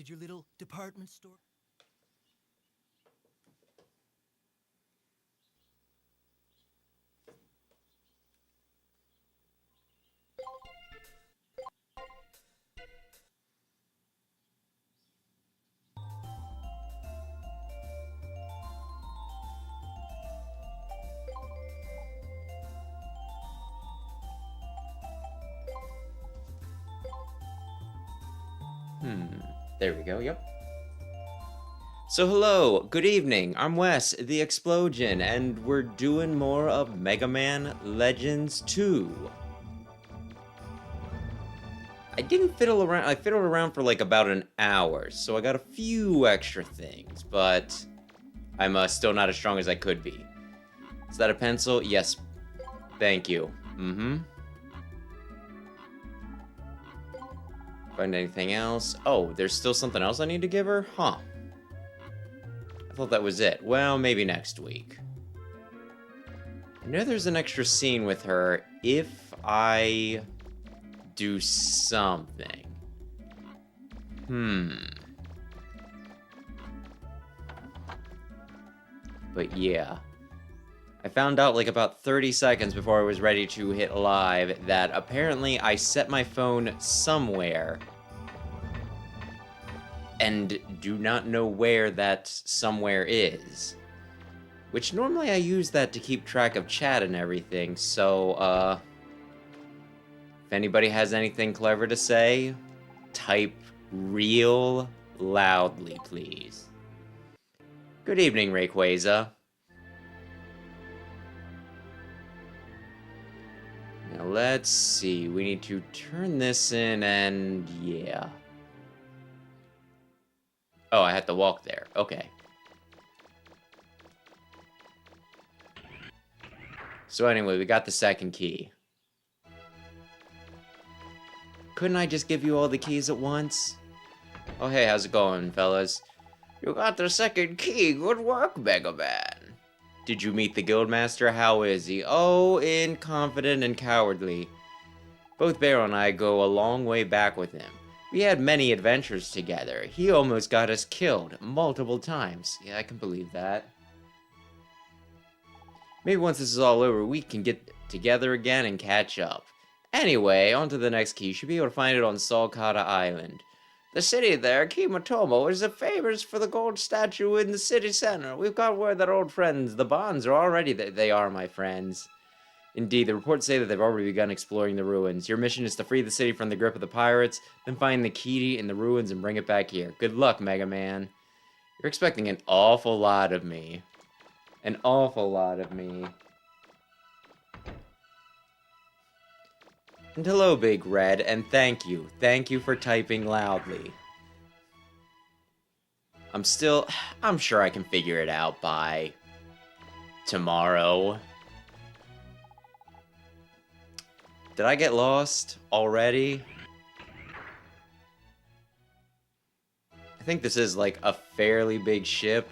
your little department store? There we go, yep. So hello, good evening, I'm Wes, the Explosion, and we're doing more of Mega Man Legends 2. I didn't fiddle around, I fiddled around for like about an hour, so I got a few extra things, but I'm still not as strong as I could be. Is that a pencil? Yes. Thank you. Find anything else? Oh, there's still something else I need to give her? Huh. I thought that was it. Well, maybe next week. I know there's an extra scene with her if I do something. But yeah. I found out like about 30 seconds before I was ready to hit live that apparently I set my phone somewhere and do not know where that somewhere is. Which normally I use that to keep track of chat and everything, so, if anybody has anything clever to say, type real loudly, please. Good evening, Rayquaza. Now let's see, we need to turn this in and yeah. Oh, I have to walk there, okay. So anyway, we got the second key. Couldn't I just give you all the keys at once? Oh hey, how's it going, fellas? You got the second key, good work, Mega Man. Did you meet the Guildmaster? How is he? Oh, incompetent and cowardly. Both Barrel and I go a long way back with him. We had many adventures together. He almost got us killed multiple times. Yeah, I can believe that. Maybe once this is all over, we can get together again and catch up. Anyway, on to the next key. You should be able to find it on Salcata Island. The city there, Kimatomo, is famous for the gold statue in the city center. We've got word that old friends, the Bonds, are already there. They are, my friends. Indeed, the reports say that they've already begun exploring the ruins. Your mission is to free the city from the grip of the pirates, then find the key in the ruins and bring it back here. Good luck, Mega Man. You're expecting an awful lot of me. An awful lot of me. And hello, Big Red, and thank you. Thank you for typing loudly. I'm sure I can figure it out by tomorrow. Did I get lost already? I think this is like a fairly big ship.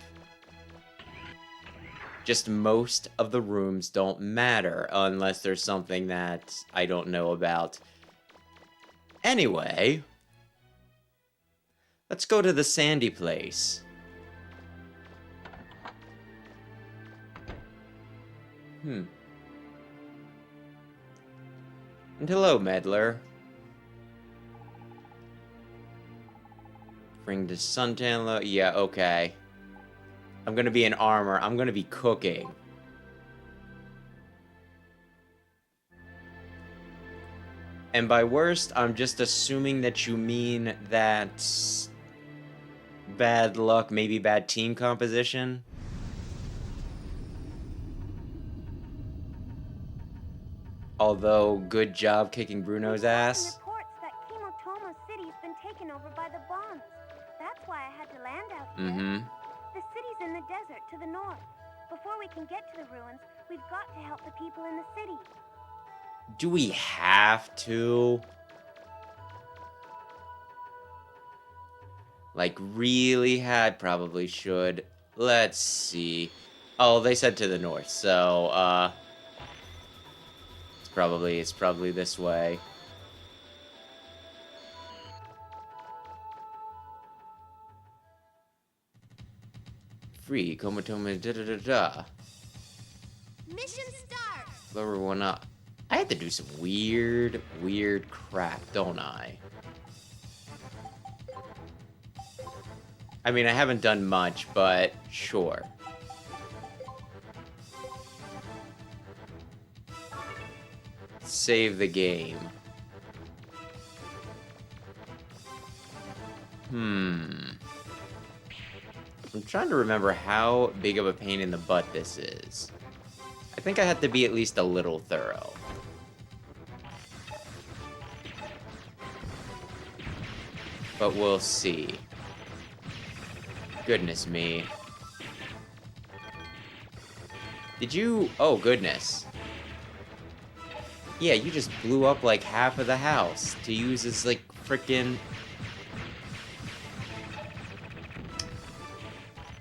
Just most of the rooms don't matter unless there's something that I don't know about. Anyway, let's go to the sandy place. And hello, meddler. Bring the suntan low. Yeah, okay. I'm gonna be in armor. I'm gonna be cooking. And by worst, I'm just assuming that you mean that bad luck, maybe bad team composition. Although, good job kicking Bruno's ass. Reports that Kimotomo City's been taken over by the Bonds. That's why I had to land out here. The city's in the desert to the north. Before we can get to the ruins, we've got to help the people in the city. Do we have to? Like, really? I probably should. Let's see. Oh, they said to the north, so, it's probably this way. free. Komatoma da da da da. Mission start! Lower one up. I have to do some weird crap, don't I? I mean, I haven't done much, but sure. Save the game. I'm trying to remember how big of a pain in the butt this is. I think I have to be at least a little thorough. But we'll see. Goodness me. Did you... Oh, goodness. Yeah, you just blew up like half of the house to use as, like, frickin'...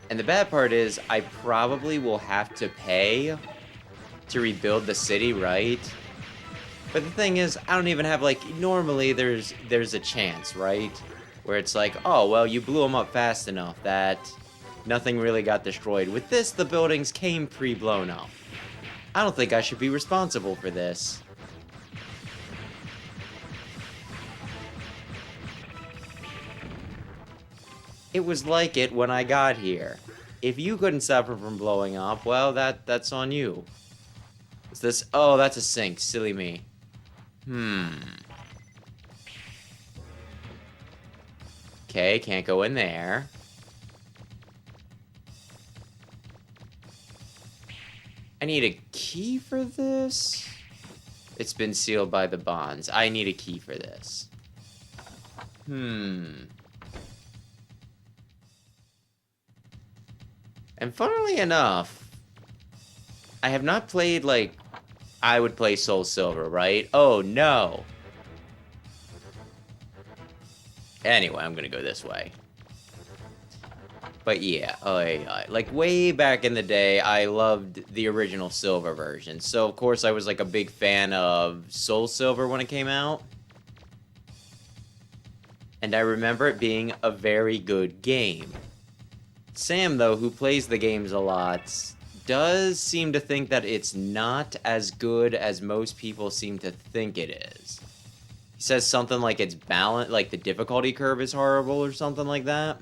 And the bad part is, I probably will have to pay to rebuild the city, right? But the thing is, I don't even have, like, normally there's a chance, right? Where it's like, oh, well, you blew them up fast enough that nothing really got destroyed. With this, the buildings came pre-blown up. I don't think I should be responsible for this. It was like it when I got here. If you couldn't suffer from blowing up, well, that's on you. Is this... Oh, that's a sink. Silly me. Okay, can't go in there. I need a key for this? It's been sealed by the bonds. I need a key for this. And funnily enough, I have not played, like, I would play Soul Silver, right? Oh, no. Anyway, I'm gonna go this way. But yeah, like, way back in the day, I loved the original Silver version. So, of course, I was, like, a big fan of Soul Silver when it came out. And I remember it being a very good game. Sam, though, who plays the games a lot, does seem to think that it's not as good as most people seem to think it is. He says something like it's balanced, like the difficulty curve is horrible or something like that.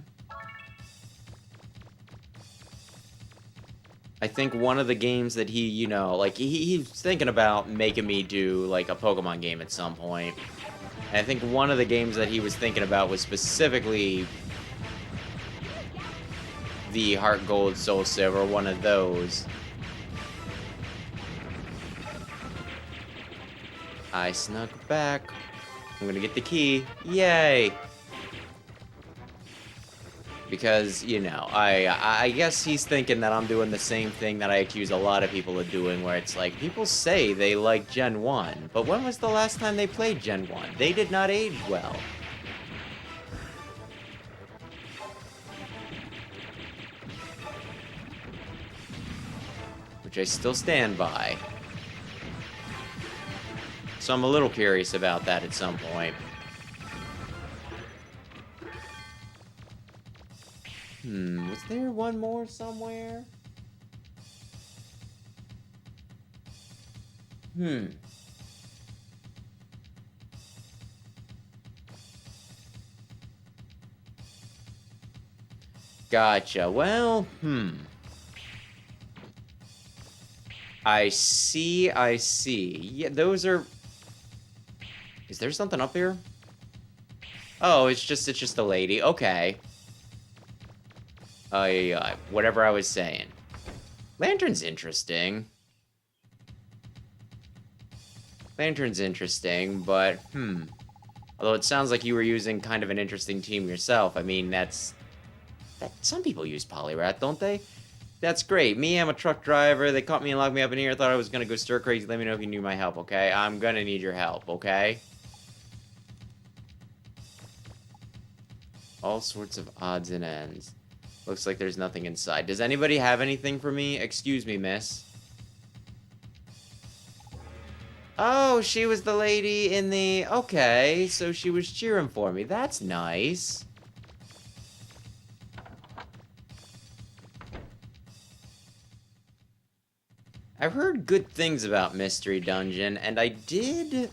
I think one of the games that he, you know, like, he's thinking about making me do, like, a Pokemon game at some point. And I think one of the games that he was thinking about was specifically the Heart Gold, Soul Silver, one of those. I snuck back. I'm gonna get the key. Yay! Because, you know, I guess he's thinking that I'm doing the same thing that I accuse a lot of people of doing, where it's like, people say they like Gen 1, but when was the last time they played Gen 1? They did not age well. Which I still stand by. So I'm a little curious about that at some point. Was there one more somewhere? Gotcha. Well, I see. Yeah, those are... Is there something up here? Oh, it's just a lady. Okay. Whatever I was saying. Lantern's interesting. Lantern's interesting, but, although it sounds like you were using kind of an interesting team yourself. I mean, some people use Poliwrath, don't they? That's great. Me, I'm a truck driver. They caught me and locked me up in here. Thought I was gonna go stir crazy. Let me know if you need my help, okay? I'm gonna need your help, okay? All sorts of odds and ends. Looks like there's nothing inside. Does anybody have anything for me? Excuse me, miss. Oh, she was the lady in the... Okay, so she was cheering for me. That's nice. I've heard good things about Mystery Dungeon, and I think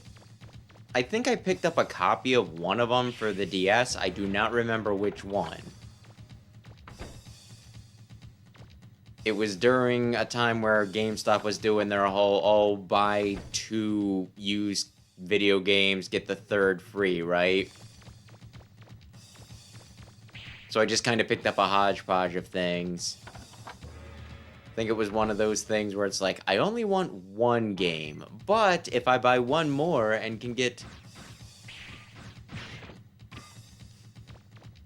I picked up a copy of one of them for the DS. I do not remember which one. It was during a time where GameStop was doing their whole, oh, buy 2 used video games, get the 3rd free, right? So I just kind of picked up a hodgepodge of things. I think it was one of those things where it's like, I only want 1 game, but if I buy 1 more and can get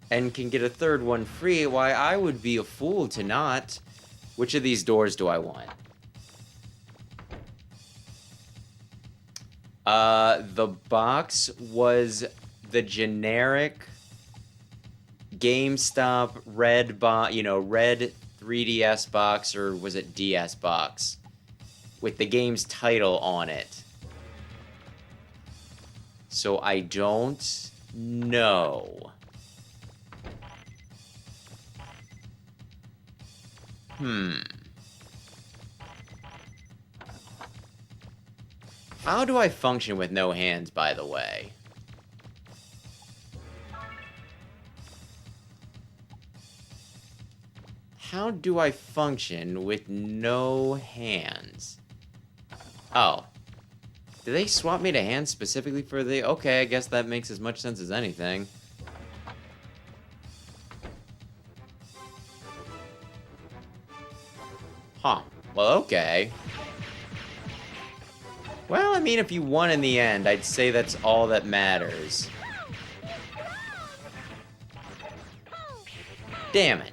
a 3rd one free, why, I would be a fool to not. Which of these doors do I want? The box was the generic GameStop red red 3DS box, or was it DS box? With the game's title on it. So I don't know. How do I function with no hands, by the way? How do I function with no hands? Oh. Did they swap me to hands specifically for the... Okay, I guess that makes as much sense as anything. Huh. Well, okay. Well, I mean, if you won in the end, I'd say that's all that matters. Damn it.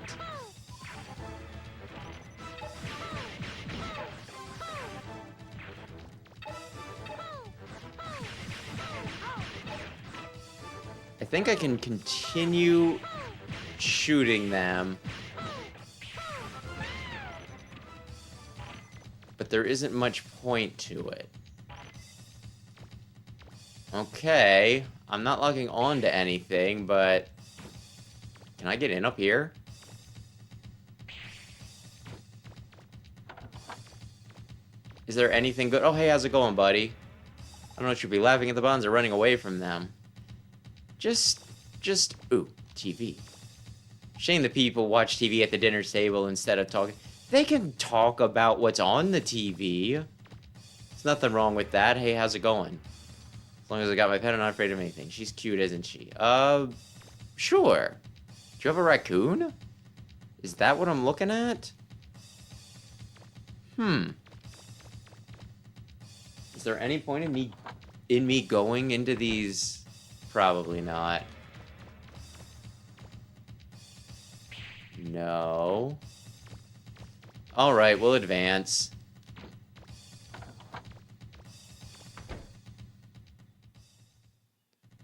I think I can continue shooting them. But there isn't much point to it. Okay, I'm not logging on to anything, but... Can I get in up here? Is there anything good? Oh, hey, how's it going, buddy? I don't know if you'd be laughing at the bonds or running away from them. Ooh, TV. Shame the people watch TV at the dinner table instead of talking. They can talk about what's on the TV. There's nothing wrong with that. Hey, how's it going? As long as I got my pet, I'm not afraid of anything. She's cute, isn't she? Sure. Do you have a raccoon? Is that what I'm looking at? Is there any point in me going into these? Probably not. No. Alright, we'll advance.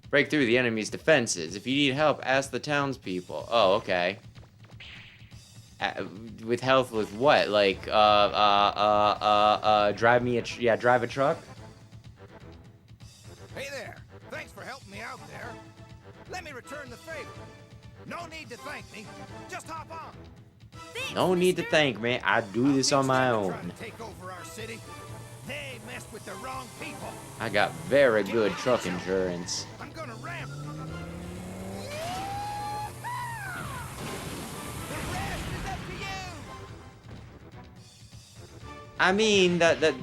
Break through the enemy's defenses. If you need help, ask the townspeople. Oh, okay. With health with what? Like, drive a truck? Hey there. Thanks for helping me out there. Let me return the favor. No need to thank me. Just hop on. No need to thank me. I do this on my own. Take over our city. They messed with the wrong people. I got very good truck insurance. I'm gonna ramp. The rest is up to you. I mean, that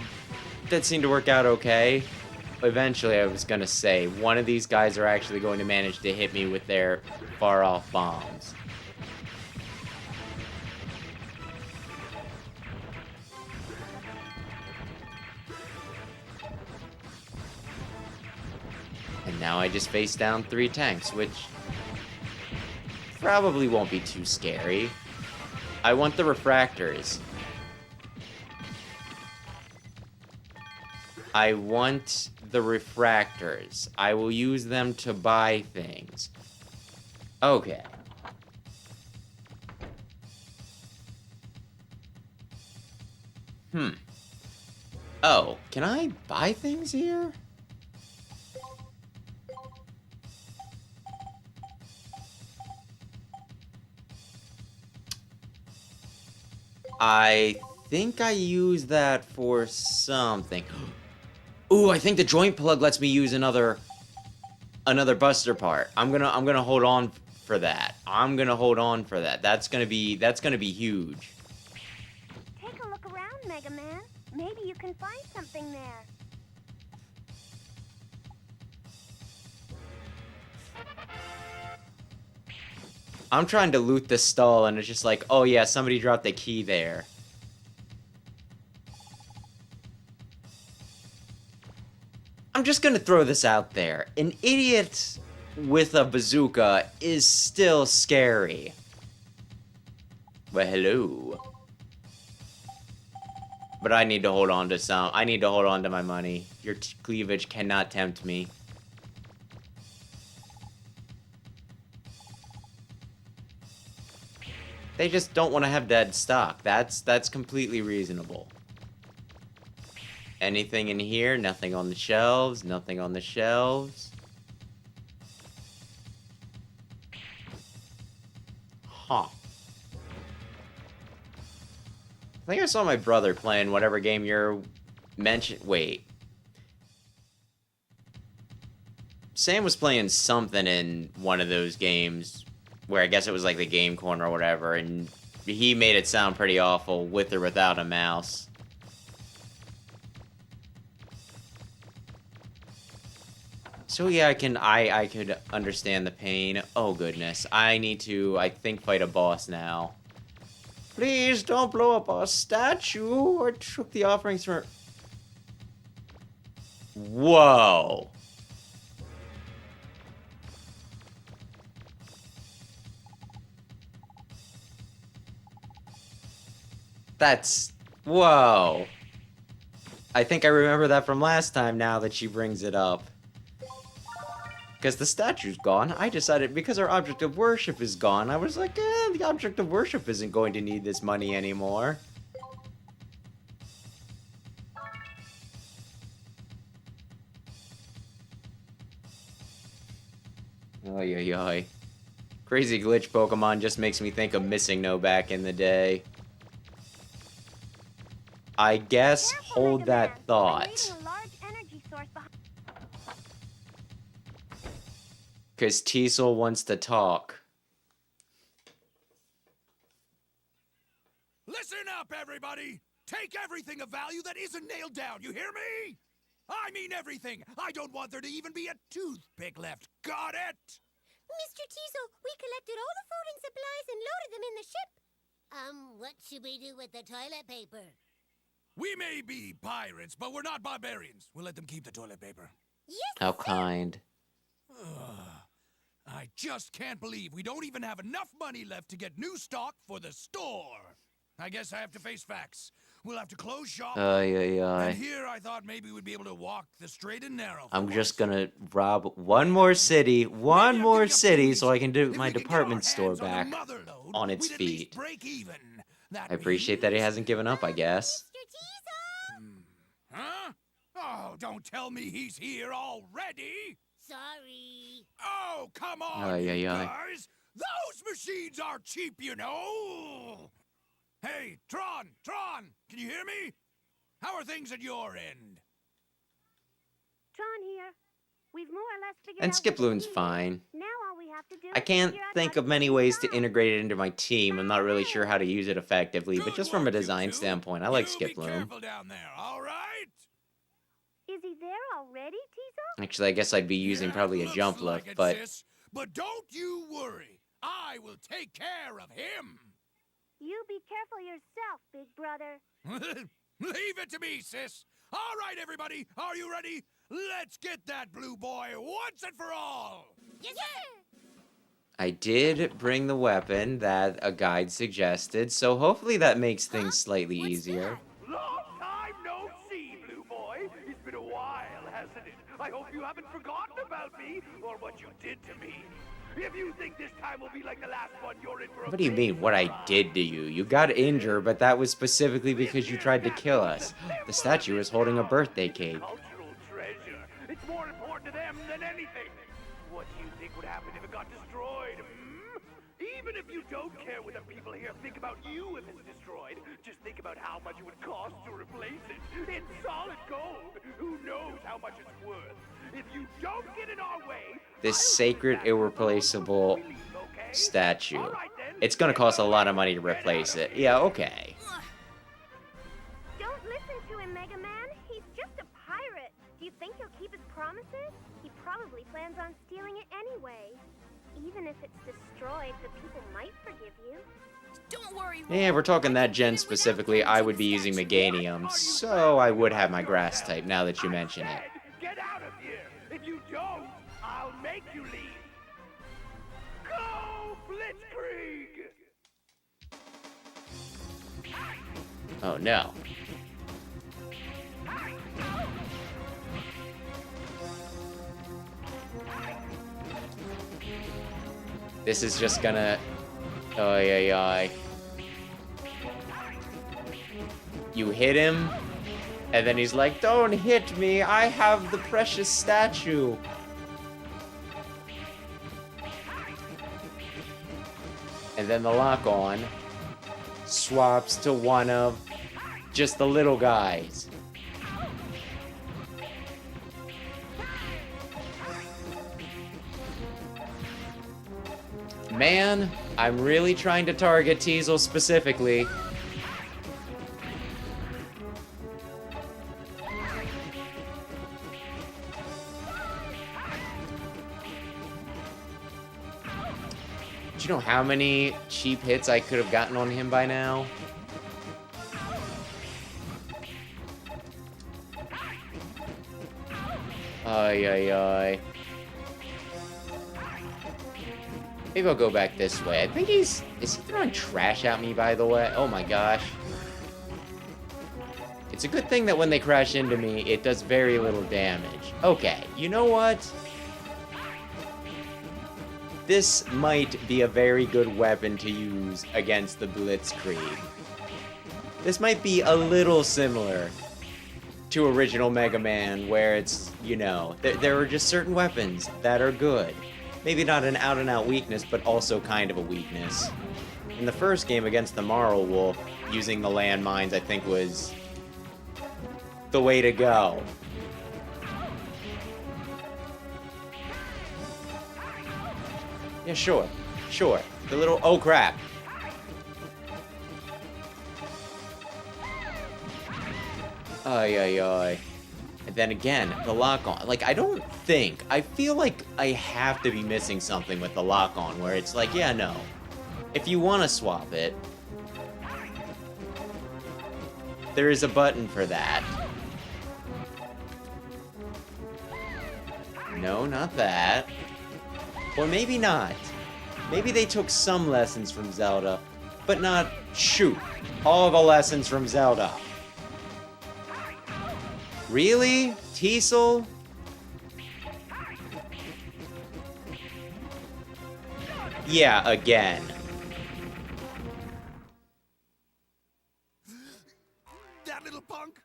seemed to work out okay. Eventually, I was gonna say, one of these guys are actually going to manage to hit me with their far-off bombs. And now I just face down 3 tanks, which probably won't be too scary. I want the refractors. I want the refractors. I will use them to buy things. Okay. Oh, can I buy things here? I think I use that for something. Ooh, I think the joint plug lets me use another buster part. I'm gonna hold on for that. I'm gonna hold on for that. That's gonna be huge. Take a look around, Mega Man. Maybe you can find something there. I'm trying to loot the stall, and it's just like, oh yeah, somebody dropped the key there. I'm just gonna throw this out there. An idiot with a bazooka is still scary. Well, hello. But I need to hold on to some. I need to hold on to my money. Your cleavage cannot tempt me. They just don't want to have dead stock. That's completely reasonable. Anything in here? Nothing on the shelves. Nothing on the shelves. Huh. I think I saw my brother playing whatever game you're wait. Sam was playing something in one of those games where I guess it was like the Game Corner or whatever, and he made it sound pretty awful with or without a mouse. So yeah, I could understand the pain. Oh goodness, I need to, I think, fight a boss now. Please don't blow up our statue. I took the offerings from. Whoa. That's... Whoa. I think I remember that from last time now that she brings it up. Because the statue's gone, I decided, because our object of worship is gone, I was like, the object of worship isn't going to need this money anymore. Oy, oy, oy. Crazy glitch Pokemon just makes me think of Missing No back in the day. I guess hold that thought. Because Teasel wants to talk. Listen up, everybody! Take everything of value that isn't nailed down, you hear me? I mean everything! I don't want there to even be a toothpick left, got it? Mr. Teasel, we collected all the food and supplies and loaded them in the ship. What should we do with the toilet paper? We may be pirates, but we're not barbarians. We'll let them keep the toilet paper. Yes, How kind. I just can't believe we don't even have enough money left to get new stock for the store. I guess I have to face facts. We'll have to close shop. And here I thought maybe we'd be able to walk the straight and narrow. I'm just gonna rob one more city, so I can do my department store back on its feet. I appreciate that he hasn't given up, I guess. Mr. Teasel! Huh? Oh, don't tell me he's here already! Sorry. Oh, come on, you guys! Those machines are cheap, you know! Hey, Tron! Can you hear me? How are things at your end? Tron here. We've more or less figured And out Skiploon's what fine. now all we have to do I is can't figure out think how of to many use ways to Tron. integrate it into my team. I'm not really sure how to use it effectively, but Good just from a work, you design two. standpoint, I like You be Skiploon. careful down there, all right? Is he there already, Teasel? Actually, I guess I'd be using Yeah, probably a looks jump like lift, it, but sis. But don't you worry. I will take care of him. You be careful yourself, big brother. Leave it to me, sis. All right, everybody. Are you ready? Let's get that blue boy once and for all. Yes, sir! I did bring the weapon that a guide suggested, so hopefully that makes things slightly easier. Long time no see, Blue Boy. It's been a while, hasn't it? I hope you haven't forgotten about me or what you did to me. If you think this time will be like the last one, you're in for a What do you mean, what I did to you? You got injured, but that was specifically because you tried to kill us. The statue is holding a birthday cake. cultural treasure. It's more important to them than anything. What do you think would happen if it got destroyed? Even if you don't care what the people here think about you if it's destroyed. Just think about how much it would cost to replace it. In solid gold. Who knows how much it's worth? If you don't get in our way, This sacred, irreplaceable statue. It's gonna cost a lot of money to replace it. Yeah, okay. Don't listen to him, Mega Man. He's just a pirate. Do you think he'll keep his promises? He probably plans on stealing it anyway. Even if it's destroyed, the people might forgive you. Don't worry. Yeah, we're talking that gen specifically. I would be using Meganium, so I would have my grass type now that you mention it. Get out of here! If you don't, I'll make you leave! Go, Blitzkrieg! Oh no. This is just gonna... Oy, oy, oy. You hit him, and then he's like, "Don't hit me, I have the precious statue." And then the lock-on swaps to one of just the little guys. Man, I'm really trying to target Teasel specifically. Do you know how many cheap hits I could have gotten on him by now? Ay, ay, ay. Maybe I'll go back this way. I think is he throwing trash at me, by the way? Oh my gosh. It's a good thing that when they crash into me, it does very little damage. Okay, you know what? This might be a very good weapon to use against the Blitzkrieg. This might be a little similar to original Mega Man, where it's, you know, there are just certain weapons that are good. Maybe not an out-and-out weakness, but also kind of a weakness. In the first game against the Marl Wolf, using the landmines, I think, was the way to go. Yeah, sure. Sure. The little... Oh, crap. Ay, ay, ay. And then again, the lock-on. Like, I feel like I have to be missing something with the lock-on, where it's like, yeah, no. If you want to swap it, there is a button for that. No, not that. Or maybe not. Maybe they took some lessons from Zelda, but not, shoot, all the lessons from Zelda. Really? Teasel? Yeah, again. That little punk,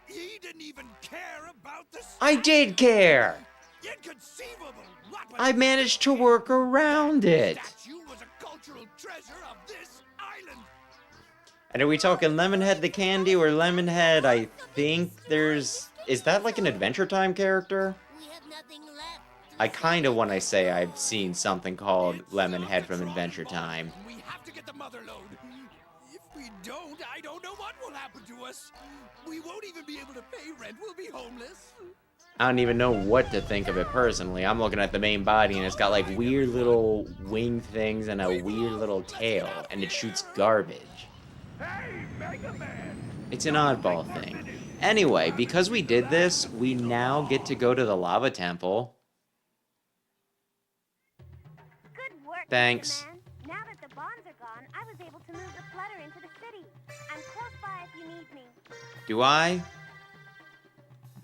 he didn't even care about the I did care! inconceivable. What I managed to work around it. statue was a cultural treasure of this island. And are we talking Lemonhead the Candy or Lemonhead? I think there's... Is that like an Adventure Time character? We have nothing left. I kind of want to say I've seen something called Lemonhead from Adventure Time. We have to get the mother load. If we don't, I don't know what will happen to us. We won't even be able to pay rent. We'll be homeless. I don't even know what to think of it personally. I'm looking at the main body and it's got like weird little wing things and a weird little tail, and it shoots garbage. Hey, Mega Man! It's an oddball thing. Anyway, because we did this, we now get to go to the lava temple. Good work, Thanks. Mega Man. Now that the bonds are gone, I was able to move the flutter into the city. I'm close by if you need me. Do I?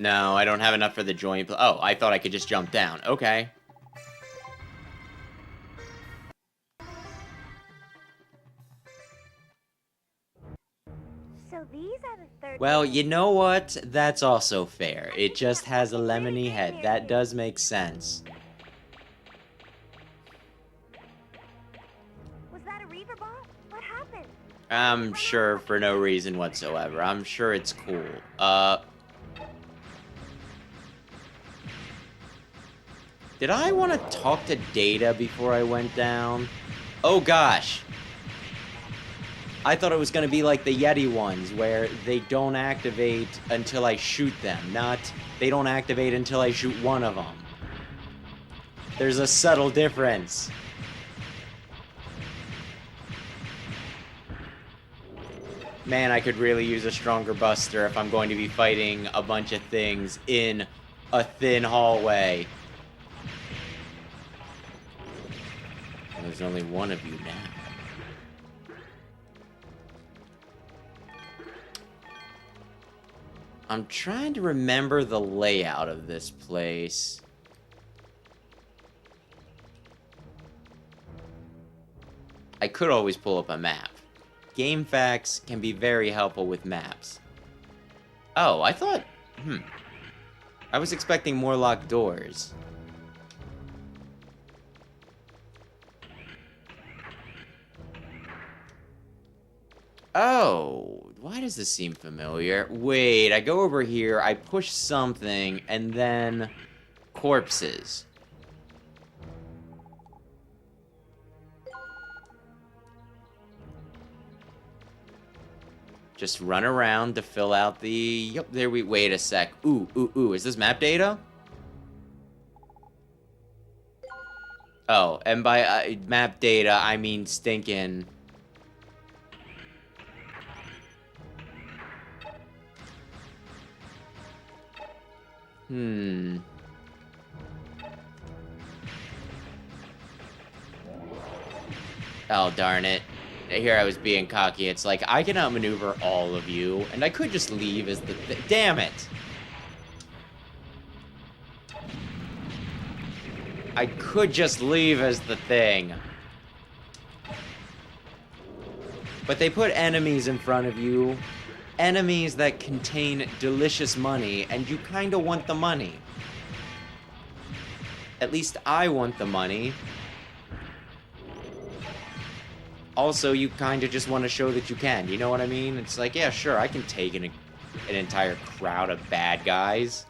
No, I don't have enough for the joint. Oh, I thought I could just jump down. Okay. So these are the third. Well, you know what? That's also fair. It just has a lemony head. That does make sense. Was that a Reaver What happened? I'm sure for no reason whatsoever. I'm sure it's cool. Did I want to talk to Data before I went down? Oh gosh. I thought it was going to be like the Yeti ones, where they don't activate until I shoot them, not they don't activate until I shoot one of them. There's a subtle difference. Man, I could really use a stronger buster if I'm going to be fighting a bunch of things in a thin hallway. Well, there's only one of you now. I'm trying to remember the layout of this place. I could always pull up a map. Game facts can be very helpful with maps. Oh, I thought... I was expecting more locked doors. Oh, why does this seem familiar? Wait, I go over here, I push something, and then... corpses. Just run around to fill out the... Yep, there we... Wait a sec. Ooh. Is this map data? Oh, and by map data, I mean stinking... Oh, darn it. Here I was being cocky. It's like, I can outmaneuver all of you, and I could just leave as the... Damn it! I could just leave as the thing. But they put enemies in front of you. Enemies that contain delicious money, and you kinda want the money. At least I want the money. Also, you kind of just want to show that you can, you know what I mean? It's like, yeah, sure, I can take an entire crowd of bad guys.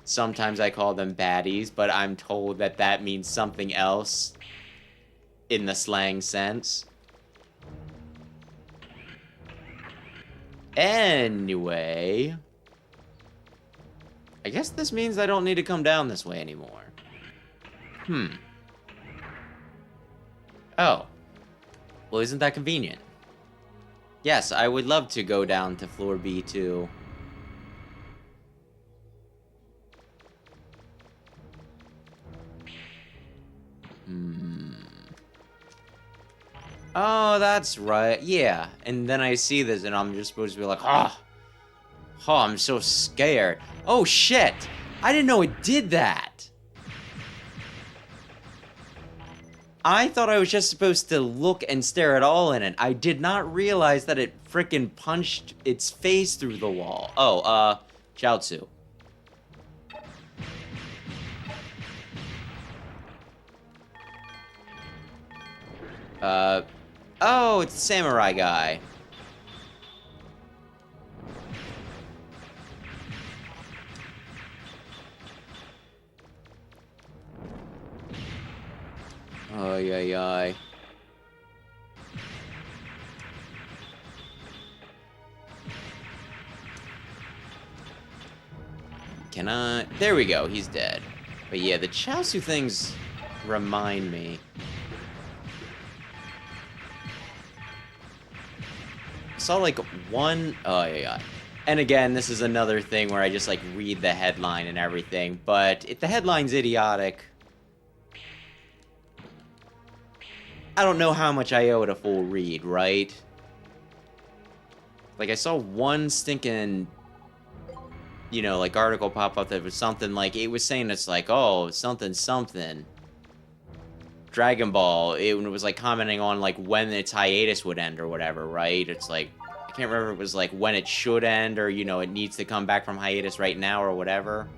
Sometimes I call them baddies, but I'm told that that means something else in the slang sense. Anyway, I guess this means I don't need to come down this way anymore. Oh. Well, isn't that convenient? Yes, I would love to go down to floor B2. Oh, that's right. Yeah. And then I see this and I'm just supposed to be like, oh, I'm so scared. Oh, shit. I didn't know it did that. I thought I was just supposed to look and stare at all in it. I did not realize that it frickin' punched its face through the wall. Oh, Chaozu. Oh, it's the samurai guy. Oh, yeah. Can I? There we go, he's dead. But yeah, the Chaozu things remind me. I saw like one... Oh, yeah. And again, this is another thing where I just like read the headline and everything. But if the headline's idiotic... I don't know how much I owe it a full read, right? Like, I saw one stinking, you know, like, article pop up that was something like, it was saying it's like, oh, something. Dragon Ball, it was, like, commenting on, like, when its hiatus would end or whatever, right? It's like, I can't remember if it was, like, when it should end or, you know, it needs to come back from hiatus right now or whatever.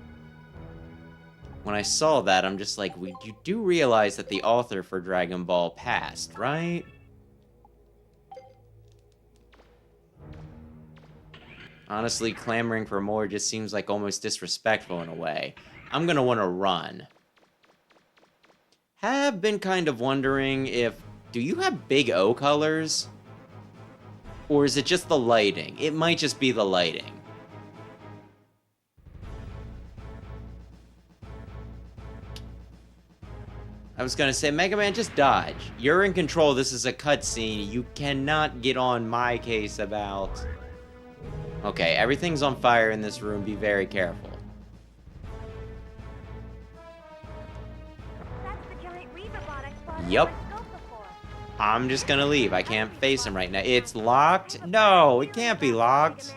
when I saw that, I'm just like, you do realize that the author for Dragon Ball passed, right? Honestly, clamoring for more just seems like almost disrespectful in a way. I'm gonna want to run. Have been kind of wondering if... Do you have big O colors? Or is it just the lighting? It might just be the lighting. I was gonna say, Mega Man, just dodge. You're in control, this is a cutscene. You cannot get on my case about... Okay, everything's on fire in this room, be very careful. That's the giant Reba bot I spotted Yep. on my scope before. I'm just gonna leave, I can't face him right now. It's locked? No, it can't be locked.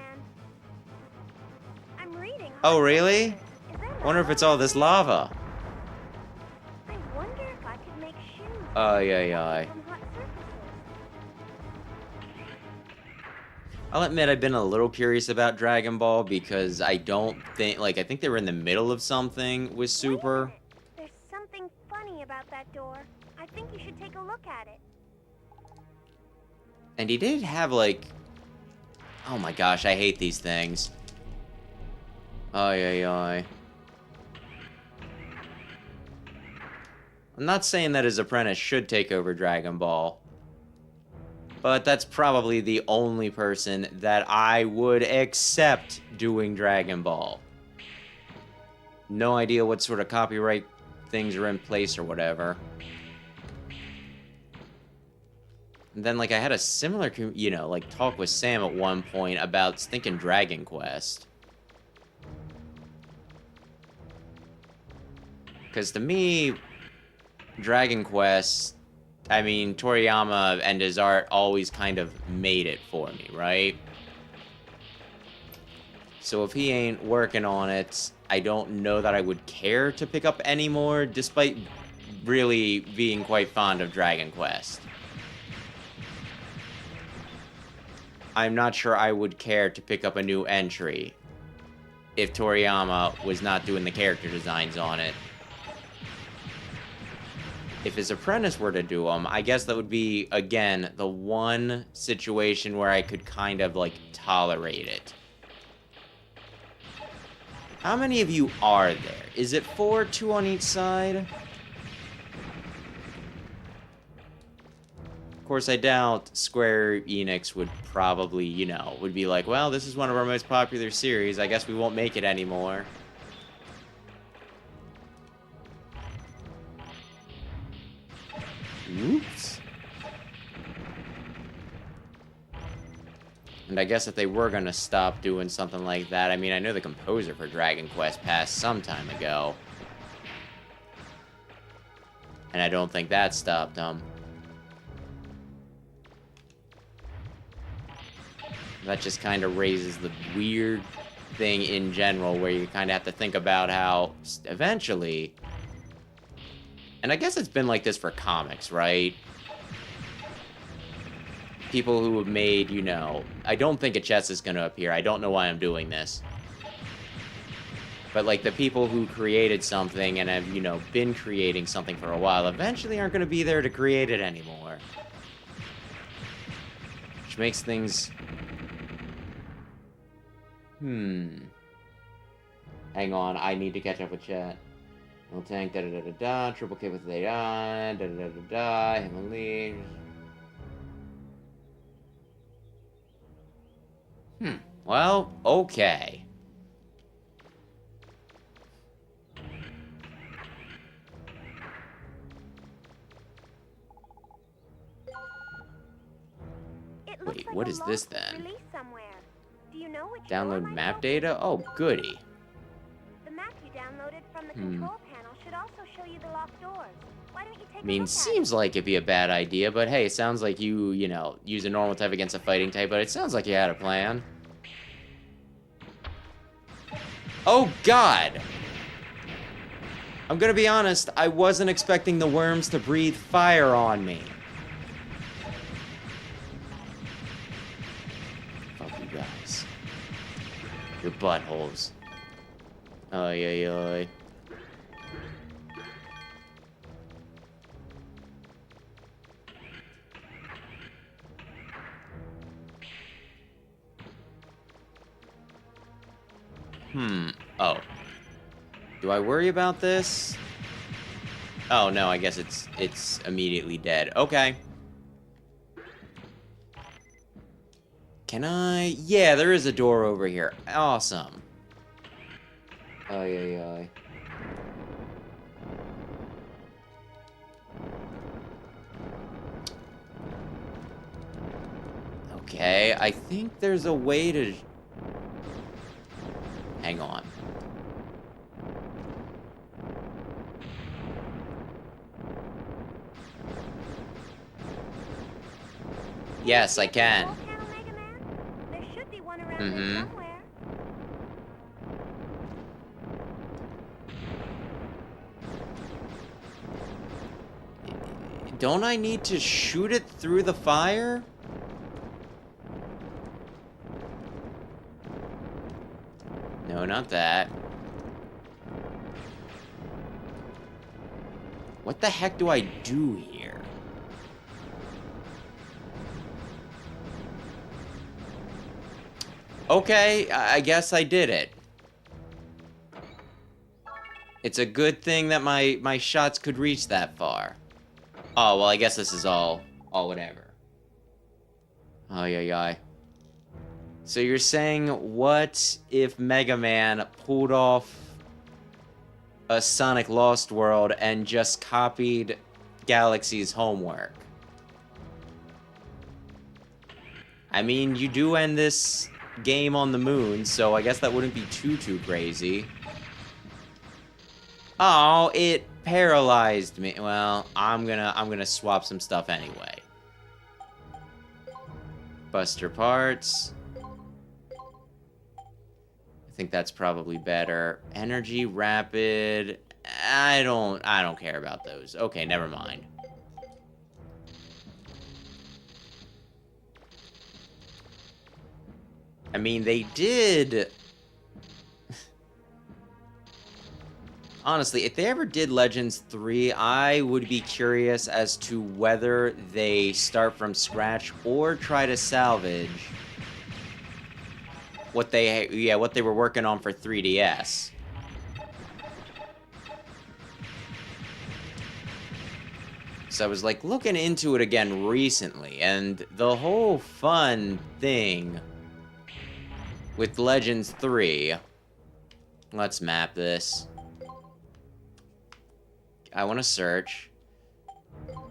I'm reading. Oh, really? Is there Wonder if lava? it's all this lava. I wonder if I could make shoes Ay, ay, ay. from hot surfaces. I'll admit I've been a little curious about Dragon Ball because I don't think, like, I think they were in the middle of something with Super. Wait a minute. There's something funny about that door. I think you should take a look at it. And he did have, like... Oh my gosh, I hate these things. Ay, ay, ay. I'm not saying that his apprentice should take over Dragon Ball. But that's probably the only person that I would accept doing Dragon Ball. No idea what sort of copyright things are in place or whatever. And then, like, I had a similar, you know, like, talk with Sam at one point about thinking Dragon Quest. Because to me, Dragon Quest, I mean, Toriyama and his art always kind of made it for me, right? So if he ain't working on it, I don't know that I would care to pick up anymore, despite really being quite fond of Dragon Quest. I'm not sure I would care to pick up a new entry if Toriyama was not doing the character designs on it. If his apprentice were to do them, I guess that would be, again, the one situation where I could kind of, like, tolerate it. How many of you are there? Is it 4, 2 on each side? Of course, I doubt Square Enix would probably, you know, would be like, well, this is one of our most popular series, I guess we won't make it anymore. Oops. And I guess if they were gonna stop doing something like that, I mean, I know the composer for Dragon Quest passed some time ago. And I don't think that stopped them. That just kind of raises the weird thing in general where you kind of have to think about how eventually... And I guess it's been like this for comics, right? People who have made, you know... I don't think a chest is going to appear. I don't know why I'm doing this. But, like, the people who created something and have, you know, been creating something for a while eventually aren't going to be there to create it anymore. Which makes things... Hang on, I need to catch up with chat. No tank, da-da-da-da-da, triple K with AI, da-da-da-da-da, Heavenly... Well, okay. It looks Wait, like what a is log this was then? released somewhere. Do you know which door Download might map help? data? Oh, goody. The map you downloaded from the control panel should also show you the locked doors. Why don't you take I mean, a look seems like it'd be a bad idea, but hey, it sounds like you know, use a normal type against a fighting type, but it sounds like you had a plan. Oh, God! I'm gonna be honest, I wasn't expecting the worms to breathe fire on me. Fuck you guys. Your buttholes. Ay, ay, ay. Oh. Do I worry about this? Oh, no, I guess it's immediately dead. Okay. Can I? Yeah, there is a door over here. Awesome. Ay, ay, ay. Okay, I think there's a way to... Hang on. Yes, I can. Volcano Mega Man? There should be one around Mm-hmm. here somewhere. Don't I need to shoot it through the fire? No, not that. What the heck do I do here? Okay, I guess I did it. It's a good thing that my shots could reach that far. Oh, well, I guess this is all whatever. Ay, ay, ay. So you're saying, what if Mega Man pulled off a Sonic Lost World and just copied Galaxy's homework? I mean, you do end this game on the moon, so I guess that wouldn't be too crazy. Oh, it paralyzed me. Well, I'm gonna swap some stuff anyway. Buster parts. I think that's probably better. Energy, rapid. I don't care about those. Okay, never mind. I mean, they did... Honestly, if they ever did Legends 3, I would be curious as to whether they start from scratch or try to salvage what they were working on for 3DS. So I was like looking into it again recently, and the whole fun thing with Legends 3, let's map this. I want to search.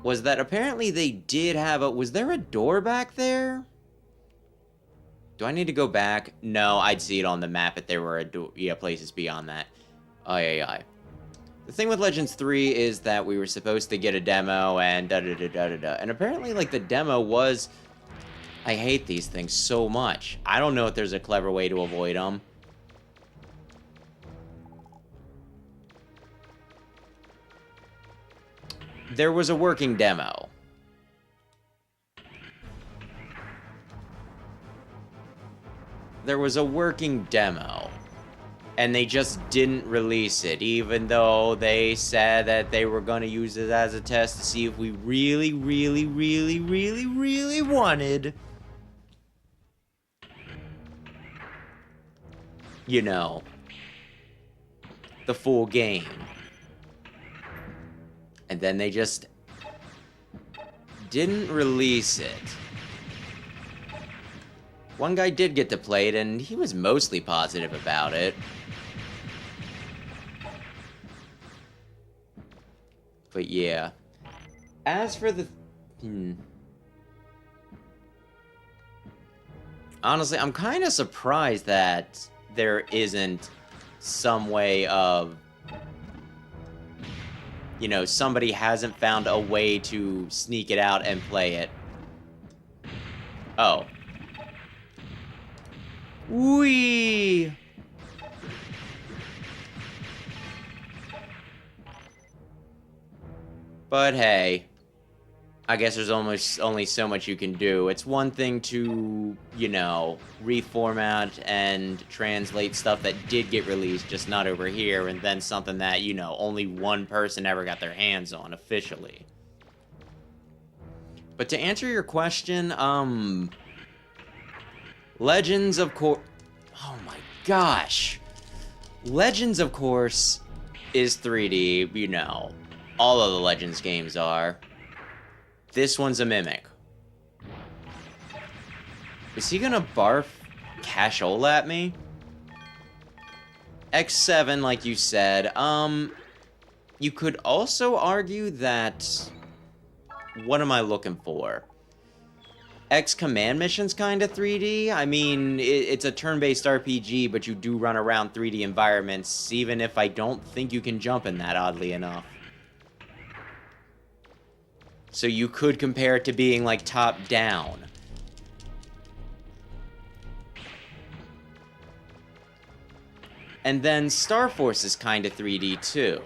Was that apparently they did have a... Was there a door back there? Do I need to go back? No, I'd see it on the map if there were places beyond that. Ay, ay, ay. The thing with Legends 3 is that we were supposed to get a demo and da-da-da-da-da-da. And apparently, like, the demo was... I hate these things so much. I don't know if there's a clever way to avoid them. There was a working demo. There was a working demo. And they just didn't release it, even though they said that they were going to use it as a test to see if we really wanted, you know, the full game. And then they just didn't release it. One guy did get to play it, and he was mostly positive about it. But yeah. As for the... Honestly, I'm kind of surprised that there isn't some way of... You know, somebody hasn't found a way to sneak it out and play it. Oh. Whee! But hey, I guess there's almost only so much you can do. It's one thing to, you know, reformat and translate stuff that did get released, just not over here, and then something that, you know, only one person ever got their hands on officially. But to answer your question, Legends of Oh my gosh. Legends, of course, is 3D, you know. All of the Legends games are. This one's a mimic. Is he gonna barf cashola at me? X7, like you said. You could also argue that... What am I looking for? X Command Mission's kind of 3D. I mean, it's a turn-based RPG, but you do run around 3D environments, even if I don't think you can jump in that, oddly enough. So you could compare it to being, like, top-down. And then Star Force is kind of 3D, too.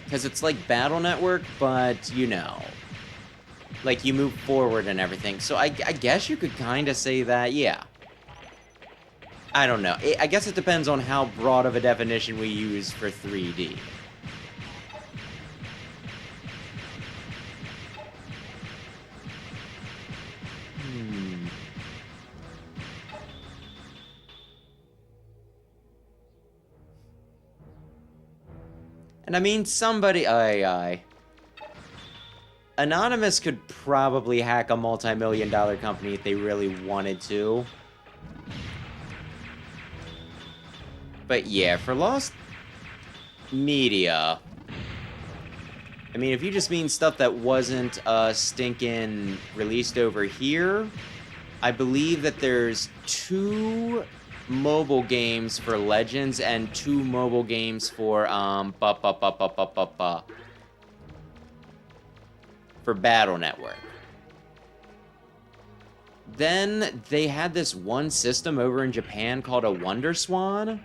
Because it's like Battle Network, but, you know, like, you move forward and everything. So I guess you could kind of say that, yeah. I don't know. I guess it depends on how broad of a definition we use for 3D. And I mean, somebody... Anonymous could probably hack a multi-million-dollar company if they really wanted to. But yeah, for Lost Media... I mean, if you just mean stuff that wasn't stinking released over here, I believe that there's 2 mobile games for Legends and 2 mobile games for for Battle Network. Then they had this one system over in Japan called a Wonder Swan.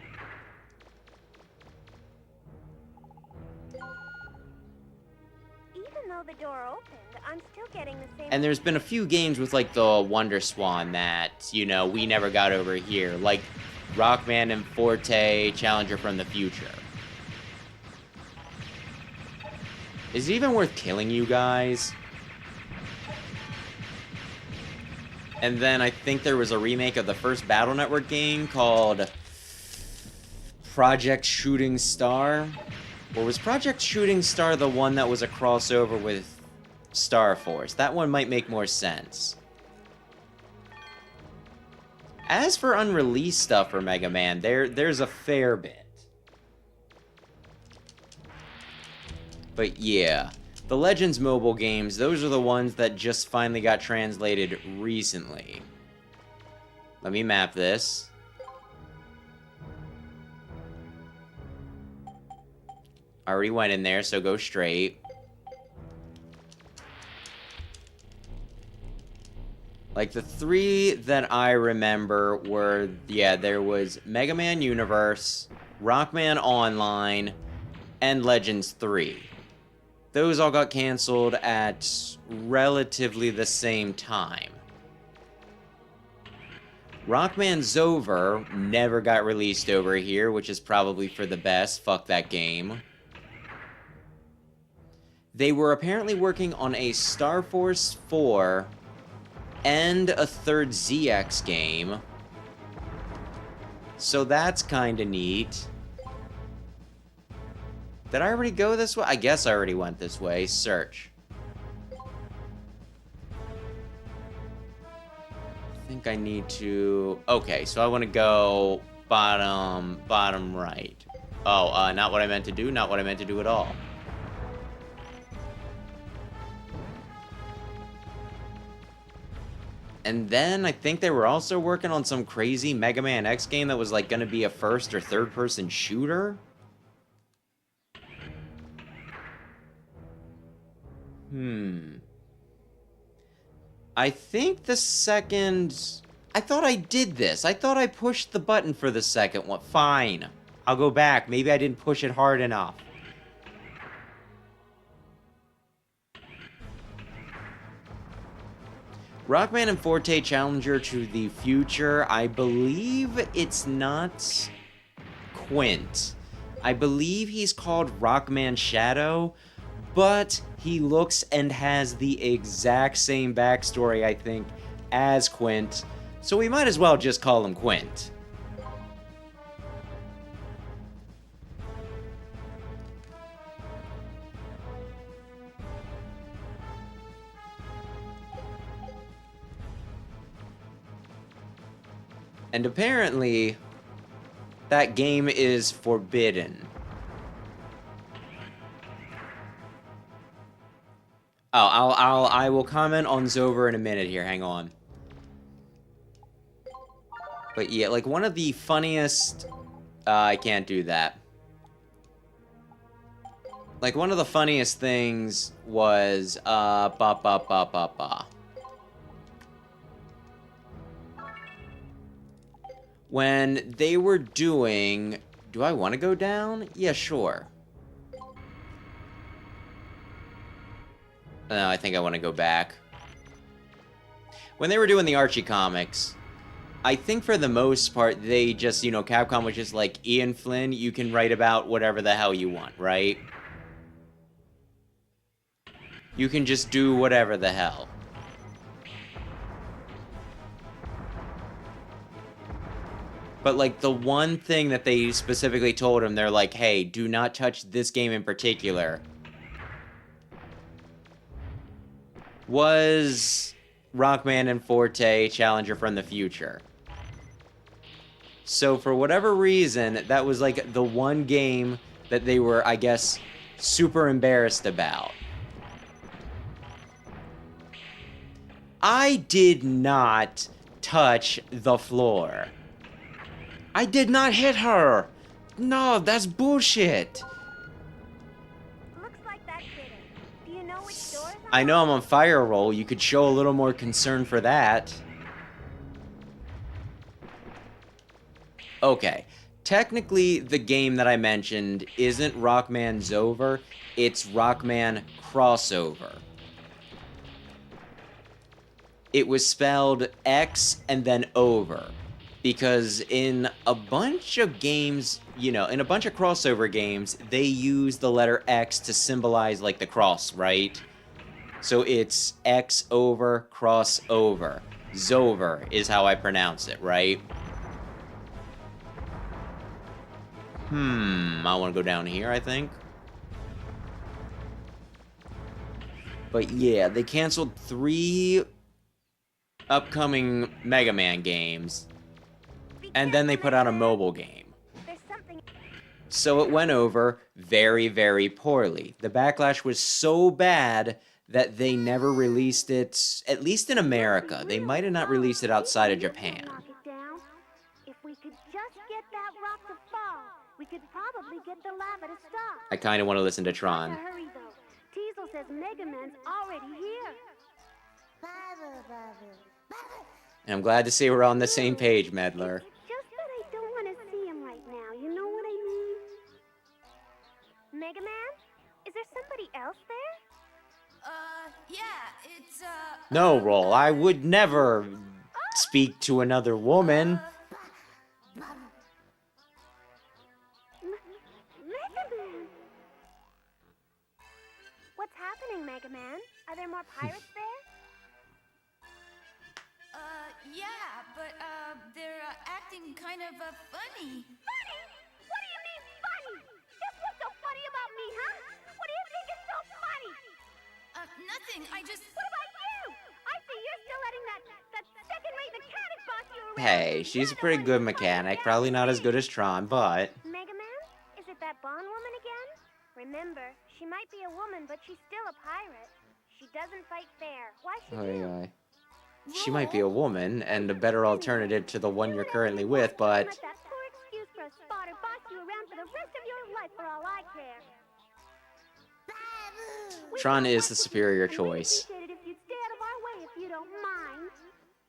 Even though the door opened, I'm still getting the same... And there's been a few games with, like, the Wonder Swan that, you know, we never got over here. Like, Rockman and Forte, Challenger from the Future. Is it even worth killing you guys? And then I think there was a remake of the first Battle Network game called Project Shooting Star. Or was Project Shooting Star the one that was a crossover with Star Force? That one might make more sense. As for unreleased stuff for Mega Man, there's a fair bit. But yeah, the Legends mobile games, those are the ones that just finally got translated recently. Let me map this. I already went in there, so go straight. Like, the 3 that I remember were, yeah, there was Mega Man Universe, Rockman Online, and Legends 3. Those all got canceled at relatively the same time. Rockman's Over never got released over here, which is probably for the best. Fuck that game. They were apparently working on a Star Force 4 and a 3rd ZX game. So that's kinda neat. Did I already go this way? I guess I already went this way. Search. I think I need to... Okay, so I want to go bottom right. Oh, not what I meant to do. Not what I meant to do at all. And then I think they were also working on some crazy Mega Man X game that was like going to be a first or third person shooter. I think the second... I thought I did this. I thought I pushed the button for the second one. Fine. I'll go back. Maybe I didn't push it hard enough. Rockman and Forte Challenger to the Future. I believe it's not Quint. I believe he's called Rockman Shadow, but he looks and has the exact same backstory, I think, as Quint, so we might as well just call him Quint. And apparently, that game is forbidden. Oh, I will comment on Zover in a minute here. Hang on. But yeah, like one of the funniest. I can't do that. Like one of the funniest things was when they were doing. Do I want to go down? Yeah, sure. No, I think I want to go back. When they were doing the Archie comics, I think for the most part, they just, you know, Capcom was just like, Ian Flynn, you can write about whatever the hell you want, right? You can just do whatever the hell. But, like, the one thing that they specifically told him, they're like, hey, do not touch this game in particular, was Rockman and Forte Challenger from the Future. So for whatever reason, that was like the one game that they were, I guess, super embarrassed about. I did not touch the floor. I did not hit her. No, that's bullshit. Looks like that did it. Do you know which doors are I know I'm on fire roll. You could show a little more concern for that. Okay. Technically, the game that I mentioned isn't Rockman Zover. It's Rockman Crossover. It was spelled X and then over. Because in a bunch of games, you know, in a bunch of crossover games, they use the letter X to symbolize, like, the cross, right? So it's X over, cross over. Zover is how I pronounce it, right? I want to go down here, I think. But yeah, they canceled 3 upcoming Mega Man games. And then they put out a mobile game. So it went over very, very poorly. The backlash was so bad that they never released it, at least in America. They might have not released it outside of Japan. If we could just get that rock to fall, we could probably get the lava to stop. I kind of want to listen to Tron. Hurry though. Teasel says Mega Man's already here. And I'm glad to see we're on the same page, Medler. Just that I don't want to see him right now. You know what I mean? Mega Man? Is there somebody else there? Yeah, it's, No, Roll. I would never speak to another woman. Mega Man! What's happening, Mega Man? Are there more pirates there? yeah, but, they're, acting kind of, funny. Funny? What do you mean funny? Just what's so funny about me, huh? What do you think is so funny? Nothing, I just... What about you? I see you're still letting that second-rate mechanic boss you around. Hey, she's a pretty good mechanic. Probably not as good as Tron, but... Mega Man? Is it that Bond woman again? Remember, she might be a woman, but she's still a pirate. She doesn't fight fair. Why should you? She might be a woman, and a better alternative to the one you're currently with, but... Let that poor excuse for a spotter boss you around for the rest of your life for all I care. Tron is the superior choice. We'd appreciate it if you'd stay out of our way if you don't mind.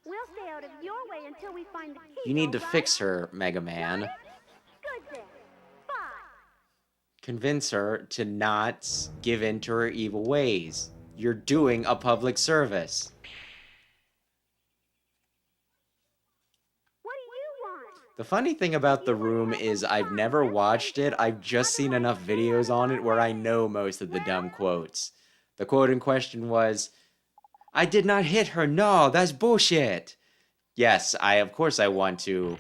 We'll stay out of your way until we find the key. You need to all right? fix her, Mega Man. Good then. Bye. Convince her to not give in to her evil ways. You're doing a public service. What do you want? The funny thing about The Room is I've never watched it. I've just seen enough videos on it where I know most of the dumb quotes. The quote in question was, "I did not hit her, no, that's bullshit." Yes, of course I want to.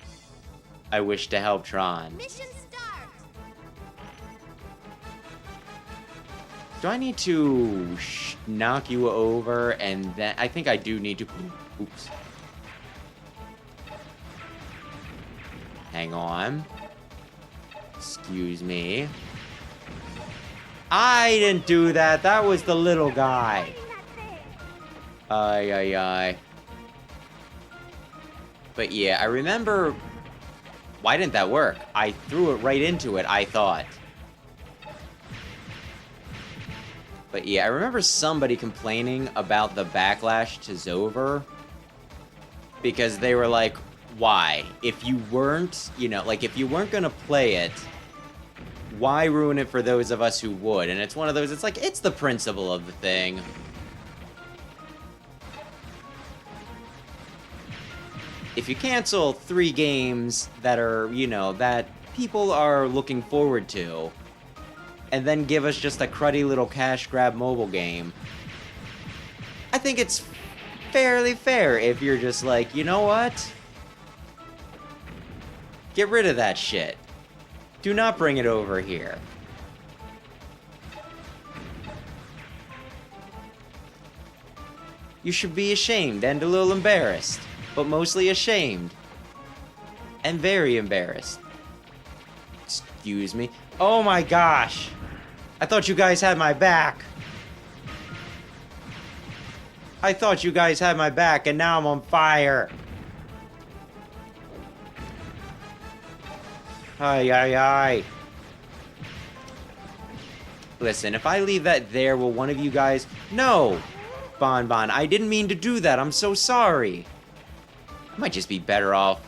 I wish to help Tron. Mission start. Do I need to knock you over and then... I think I do need to... Oops. Hang on. Excuse me. I didn't do that. That was the little guy. Ay. But yeah, I remember... Why didn't that work? I threw it right into it, I thought. But yeah, I remember somebody complaining about the backlash to Zover. Because they were like, why? If you weren't, if you weren't gonna play it, why ruin it for those of us who would? And it's one of those, it's like, it's the principle of the thing. If you cancel 3 games that are, that people are looking forward to, and then give us just a cruddy little cash grab mobile game, I think it's fairly fair if you're just like, you know what? Get rid of that shit. Do not bring it over here. You should be ashamed and a little embarrassed, but mostly ashamed. And very embarrassed. Excuse me. Oh my gosh! I thought you guys had my back. I thought you guys had my back, and now I'm on fire. Ay. Listen, if I leave that there, will one of you guys... No! Bon, I didn't mean to do that. I'm so sorry. I might just be better off.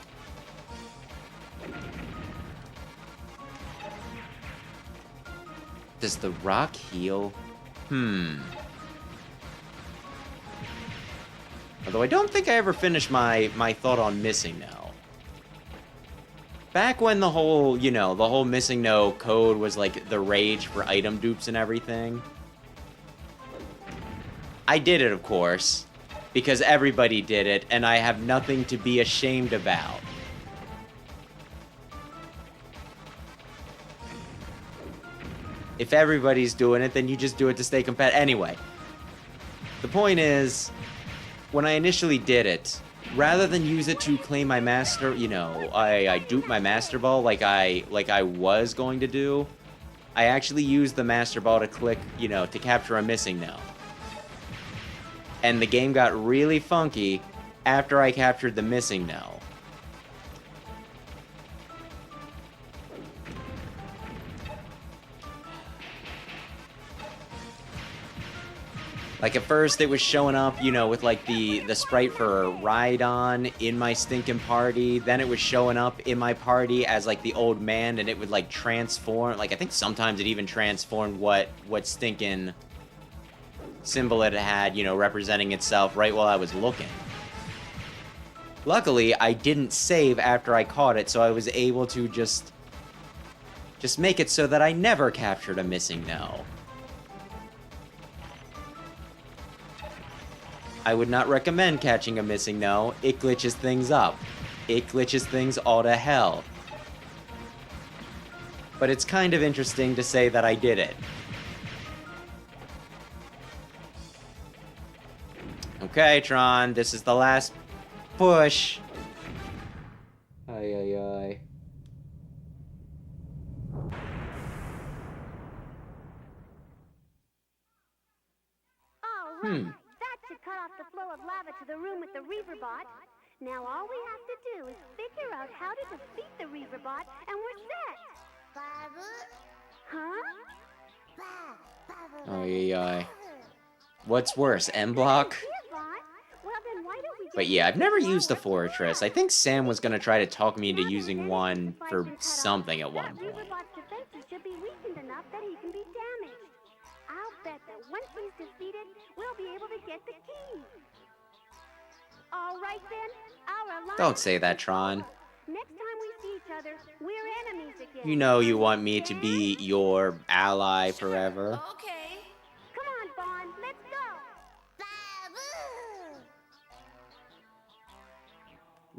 Does the rock heal? Although I don't think I ever finished my thought on missing no. Back when the whole, the whole missing no code was like the rage for item dupes and everything. I did it, of course, because everybody did it, and I have nothing to be ashamed about. If everybody's doing it, then you just do it to stay competitive. Anyway, the point is, when I initially did it, rather than use it to claim my master, I duped my master ball like I was going to do, I actually used the master ball to click, to capture a missing no. And the game got really funky after I captured the missing no. Like, at first, it was showing up, with, like, the sprite for Rhydon in my stinking party. Then it was showing up in my party as, like, the old man, and it would, like, transform. Like, I think sometimes it even transformed what stinking symbol it had, representing itself right while I was looking. Luckily, I didn't save after I caught it, so I was able to just make it so that I never captured a missing no. I would not recommend catching a missing no. It glitches things up. It glitches things all to hell. But it's kind of interesting to say that I did it. Okay, Tron, this is the last push. Ay. All right. That should cut off the flow of lava to the room with the Reaverbot. Now all we have to do is figure out how to defeat the Reaverbot, and we're set. Huh? Ay. What's worse, M-Block? Well, then why don't we But yeah, I've never used a fortress. I think Sam was gonna try to talk me into using one for something at one point. Reaverbot's defenses should be weakened enough that he can be damaged. I'll bet that once he's defeated, we'll be able to get the key. All right then, our alliance. Don't say that, Tron. Next time we see each other, we're enemies again. You know you want me to be your ally forever. Okay. Come on, Bond,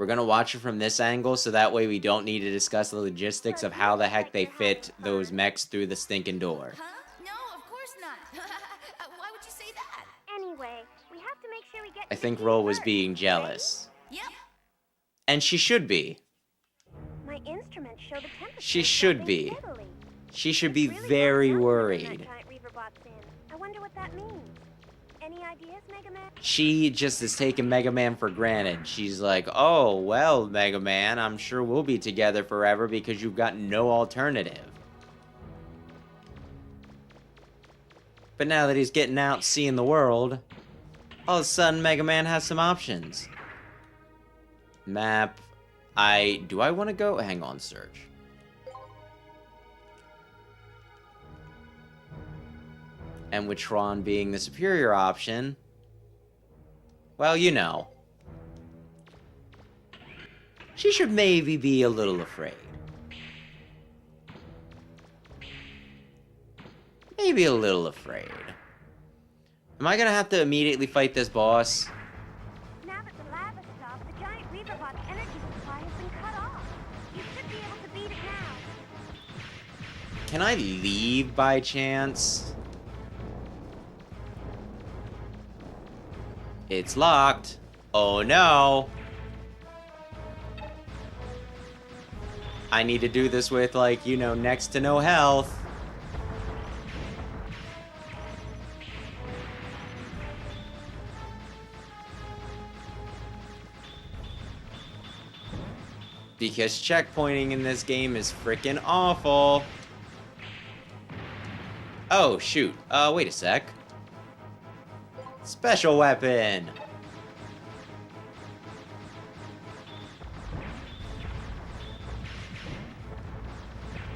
We're gonna watch it from this angle, so that way we don't need to discuss the logistics of how the heck they fit those mechs through the stinking door. Huh? No, of course not. Why would you say that? Anyway, we have to make sure we get I to think the Ro key was first. being jealous. Yep. And she should be. My instruments show the temperature. She should dropping be. steadily. She should It's be really very going down when worried. that giant reaver bot's in. I wonder what that means. Any ideas, Mega Man? She just is taking Mega Man for granted. She's like, oh, well, Mega Man, I'm sure we'll be together forever because you've got no alternative. But now that he's getting out seeing the world, all of a sudden Mega Man has some options. Map. Do I want to go? Hang on, search. And with Tron being the superior option, well, you know. She should maybe be a little afraid. Maybe a little afraid. Am I gonna have to immediately fight this boss? Now that the lava stopped, the giant reaver bot's energy supply has been cut off. You should be able to beat it now. Can I leave by chance? It's locked. Oh no. I need to do this with, like, you know, next to no health. Because checkpointing in this game is freaking awful. Oh, shoot. Wait a sec. Special weapon!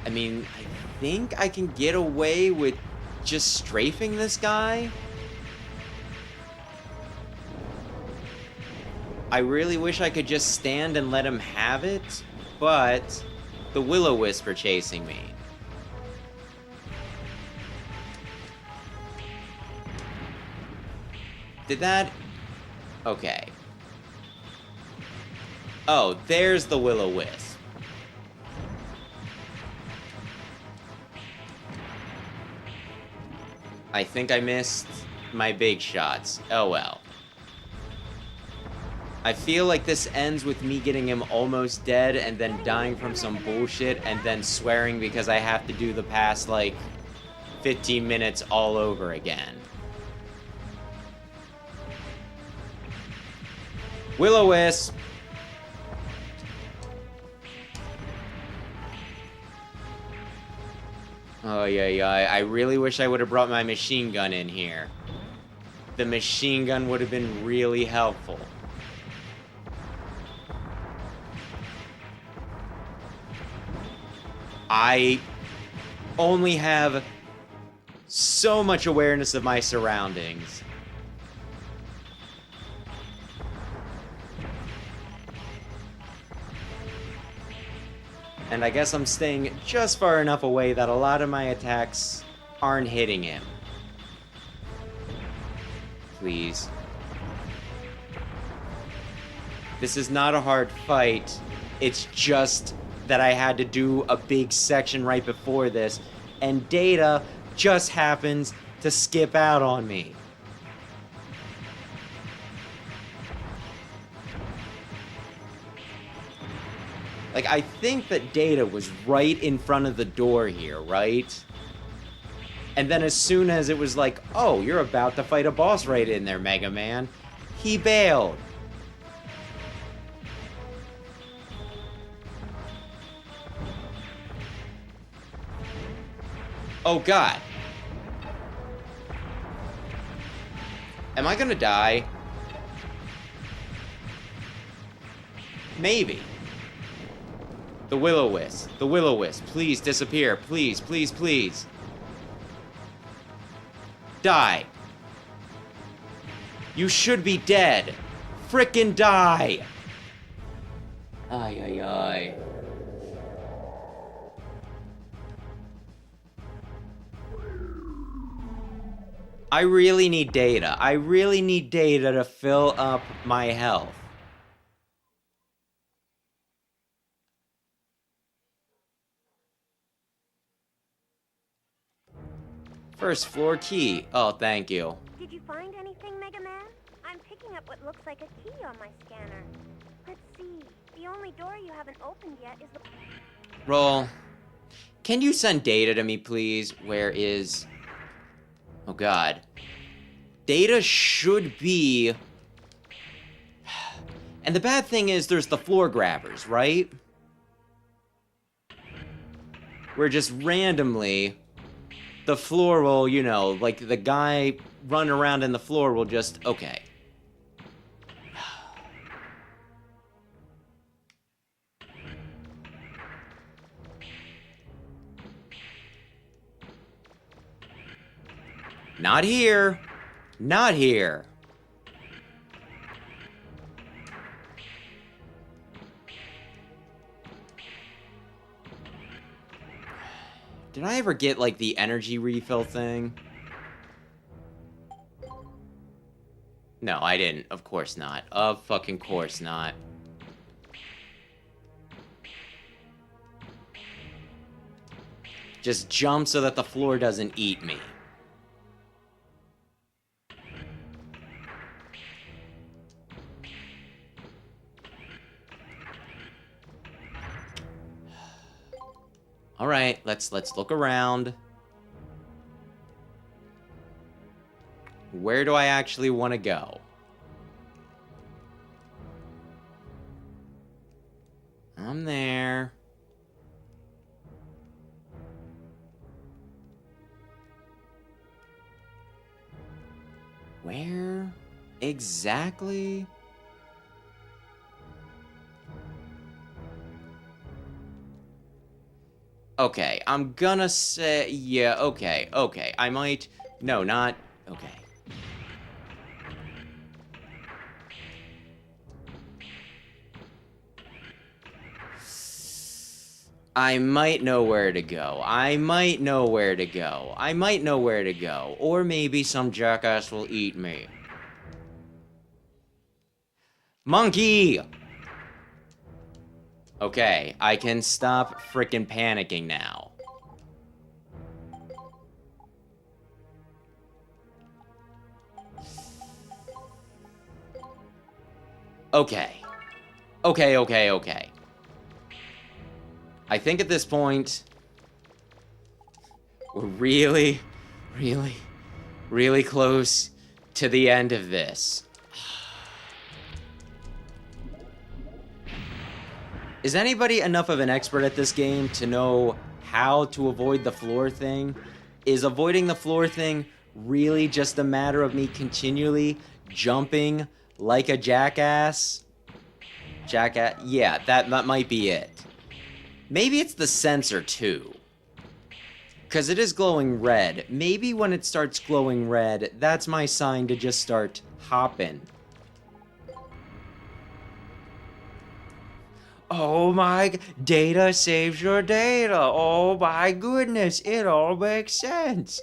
I mean, I think I can get away with just strafing this guy? I really wish I could just stand and let him have it, but the Will-O-Wisp are chasing me. Did that... Okay. Oh, there's the Will-O-Wisp. I think I missed my big shots. Oh well. I feel like this ends with me getting him almost dead and then dying from some bullshit and then swearing because I have to do the past, like, 15 minutes all over again. Will-O-Wisp! Oh, yeah. I really wish I would have brought my machine gun in here. The machine gun would have been really helpful. I only have so much awareness of my surroundings. And I guess I'm staying just far enough away that a lot of my attacks aren't hitting him. Please. This is not a hard fight. It's just that I had to do a big section right before this, and Data just happens to skip out on me. Like, I think that Data was right in front of the door here, right? And then as soon as it was like, oh, you're about to fight a boss right in there, Mega Man, he bailed. Oh, God. Am I gonna die? Maybe. The Will-O-Wisp. The Will-O-Wisp. Please disappear. Please, please, please. Die. You should be dead. Frickin' die. Ay, ay, ay. I really need Data. I really need Data to fill up my health. First floor key. Oh, thank you. Did you find anything, Mega Man? I'm picking up what looks like a key on my scanner. Let's see. The only door you haven't opened yet is the... Roll. Can you send data to me, please? Where is... Oh, God. Data should be... And the bad thing is there's the floor grabbers, right? Where just randomly... The floor will, you know, like the guy running around in the floor will just... Okay. Not here. Not here. Did I ever get, like, the energy refill thing? No, I didn't. Of course not. Of fucking course not. Just jump so that the floor doesn't eat me. All right, let's look around. Where do I actually want to go? I'm there. Where exactly? Okay, I'm gonna say, yeah, okay, I might, no, not, okay. I might know where to go. I might know where to go. I might know where to go. Or maybe some jackass will eat me. Monkey! Okay, I can stop frickin' panicking now. Okay. Okay. I think at this point, we're really close to the end of this. Is anybody enough of an expert at this game to know how to avoid the floor thing? Is avoiding the floor thing really just a matter of me continually jumping like a jackass? Yeah, that might be it. Maybe it's the sensor too. Because it is glowing red. Maybe when it starts glowing red, that's my sign to just start hopping. Oh my, data saves your data. Oh my goodness, it all makes sense.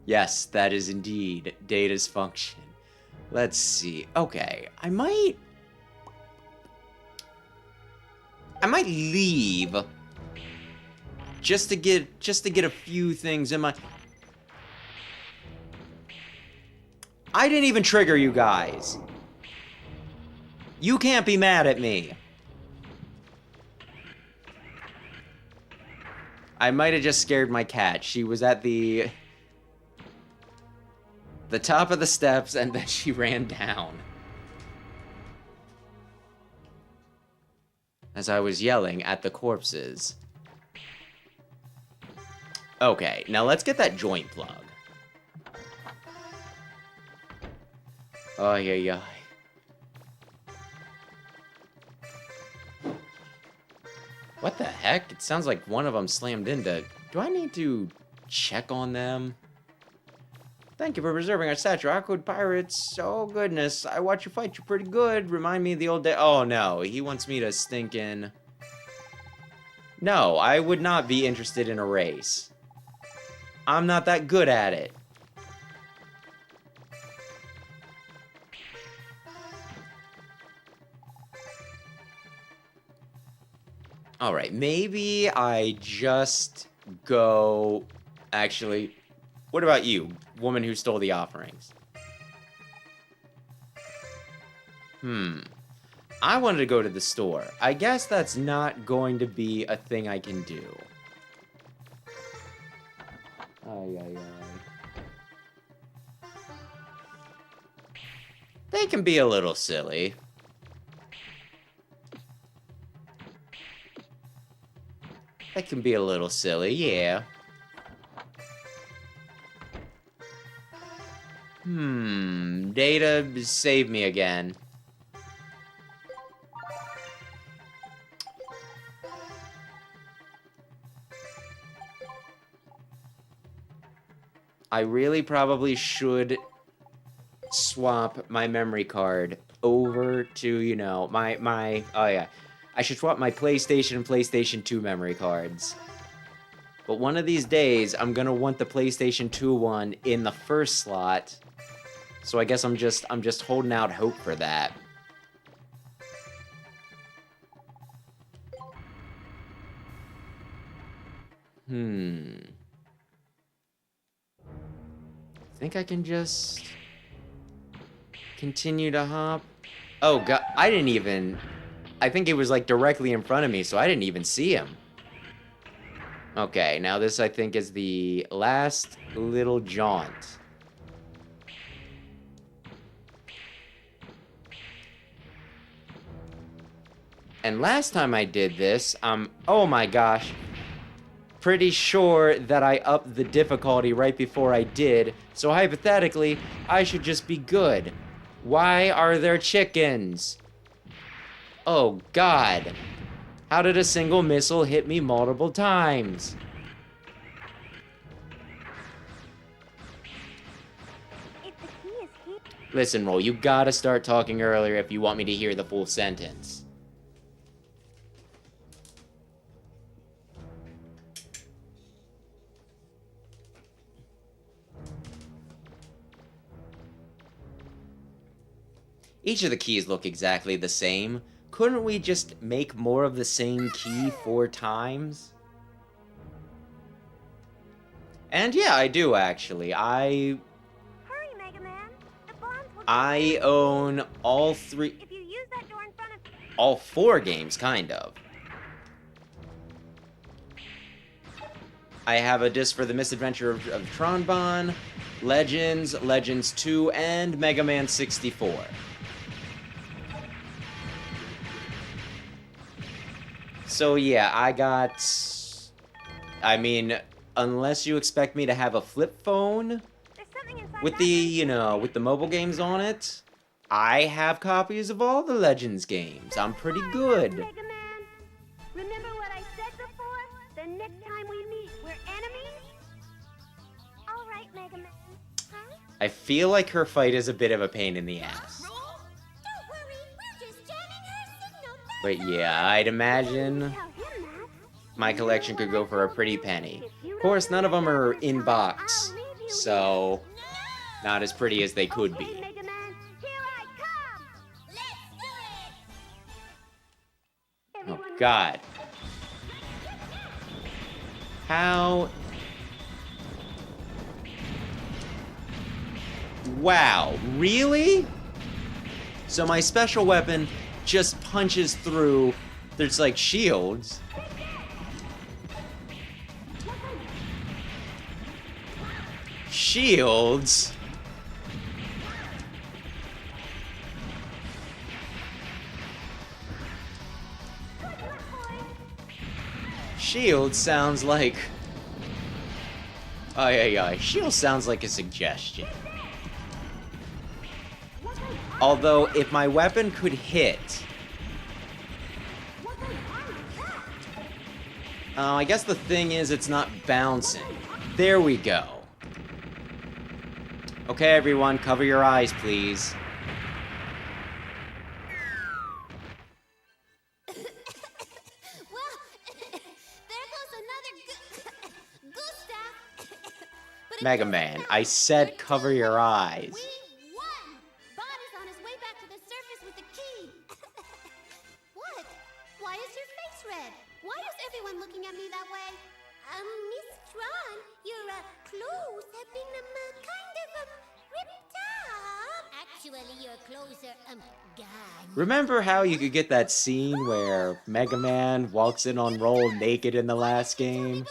Yes, that is indeed data's function. Let's see. Okay, I might leave just to get a few things in my... I didn't even trigger you guys. You can't be mad at me. I might have just scared my cat. She was at the top of the steps and then she ran down. As I was yelling at the corpses. Okay, now let's get that joint plug. Oh, yeah. What the heck? It sounds like one of them slammed into... Do I need to check on them? Thank you for preserving our stature, awkward pirates. Oh, goodness. I watch you fight. You're pretty good. Remind me of the old day. Oh, no. He wants me to stink in... No, I would not be interested in a race. I'm not that good at it. Alright, maybe I just go... Actually, what about you, woman who stole the offerings? I wanted to go to the store. I guess that's not going to be a thing I can do. Ay, ay, ay. They can be a little silly. They can be a little silly, yeah. Data, save me again. I really probably should swap my memory card over to, you know, oh yeah. I should swap my PlayStation and PlayStation 2 memory cards. But one of these days, I'm gonna want the PlayStation 2 one in the first slot. So I guess I'm just holding out hope for that. Think I can just continue to hop? Oh god, I didn't even... I think it was like directly in front of me, so I didn't even see him. Okay, now this I think is the last little jaunt. And last time I did this, oh my gosh, pretty sure that I upped the difficulty right before I did, so hypothetically, I should just be good. Why are there chickens? Oh god. How did a single missile hit me multiple times? Listen, Roll, you gotta start talking earlier if you want me to hear the full sentence. Each of the keys look exactly the same. Couldn't we just make more of the same key 4 times? And yeah, I do actually. Hurry, Mega Man. The bombs will I own all 3... If you use that door in front of all 4 games, kind of. I have a disc for The Misadventure of Tronbon, Legends, Legends 2, and Mega Man 64. So yeah, I got... I mean, unless you expect me to have a flip phone with the, you know, with the mobile games on it, I have copies of all the Legends games. I'm pretty good. Mega Man. Remember what I said before? The next time we meet, we're enemies? All right, Mega Man. Huh? I feel like her fight is a bit of a pain in the ass. Don't worry, we're just jamming her signal. But yeah, I'd imagine Tell him that. my collection could go for a pretty penny. Of course, none of them are in box, so not as pretty as they could Okay, be. Mega Man, here I come. Let's do it. Oh god. How... Wow, really? So my special weapon just punches through... There's like shields. Shields? Shield sounds like... Shield sounds like a suggestion. Although, if my weapon could hit... I guess the thing is it's not bouncing. There we go. Okay, everyone, cover your eyes, please. Well, there goes another Gustav. But Mega Man, I said cover your eyes. we won! Bot is on his way back to the surface with the key. What? Why is your face red? Why is everyone looking at me that way? Miss Tron, your clothes have been kind of ripped up. Actually, your clothes are gone. Remember how you could get that scene where Mega Man walks in on Roll naked in the last game?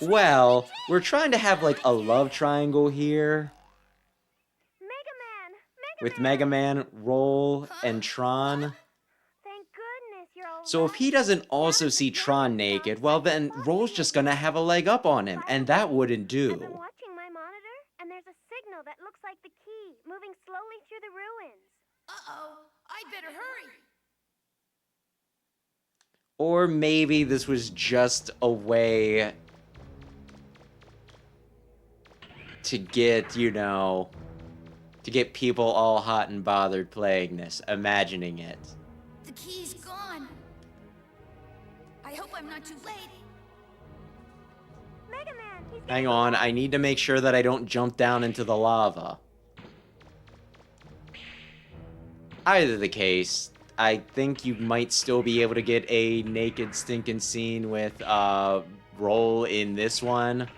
Well, we're trying to have like a love triangle here Mega Man! with Mega Man, Roll, and Tron. Thank goodness you're all So if he doesn't also see Tron naked, well then Roll's just gonna have a leg up on him, and that wouldn't I've been do. watching my monitor, and there's a signal that looks like the key moving slowly through the ruins. Uh-oh. I better hurry. Or maybe this was just a way to get, you know, to get people all hot and bothered playing this, imagining it. The key's gone. I hope I'm not too late. Mega Man, he's Hang on, I need to make sure that I don't jump down into the lava. Either the case, I think you might still be able to get a naked stinking scene with Roll in this one.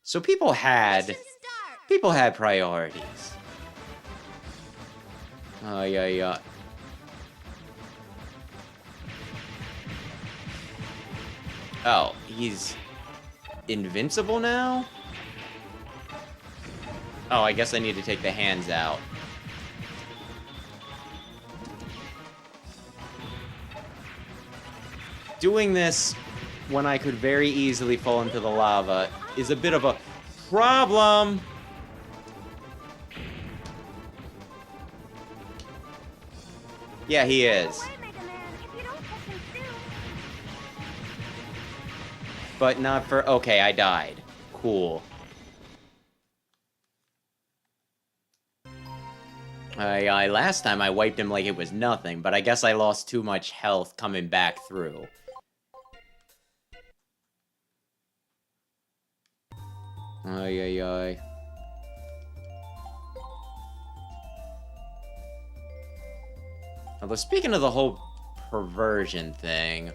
So people had priorities. Oh yeah. Oh, he's invincible now? Oh, I guess I need to take the hands out. Doing this when I could very easily fall into the lava is a bit of a problem. Yeah, he is. away, Mega Man, if you don't catch him soon. But not for... Okay, I died. Cool. Last time I wiped him like it was nothing, but I guess I lost too much health coming back through. Although, speaking of the whole perversion thing...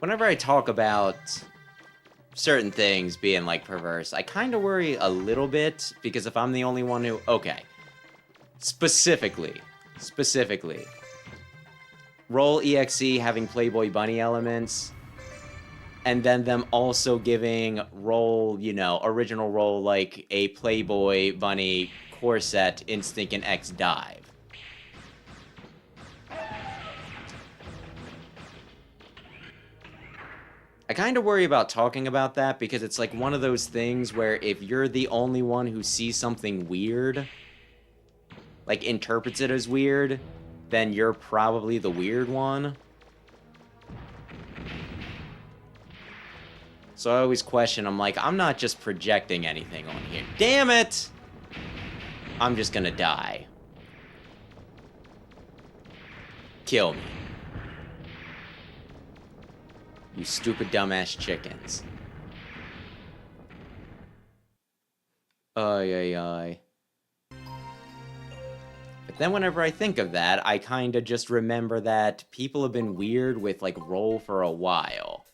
Whenever I talk about certain things being, like, perverse, I kind of worry a little bit, because if I'm the only one who... Okay. Specifically. Roll EXE having Playboy Bunny elements, and then them also giving Roll, you know, original Roll, like, a Playboy Bunny core set in Stinkin' X Dive. I kind of worry about talking about that because it's like one of those things where if you're the only one who sees something weird, like interprets it as weird, then you're probably the weird one. So I always question, I'm like, I'm not just projecting anything on here. Damn it! I'm just gonna die. Kill me. You stupid dumbass chickens. But then whenever I think of that, I kinda just remember that people have been weird with, like, Roll for a while.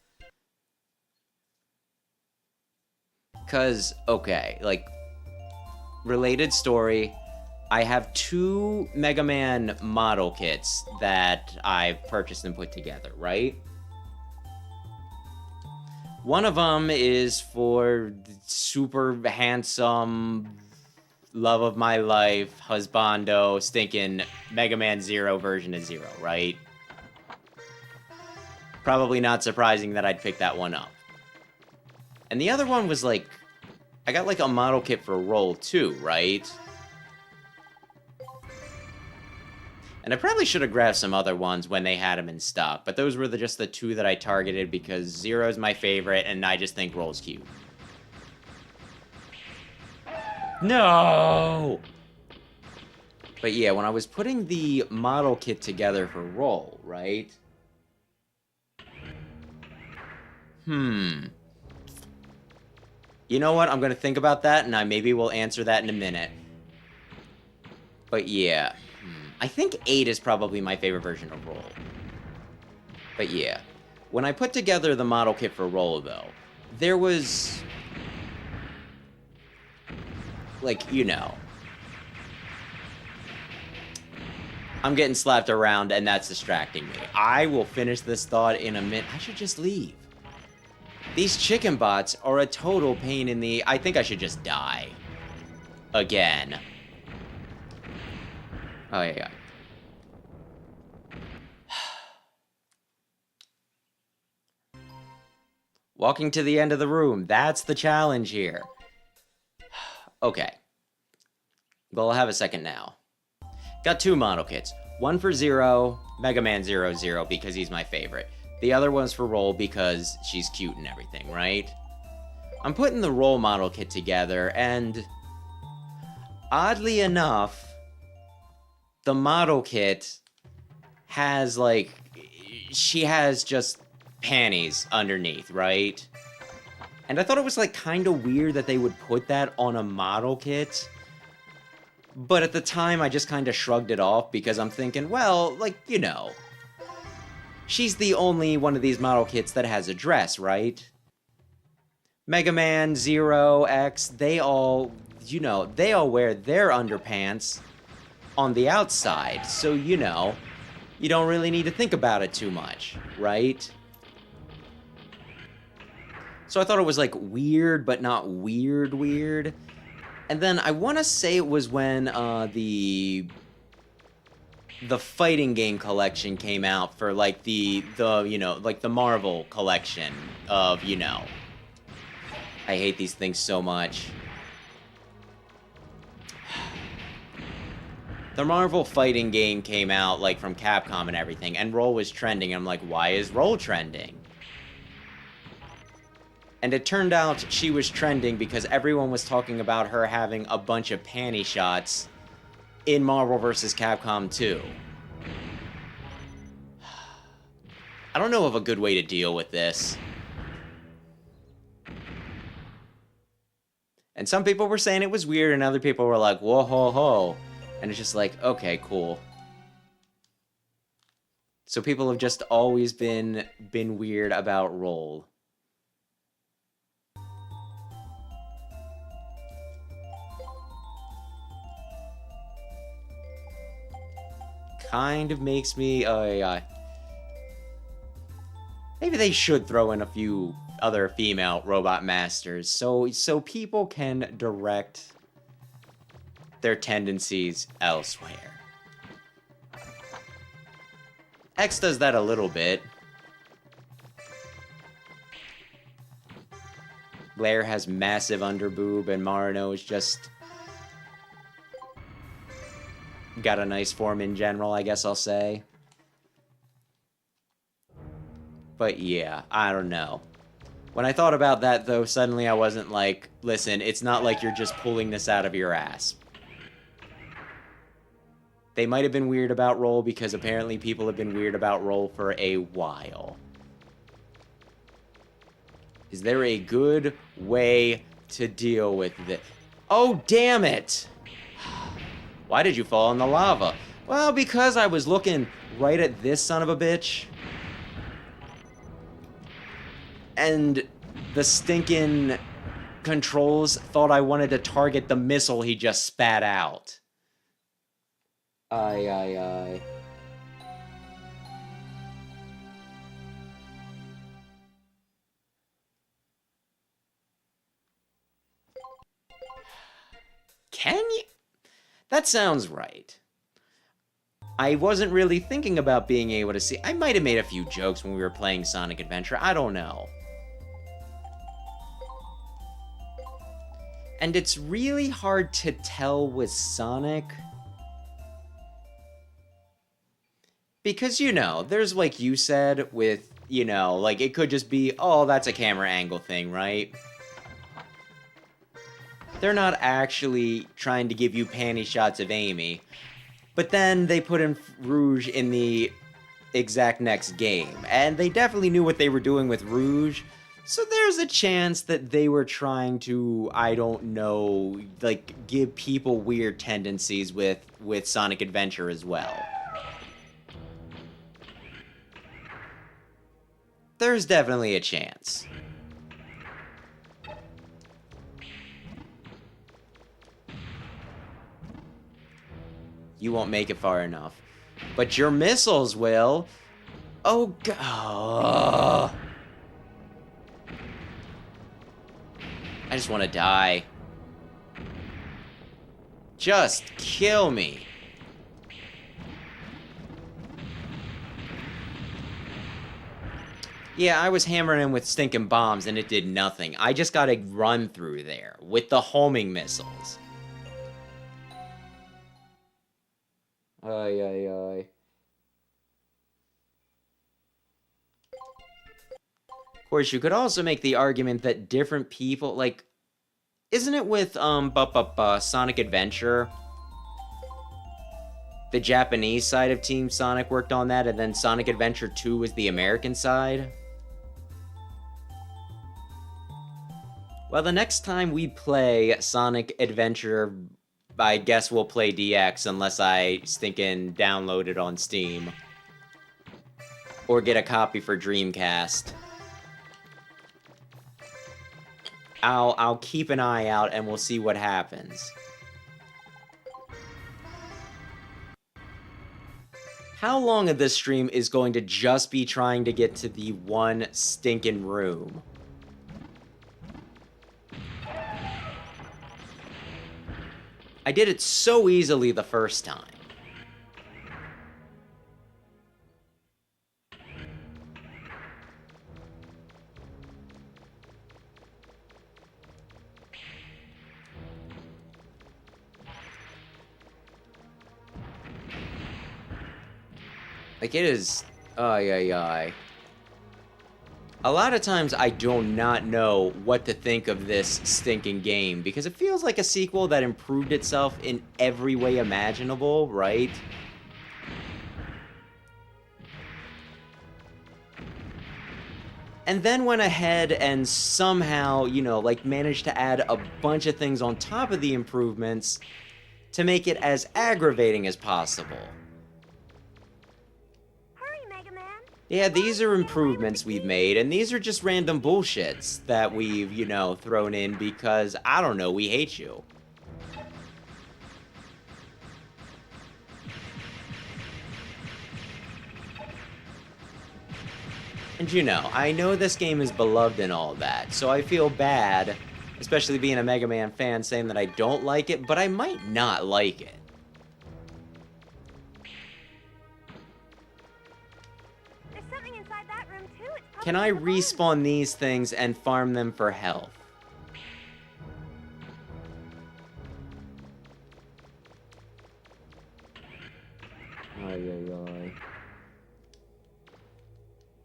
'Cause, okay, like, related story, I have 2 Mega Man model kits that I've purchased and put together, right? One of them is for super handsome, love of my life, husbando, stinking Mega Man Zero version of Zero, right? Probably not surprising that I'd pick that one up. And the other one was like, I got like a model kit for Roll too, right? And I probably should have grabbed some other ones when they had them in stock, but those were just the 2 that I targeted because Zero's my favorite, and I just think Roll's cute. No! But yeah, when I was putting the model kit together for Roll, right? You know what? I'm going to think about that, and I maybe will answer that in a minute. But yeah. I think 8 is probably my favorite version of Roll. But yeah. When I put together the model kit for Roll, though, there was... like, you know... I'm getting slapped around, and that's distracting me. I will finish this thought in a minute. I should just leave. These chicken bots are a total pain in the... I think I should just die. Again. Oh, yeah. Walking to the end of the room. That's the challenge here. Okay. Well, I'll have a second now. Got 2 model kits. One for Zero, Mega Man 00, because he's my favorite. The other one's for Roll because she's cute and everything, right? I'm putting the Roll model kit together, and... oddly enough, the model kit has, like... she has just panties underneath, right? And I thought it was, like, kind of weird that they would put that on a model kit. But at the time, I just kind of shrugged it off because I'm thinking, well, like, you know, she's the only one of these model kits that has a dress, right? Mega Man, Zero, X, they all, you know, they all wear their underpants on the outside. So, you know, you don't really need to think about it too much, right? So I thought it was, like, weird, but not weird. And then I want to say it was when the fighting game collection came out for like the you know, like the Marvel collection of, you know. I hate these things so much. The Marvel fighting game came out like from Capcom and everything, and Roll was trending. I'm like, why is Roll trending? And it turned out she was trending because everyone was talking about her having a bunch of panty shots in Marvel vs. Capcom 2. I don't know of a good way to deal with this. And some people were saying it was weird, and other people were like, whoa, ho, ho. And it's just like, okay, cool. So people have just always been weird about Roll. Kind of makes me, maybe they should throw in a few other female robot masters so people can direct their tendencies elsewhere. X does that a little bit. Blair has massive underboob, and Marino is just got a nice form in general, I guess I'll say. But yeah, I don't know. When I thought about that, though, suddenly I wasn't like, listen, it's not like you're just pulling this out of your ass. They might have been weird about Roll because apparently people have been weird about Roll for a while. Is there a good way to deal with this? Oh, damn it! Why did you fall in the lava? Well, because I was looking right at this son of a bitch. And the stinking controls thought I wanted to target the missile he just spat out. Aye. Can you? That sounds right. I wasn't really thinking about being able to see. I might have made a few jokes when we were playing Sonic Adventure. I don't know. And it's really hard to tell with Sonic. Because, you know, there's, like you said, with, you know, like, it could just be, oh, that's a camera angle thing, right? They're not actually trying to give you panty shots of Amy. But then they put in Rouge in the exact next game. And they definitely knew what they were doing with Rouge. So there's a chance that they were trying to, I don't know, like, give people weird tendencies with Sonic Adventure as well. There's definitely a chance. You won't make it far enough. But your missiles will. Oh, God. I just want to die. Just kill me. Yeah, I was hammering him with stinking bombs and it did nothing. I just got to run through there with the homing missiles. Ay, ay, ay. Of course, you could also make the argument that different people, like, isn't it with, Sonic Adventure? The Japanese side of Team Sonic worked on that, and then Sonic Adventure 2 was the American side? Well, the next time we play Sonic Adventure, I guess we'll play DX unless I stinking download it on Steam. Or get a copy for Dreamcast. I'll keep an eye out and we'll see what happens. How long of this stream is going to just be trying to get to the one stinking room? I did it so easily the first time. Like, it is... Ay, ay, ay. A lot of times I do not know what to think of this stinking game, because it feels like a sequel that improved itself in every way imaginable, right? And then went ahead and somehow, you know, like, managed to add a bunch of things on top of the improvements to make it as aggravating as possible. Yeah, these are improvements we've made, and these are just random bullshits that we've, you know, thrown in because, I don't know, we hate you. And you know, I know this game is beloved and all that, so I feel bad, especially being a Mega Man fan, saying that I don't like it, but I might not like it. Can I respawn these things and farm them for health? Ay, ay, ay.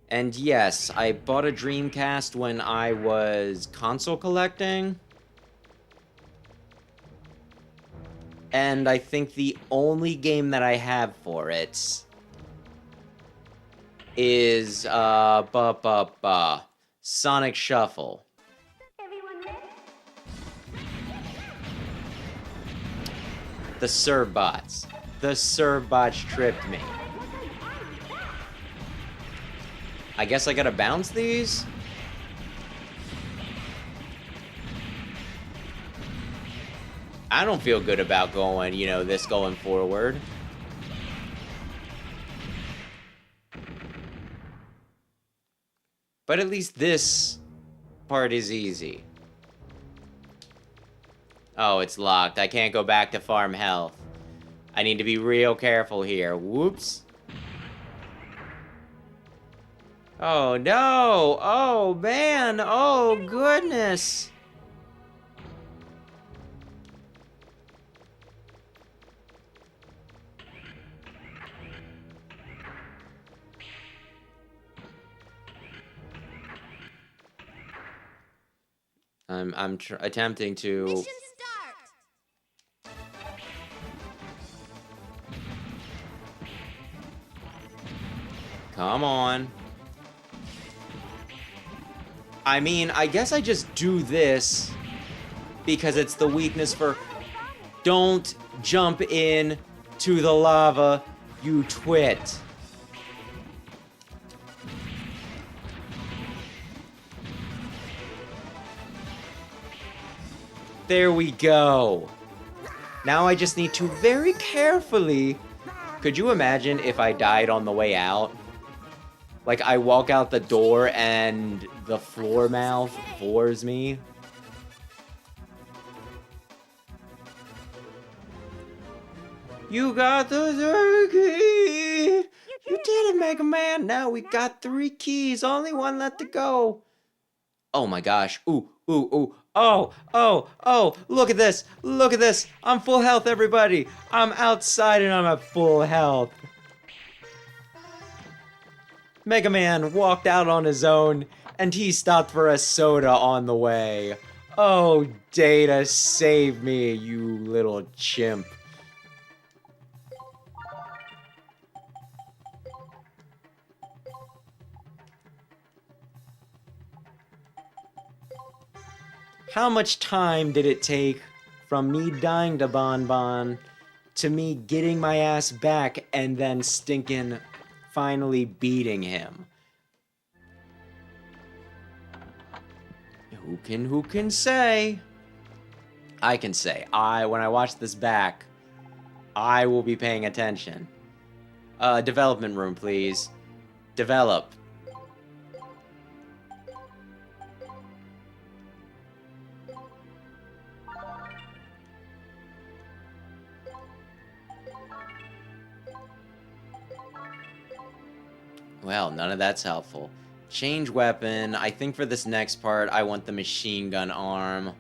And yes, I bought a Dreamcast when I was console collecting. And I think the only game that I have for it is, Sonic Shuffle. The Servbots. The Servbots tripped me. I guess I gotta bounce these? I don't feel good about going, you know, this going forward. But at least this part is easy. Oh, it's locked. I can't go back to farm health. I need to be real careful here. Whoops. Oh, no. Oh, man. Oh, goodness. I'm attempting to... Mission start. Come on. I mean, I guess I just do this because it's the weakness for... Don't jump in to the lava, you twit. There we go. Now I just need to very carefully... Could you imagine if I died on the way out? Like, I walk out the door and the floor mouth floors me. You got the third key! You did it, Mega Man! Now we got 3 keys, only 1 left to go. Oh my gosh. Ooh, ooh, ooh. Oh, look at this. Look at this. I'm full health, everybody. I'm outside and I'm at full health. Mega Man walked out on his own, and he stopped for a soda on the way. Oh, Data, save me, you little chimp. How much time did it take from me dying to Bon Bon to me getting my ass back and then stinking finally beating him? Who can say? I can say. When I watch this back, I will be paying attention. Development room, please. Develop. Well, none of that's helpful. Change weapon. I think for this next part, I want the machine gun arm.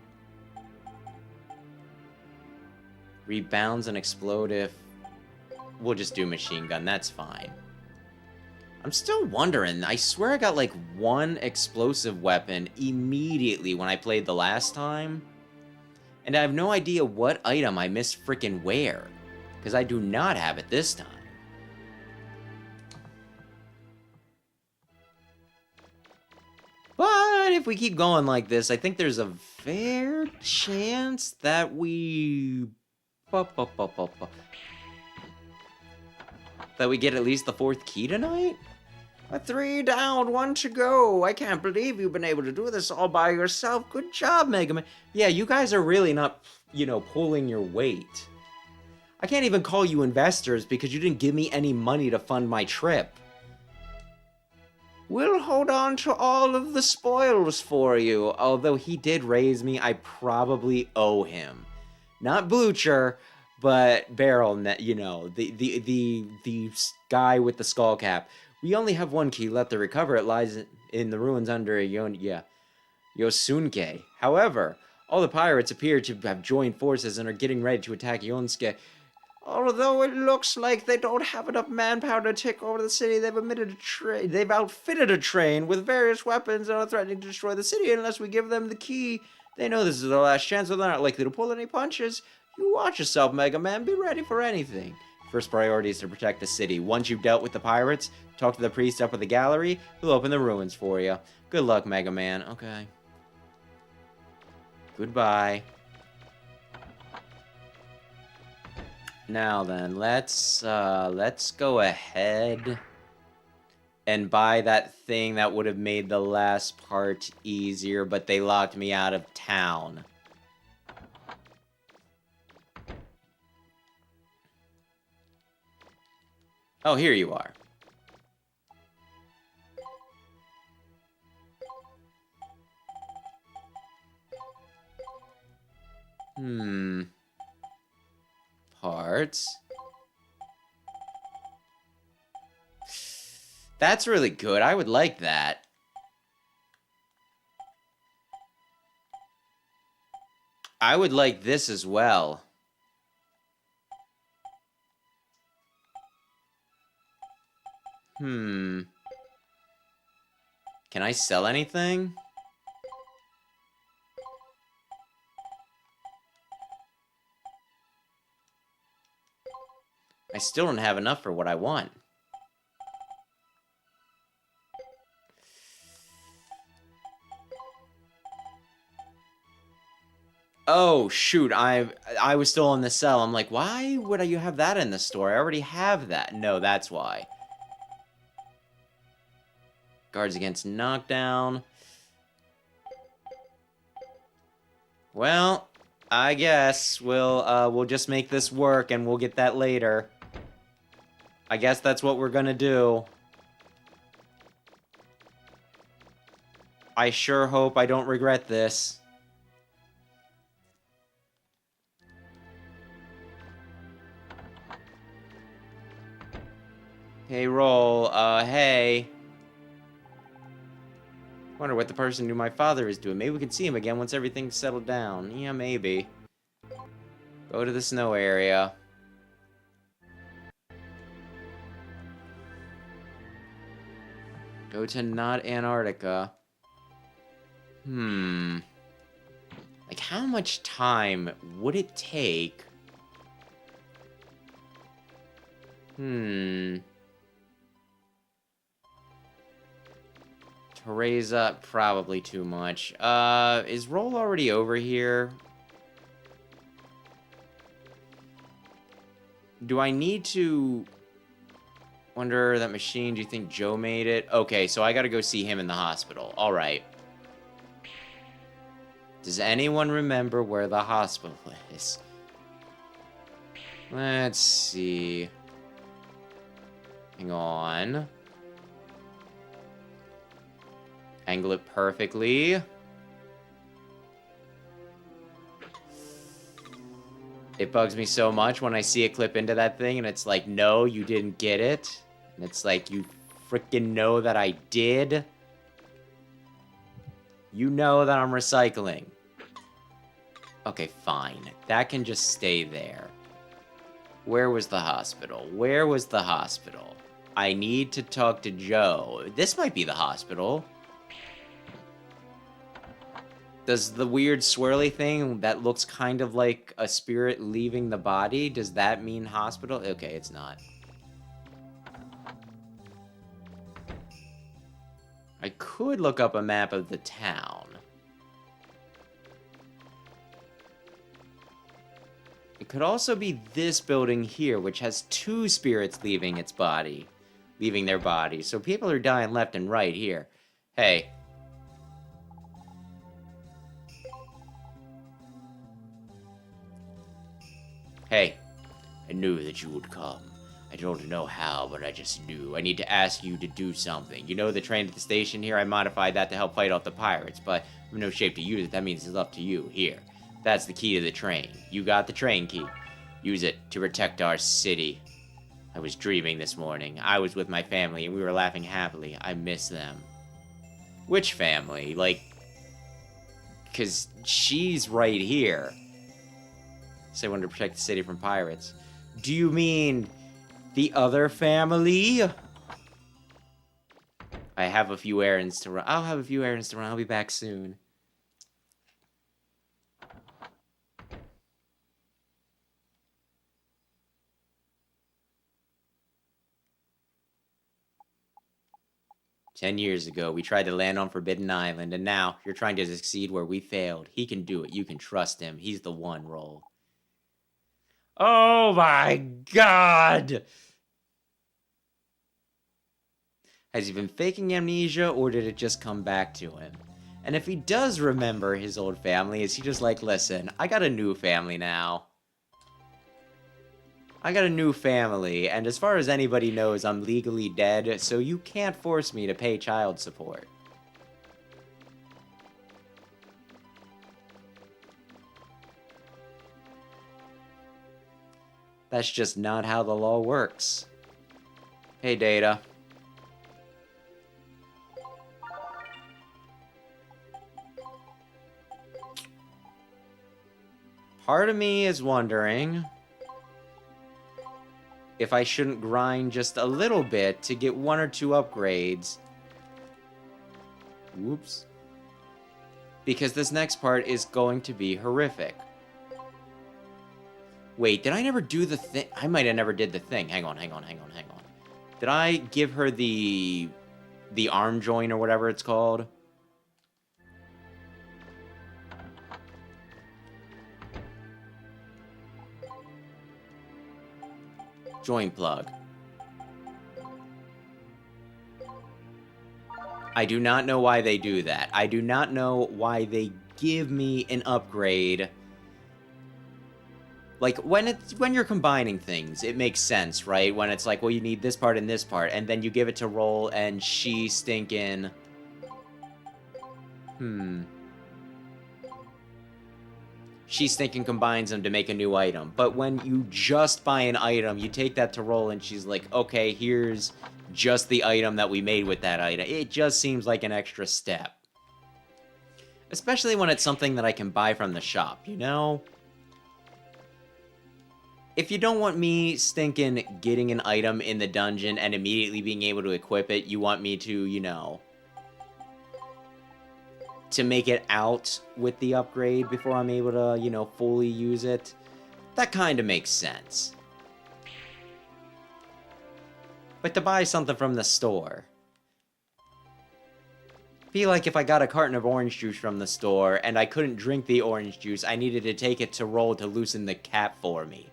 Rebounds and explode if... We'll just do machine gun, that's fine. I'm still wondering, I swear I got like 1 explosive weapon immediately when I played the last time. And I have no idea what item I missed frickin' where. Because I do not have it this time. But if we keep going like this, I think there's a fair chance that we... That we get at least the 4th key tonight? 3 down, 1 to go. I can't believe you've been able to do this all by yourself. Good job, Mega Man. Yeah, you guys are really not, pulling your weight. I can't even call you investors because you didn't give me any money to fund my trip. We'll hold on to all of the spoils for you. Although he did raise me, I probably owe him. Not Blucher, but Barrel, the guy with the skull cap. We only have 1 key left to recover. It lies in the ruins under Yosunke. However, all the pirates appear to have joined forces and are getting ready to attack Yosuke. Although it looks like they don't have enough manpower to take over the city, they've outfitted a train with various weapons and are threatening to destroy the city unless we give them the key. They know this is their last chance, so they're not likely to pull any punches. You watch yourself, Mega Man. Be ready for anything. First priority is to protect the city. Once you've dealt with the pirates, talk to the priest up at the gallery. He'll open the ruins for you. Good luck, Mega Man. Okay. Goodbye. Now then, let's go ahead and buy that thing that would have made the last part easier, but they locked me out of town. Oh, here you are. Parts. That's really good. I would like that. I would like this as well. Can I sell anything? I still don't have enough for what I want. Oh, shoot, I was still in the cell. I'm like, why would you have that in the store? I already have that. No, that's why. Guards against knockdown. Well, I guess we'll just make this work and we'll get that later. I guess that's what we're gonna do. I sure hope I don't regret this. Hey, roll. Hey. Wonder what the person who my father is doing. Maybe we can see him again once everything's settled down. Yeah, maybe. Go to the snow area. Go to not Antarctica. Like, how much time would it take? To raise up, probably too much. Is Roll already over here? Do I need to... Wonder, that machine, do you think Joe made it? Okay, so I gotta go see him in the hospital. Alright. Does anyone remember where the hospital is? Let's see. Hang on. Angle it perfectly. It bugs me so much when I see it clip into that thing and it's like, no, you didn't get it. And it's like, you freaking know that I did. You know that I'm recycling. Okay, fine. That can just stay there. Where was the hospital? Where was the hospital? I need to talk to Joe. This might be the hospital. Does the weird swirly thing that looks kind of like a spirit leaving the body, does that mean hospital? Okay, it's not. I could look up a map of the town. It could also be this building here, which has two spirits leaving its body. Leaving their body. So people are dying left and right here. Hey. Hey. I knew that you would come. I don't know how, but I just knew. I need to ask you to do something. You know the train at the station here? I modified that to help fight off the pirates, but I'm in no shape to use it. That means it's up to you. Here. That's the key to the train. You got the train key. Use it to protect our city. I was dreaming this morning. I was with my family, and we were laughing happily. I miss them. Which family? Like, because she's right here. Say, I wanted to protect the city from pirates. Do you mean the other family? I have a few errands to run. I'll have a few errands to run. I'll be back soon. "10 years ago, we tried to land on Forbidden Island, and now you're trying to succeed where we failed. He can do it. You can trust him. He's the one, Roll." Oh my god! Has he been faking amnesia, or did it just come back to him? And if he does remember his old family, is he just like, listen, I got a new family now. I got a new family, and as far as anybody knows, I'm legally dead, so you can't force me to pay child support. That's just not how the law works. Hey, Data. Part of me is wondering if I shouldn't grind just a little bit to get 1 or 2 upgrades. Whoops. Because this next part is going to be horrific. Wait, did I never do the thing? I might have never did the thing. Hang on. Did I give her the arm joint or whatever it's called? Joint plug. I do not know why they do that. I do not know why they give me an upgrade. Like, when you're combining things, it makes sense, right? When it's like, well, you need this part and this part, and then you give it to Roll, and she stinking... She stinking combines them to make a new item. But when you just buy an item, you take that to Roll, and she's like, okay, here's just the item that we made with that item. It just seems like an extra step. Especially when it's something that I can buy from the shop, you know? If you don't want me stinking getting an item in the dungeon and immediately being able to equip it, you want me to, you know, to make it out with the upgrade before I'm able to, you know, fully use it, that kind of makes sense. But to buy something from the store, feel like if I got a carton of orange juice from the store and I couldn't drink the orange juice, I needed to take it to Roll to loosen the cap for me.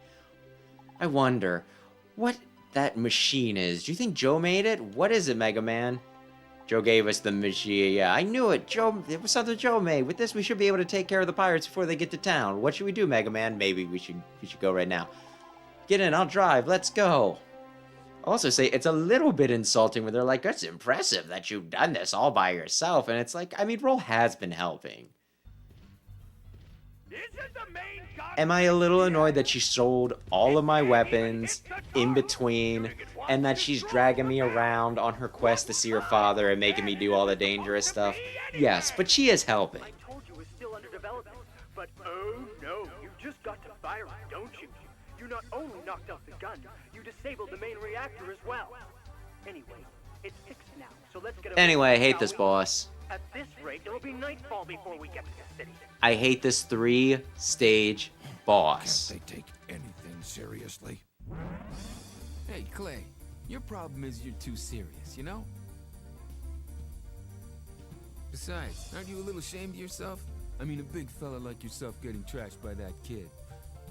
I wonder what that machine is. Do you think Joe made it? What is it, Mega Man? Joe gave us the machine. Yeah, I knew it. Joe, it was something Joe made. With this, we should be able to take care of the pirates before they get to town. What should we do, Mega Man? Maybe we should go right now. Get in, I'll drive. Let's go. Also say it's a little bit insulting when they're like, that's impressive that you've done this all by yourself. And it's like, I mean, Roll has been helping. Am I a little annoyed that she sold all of my weapons in between and that she's dragging me around on her quest to see her father and making me do all the dangerous stuff? Yes, but she is helping. I told you it was still under development, but oh no, you just got to fire it, don't you? You not only knocked off the gun, you disabled the main reactor as well. Anyway, it's fixed now, so let's get Anyway, I hate this boss. At this rate, it'll be nightfall before we get to the city. I hate this 3-stage boss. Can't they take anything seriously? Hey, Clay, your problem is you're too serious, you know? Besides, aren't you a little ashamed of yourself? I mean, a big fella like yourself getting trashed by that kid.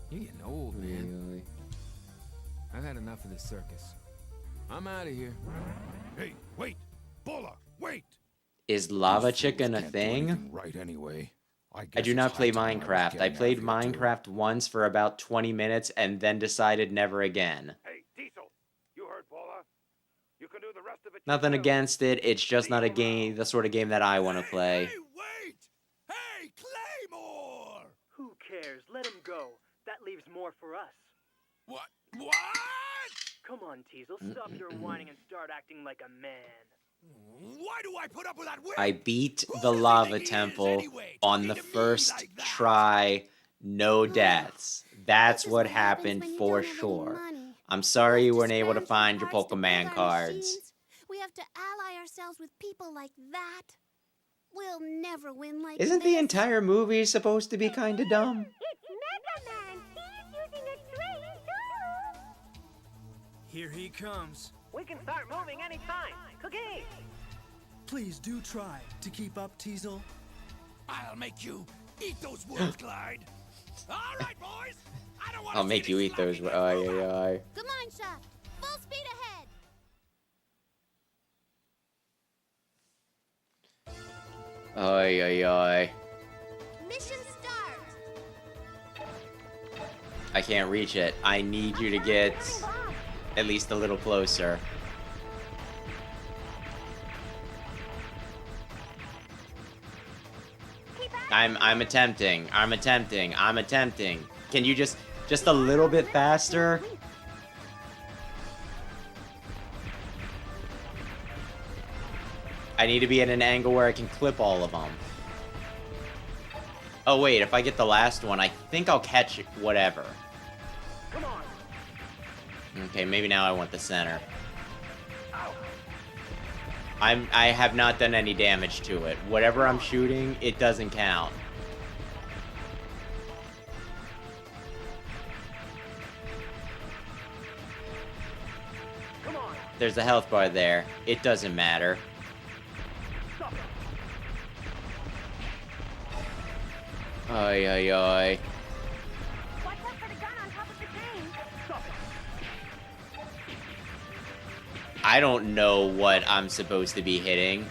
You're getting old, man. I've had enough of this circus. I'm out of here. Hey, wait! Bola, wait! Is Lava These Chicken a fools can't do thing? anything right anyway. I guess do it's not high play time was Minecraft. I getting played out of here, too. Minecraft once for about 20 minutes and then decided never again. Hey, Diesel, you heard Paula? You can do the rest of it. Nothing yourself. against it, it's just not a game, the sort of game that I want to play. Hey, wait! Hey, Claymore! Who cares? Let him go. That leaves more for us. What? What? Come on, Teasel, stop your whining and start acting like a man. Why do I put up with that? I beat Who the does he lava think he is temple anyway, on talking the to me first like that? try, no deaths. That's This is what happens happened when you for don't have any sure. money. I'm sorry you We have weren't to able to scrounge for find your parts to build Pokemon our cards. machines. We have to ally ourselves with people like that. We'll never win like Isn't the this. entire movie supposed to be kinda dumb? It's Mega Man. He's using a train too. Here he comes. We can start moving anytime. Cookie! Please do try to keep up, Teasel. I'll make you eat those words, Clyde. All right, boys. I don't want I'll make you eat those. Ay, ay, ay. Come on, Shop. Full speed ahead. Ay, ay, ay. Mission start. I can't reach it. I need you to get at least a little closer. I'm attempting. I'm attempting. I'm attempting. Can you just a little bit faster? I need to be at an angle where I can clip all of them. Oh wait, if I get the last one, I think I'll catch whatever. Come on! Okay, maybe now I want the center. I have not done any damage to it. Whatever I'm shooting, it doesn't count. Come on! There's a health bar there. It doesn't matter. Stop it! Ay, ay, ay. Watch out for the gun on top of the train. Stop it! I don't know what I'm supposed to be hitting.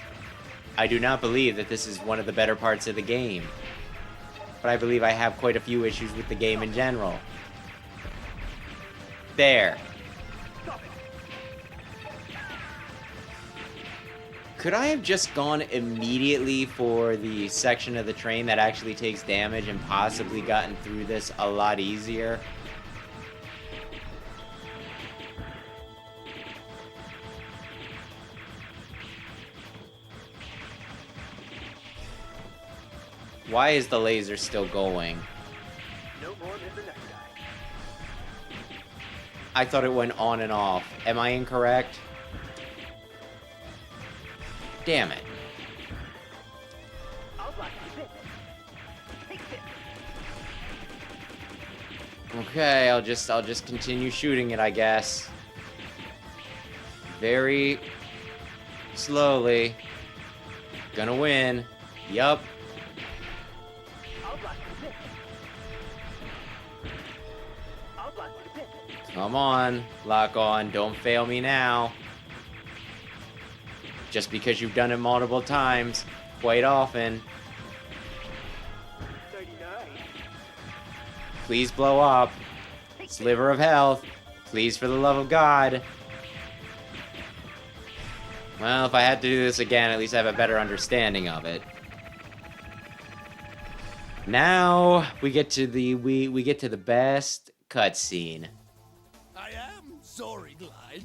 I do not believe that this is one of the better parts of the game. But I believe I have quite a few issues with the game in general. There. Could I have just gone immediately for the section of the train that actually takes damage and possibly gotten through this a lot easier? Why is the laser still going? No more Mr. Next Guy. I thought it went on and off. Am I incorrect? Damn it. I'll blast you bit. Take this. Okay, I'll just continue shooting it, I guess. Very slowly. Gonna win. Yup. I'll blast you bit. I'll blast you bit. Come on, lock on. Don't fail me now. Just because you've done it multiple times, quite often. 39. Please blow up. Sliver of health. Please, for the love of God. Well, if I had to do this again, at least I have a better understanding of it. Now we get to the we get to the best cutscene. I am sorry, Glide.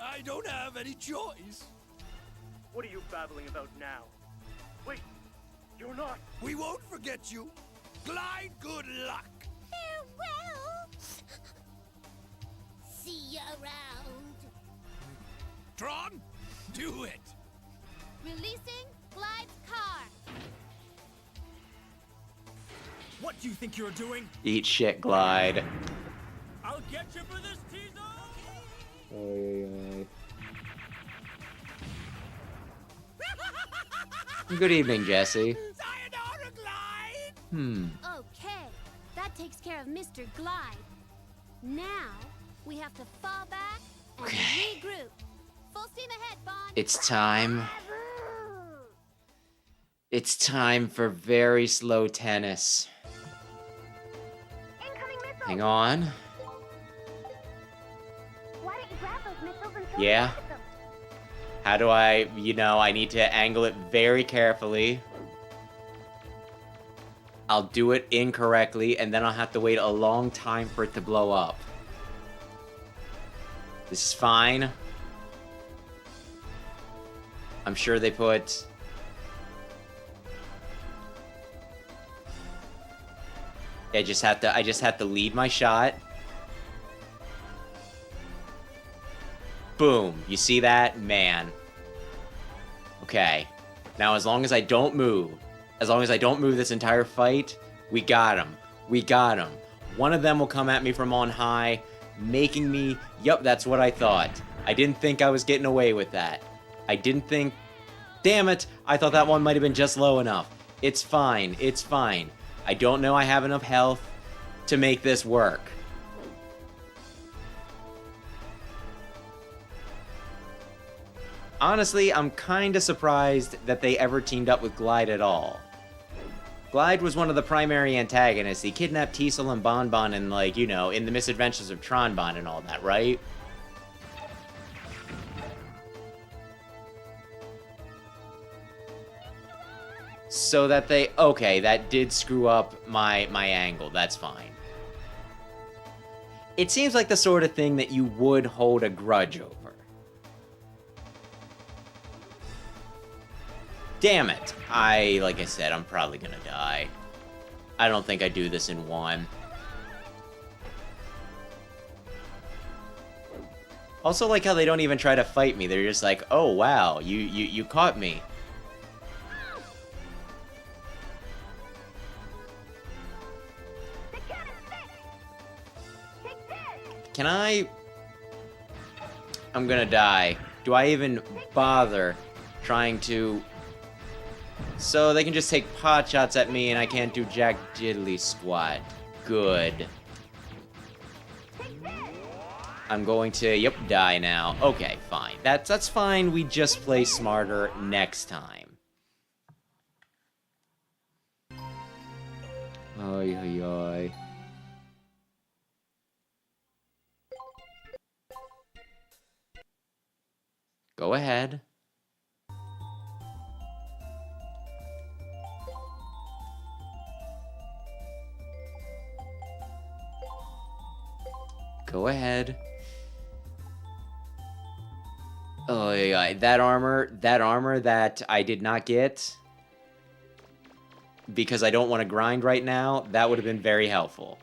I don't have any choice. What are you babbling about now? Wait, you're not. We won't forget you. Glide, good luck. Farewell. See you around. Tron, do it. Releasing Glide's car. What do you think you're doing? Eat shit, Glide. I'll get you for this teaser! Good evening, Jesse. Sayonara, Glide. Okay, that takes care of Mr. Glide. Now, we have to fall back and regroup. Full steam ahead, Bond. It's time. It's time for very slow tennis. Incoming missile! Hang on. Why don't you grab those missiles and throw Yeah. them at them? How do I, I need to angle it very carefully. I'll do it incorrectly, and then I'll have to wait a long time for it to blow up. This is fine. I'm sure they put... I just have to lead my shot. Boom. You see that? Man. Okay. Now, as long as I don't move this entire fight, we got him. We got him. One of them will come at me from on high, making me... Yup, that's what I thought. I didn't think I was getting away with that. I didn't think... Damn it! I thought that one might have been just low enough. It's fine. It's fine. I don't know I have enough health to make this work. Honestly, I'm kinda surprised that they ever teamed up with Glide at all. Glide was one of the primary antagonists. He kidnapped Teasel and Bonbon and, like, you know, in the misadventures of Tronbon and all that, right? So that they... Okay, that did screw up my angle. That's fine. It seems like the sort of thing that you would hold a grudge over. Damn it. Like I said, I'm probably gonna die. I don't think I do this in one. Also, like how they don't even try to fight me. They're just like, oh wow, you caught me. Can I... I'm gonna die. Do I even bother trying to... So they can just take pot shots at me and I can't do jack diddly squat. Good. I'm going to, yep, die now. Okay, fine. That's fine. We just play smarter next time. Ay, ay, ay. Go ahead. Go ahead. Oh, yeah, that armor that I did not get because I don't want to grind right now, that would have been very helpful.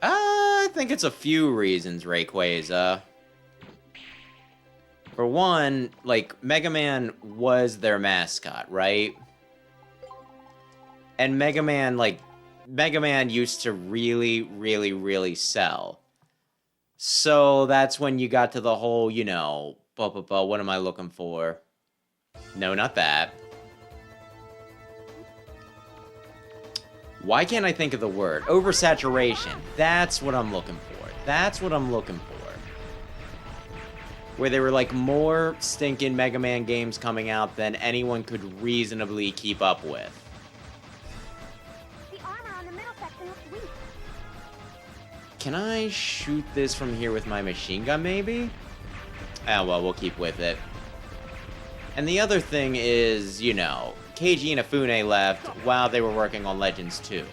I think it's a few reasons, Rayquaza. For one, like, Mega Man was their mascot, right? And Mega Man used to really, really, really sell. So that's when you got to the whole, you know, what am I looking for? No, not that. Why can't I think of the word? Oversaturation. That's what I'm looking for. That's what I'm looking for. Where there were, like, more stinking Mega Man games coming out than anyone could reasonably keep up with. The armor on the middle section looks weak. Can I shoot this from here with my machine gun, maybe? Ah, well, we'll keep with it. And the other thing is, you know, Keiji Inafune left while they were working on Legends 2.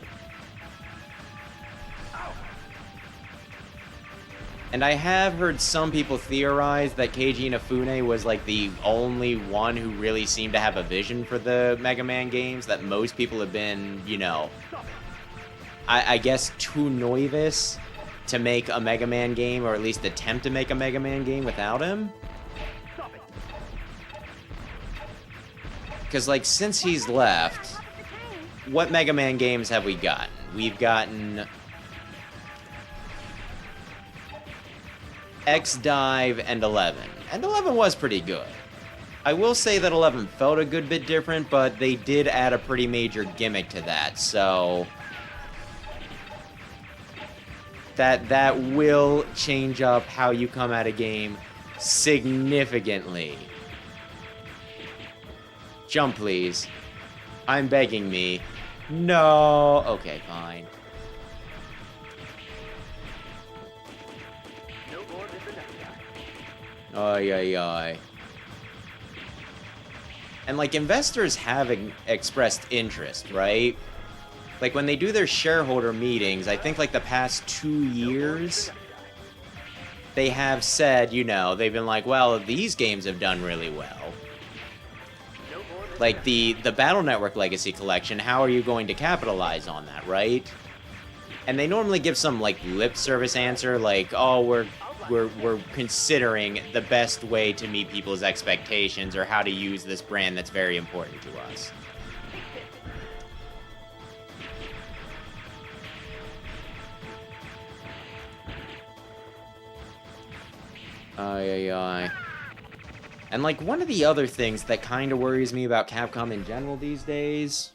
And I have heard some people theorize that Keiji Inafune was, like, the only one who really seemed to have a vision for the Mega Man games, that most people have been, you know, I guess too nervous to make a Mega Man game, or at least attempt to make a Mega Man game without him. Because, like, since he's left, what Mega Man games have we gotten? We've gotten X-Dive and 11. And 11 was pretty good. I will say that 11 felt a good bit different, but they did add a pretty major gimmick to that, so that will change up how you come at a game significantly. Jump, please. I'm begging me. No. Okay, fine. Ay, ay, ay. And, like, investors have expressed interest, right? Like, when they do their shareholder meetings, I think, like, the past 2 years, they have said, you know, they've been like, well, these games have done really well. Like, the Battle Network Legacy Collection, how are you going to capitalize on that, right? And they normally give some, like, lip service answer, like, oh, we're considering the best way to meet people's expectations, or how to use this brand that's very important to us. Ay, ay, ay. And, like, one of the other things that kind of worries me about Capcom in general these days,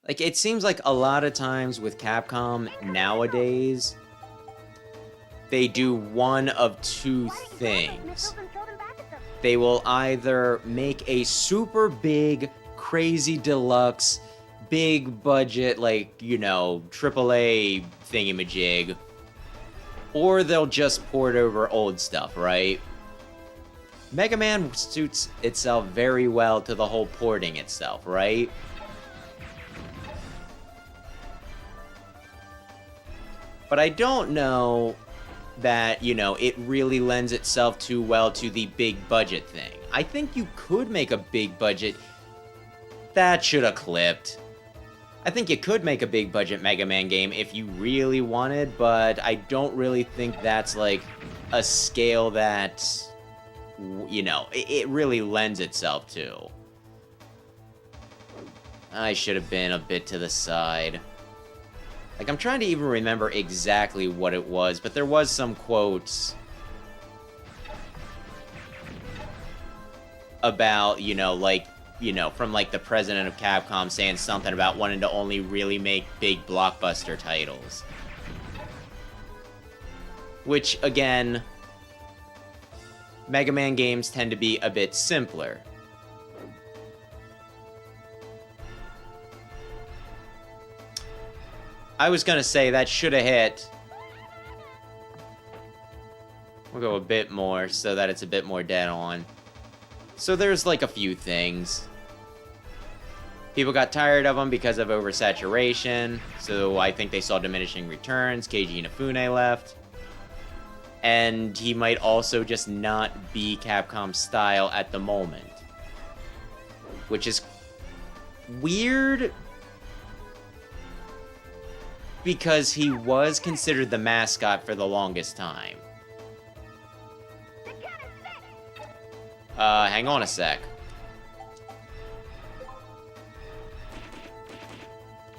like, it seems like a lot of times with Capcom nowadays, they do one of two things. They will either make a super big, crazy deluxe, big budget, like, you know, AAA thingamajig, or they'll just port over old stuff, right? Mega Man suits itself very well to the whole porting itself, right? But I don't know that, you know, it really lends itself too well to the big budget thing. I think you could make a big budget. That should have clipped. I think you could make a big budget Mega Man game if you really wanted, but I don't really think that's, like, a scale that, you know, it really lends itself to. I should have been a bit to the side. Like, I'm trying to even remember exactly what it was, but there was some quotes. about, you know, like, you know, from like the president of Capcom saying something about wanting to only really make big blockbuster titles. Which, again, Mega Man games tend to be a bit simpler. I was gonna say that should have hit. We'll go a bit more so that it's a bit more dead on. So there's like a few things. People got tired of them because of oversaturation, so I think they saw diminishing returns. Keiji Inafune left. And he might also just not be Capcom's style at the moment. Which is weird, because he was considered the mascot for the longest time. Hang on a sec.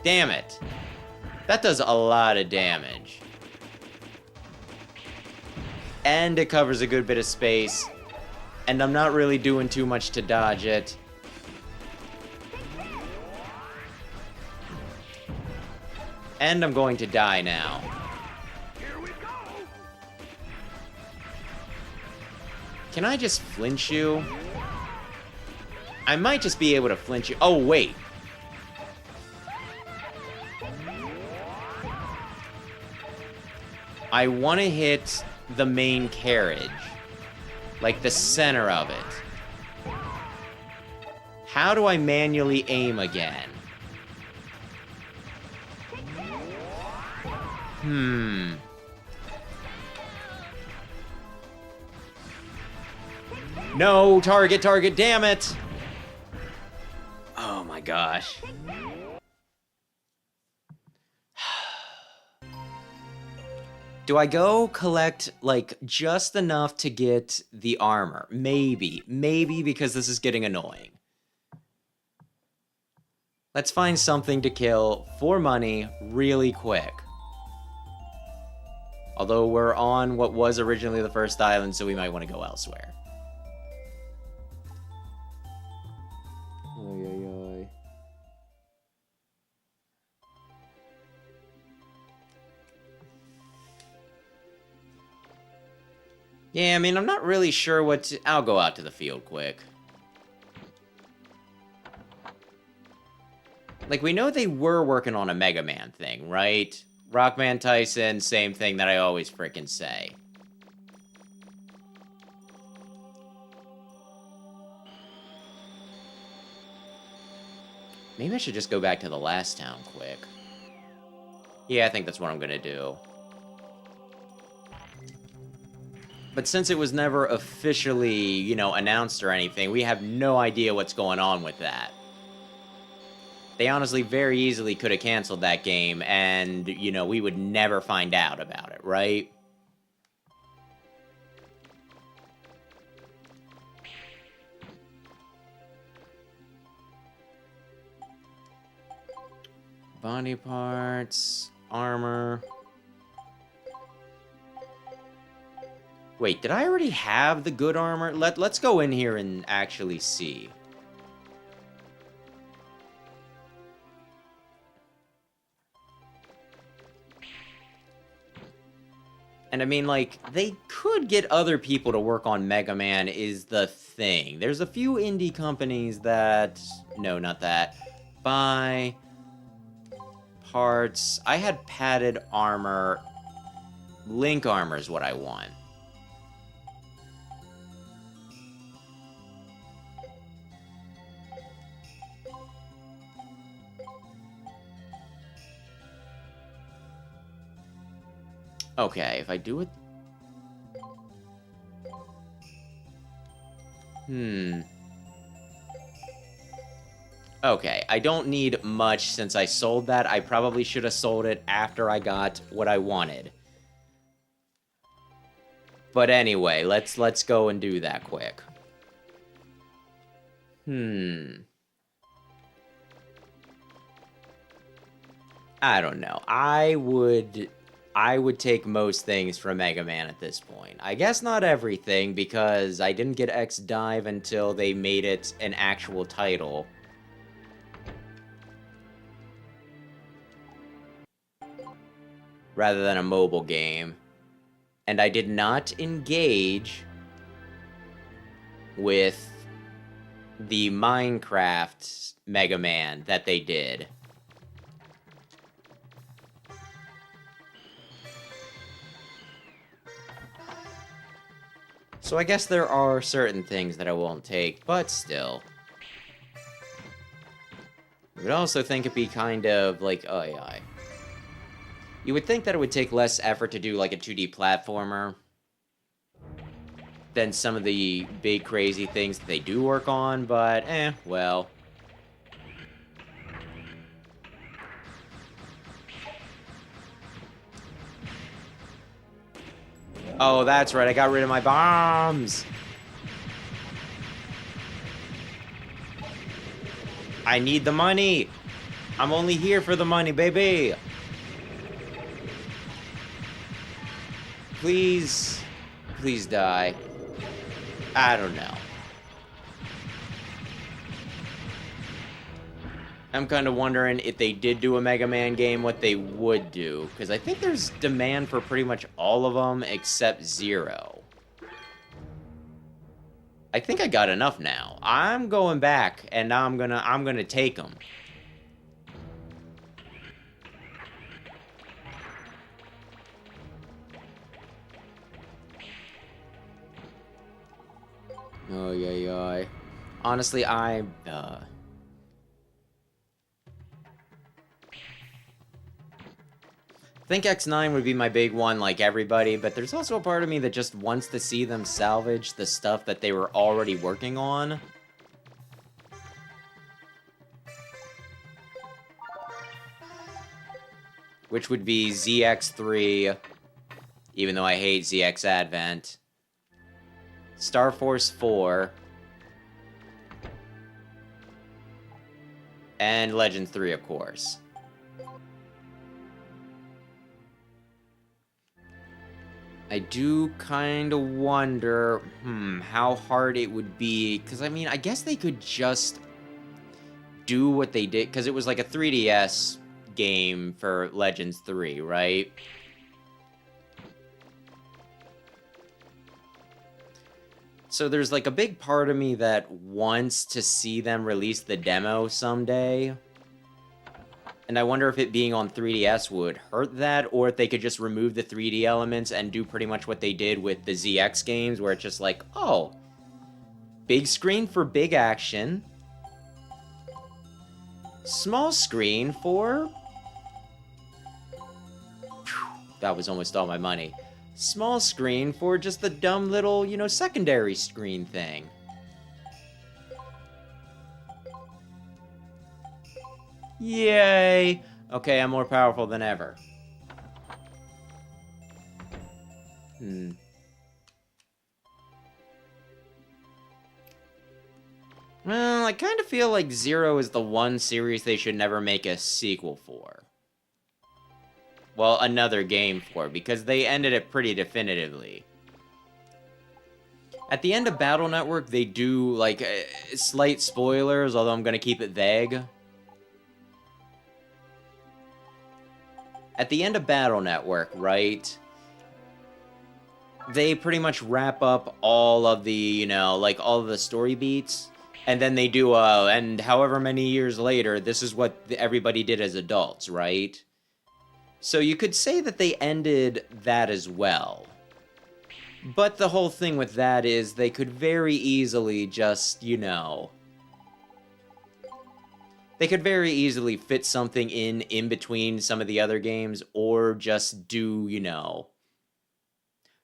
Damn it. That does a lot of damage. And it covers a good bit of space. And I'm not really doing too much to dodge it. And I'm going to die now. Can I just flinch you? I might just be able to flinch you. Oh, wait. I want to hit the main carriage. Like the center of it. How do I manually aim again? No, target, damn it! Oh my gosh. Do I go collect, like, just enough to get the armor? Maybe. Maybe because this is getting annoying. Let's find something to kill for money really quick. Although we're on what was originally the first island, so we might want to go elsewhere. Oy, oy, oy. Yeah, I mean, I'm not really sure what to... I'll go out to the field quick. Like, we know they were working on a Mega Man thing, right? Rockman Tyson, same thing that I always frickin' say. Maybe I should just go back to the last town quick. Yeah, I think that's what I'm gonna do. But since it was never officially, you know, announced or anything, we have no idea what's going on with that. They honestly very easily could have canceled that game, and, you know, we would never find out about it, right? Body parts, armor. Wait, did I already have the good armor? Let's go in here and actually see. And I mean, like, they could get other people to work on Mega Man is the thing. There's a few indie companies that... No, not that. Buy... parts. I had padded armor. Link armor is what I want. Okay, if I do it... Okay, I don't need much since I sold that. I probably should have sold it after I got what I wanted. But anyway, let's go and do that quick. I don't know. I would I would take most things from Mega Man at this point. I guess not everything, because I didn't get X Dive until they made it an actual title. Rather than a mobile game. And I did not engage with the Minecraft Mega Man that they did. So I guess there are certain things that I won't take, but still. I would also think it'd be kind of like, oh yeah. You would think that it would take less effort to do like a 2D platformer than some of the big crazy things that they do work on, but well. Oh, that's right, I got rid of my bombs! I need the money! I'm only here for the money, baby! Please, please die. I don't know. I'm kind of wondering if they did do a Mega Man game, what they would do. Because I think there's demand for pretty much all of them except Zero. I think I got enough now. I'm going back, and I'm gonna take them. Oh, yeah. Honestly, I think X9 would be my big one, like everybody, but there's also a part of me that just wants to see them salvage the stuff that they were already working on. Which would be ZX3, even though I hate ZX Advent. Star Force 4. And Legends 3, of course. I do kind of wonder, how hard it would be, because, I mean, I guess they could just do what they did, because it was like a 3DS game for Legends 3, right? So there's like a big part of me that wants to see them release the demo someday. And I wonder if it being on 3DS would hurt that, or if they could just remove the 3D elements and do pretty much what they did with the ZX games, where it's just like, oh, big screen for big action, small screen for... That was almost all my money. Small screen for just the dumb little, secondary screen thing. Yay! Okay, I'm more powerful than ever. Well, I kind of feel like Zero is the one series they should never make a sequel for. Well, another game for, because they ended it pretty definitively. At the end of Battle Network, they do, like, slight spoilers, although I'm gonna keep it vague. At the end of Battle Network, right, they pretty much wrap up all of the, all of the story beats, and then they do, and however many years later, this is what everybody did as adults, right? So you could say that they ended that as well. But the whole thing with that is they could very easily just, they could very easily fit something in between some of the other games, or just do,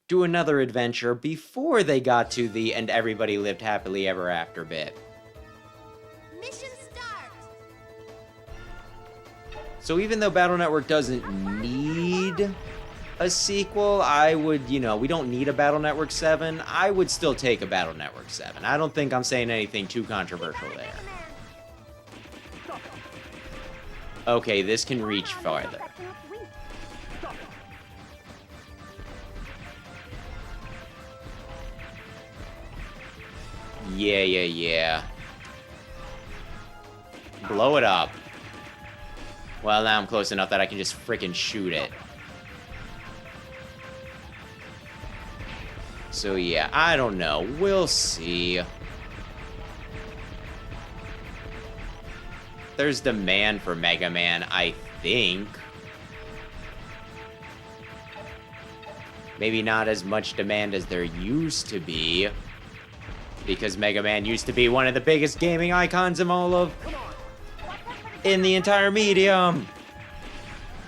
do another adventure before they got to the and everybody lived happily ever after bit. Mission start! So even though Battle Network doesn't need a sequel, I would, we don't need a Battle Network 7, I would still take a Battle Network 7. I don't think I'm saying anything too controversial there. Okay, this can reach farther. Yeah. Blow it up. Well, now I'm close enough that I can just freaking shoot it. So yeah, I don't know. We'll see. There's demand for Mega Man, I think. Maybe not as much demand as there used to be. Because Mega Man used to be one of the biggest gaming icons in the entire medium.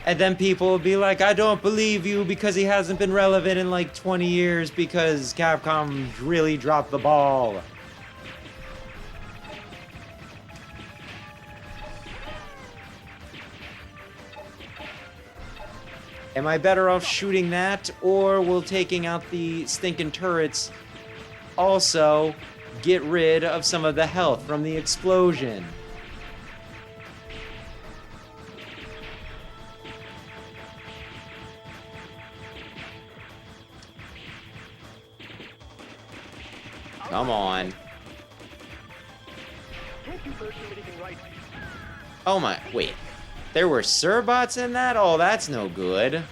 And then people will be like, I don't believe you because he hasn't been relevant in like 20 years because Capcom really dropped the ball. Am I better off shooting that, or will taking out the stinking turrets also get rid of some of the health from the explosion? Come on. Oh my, wait. There were Surbots in that? Oh, that's no good.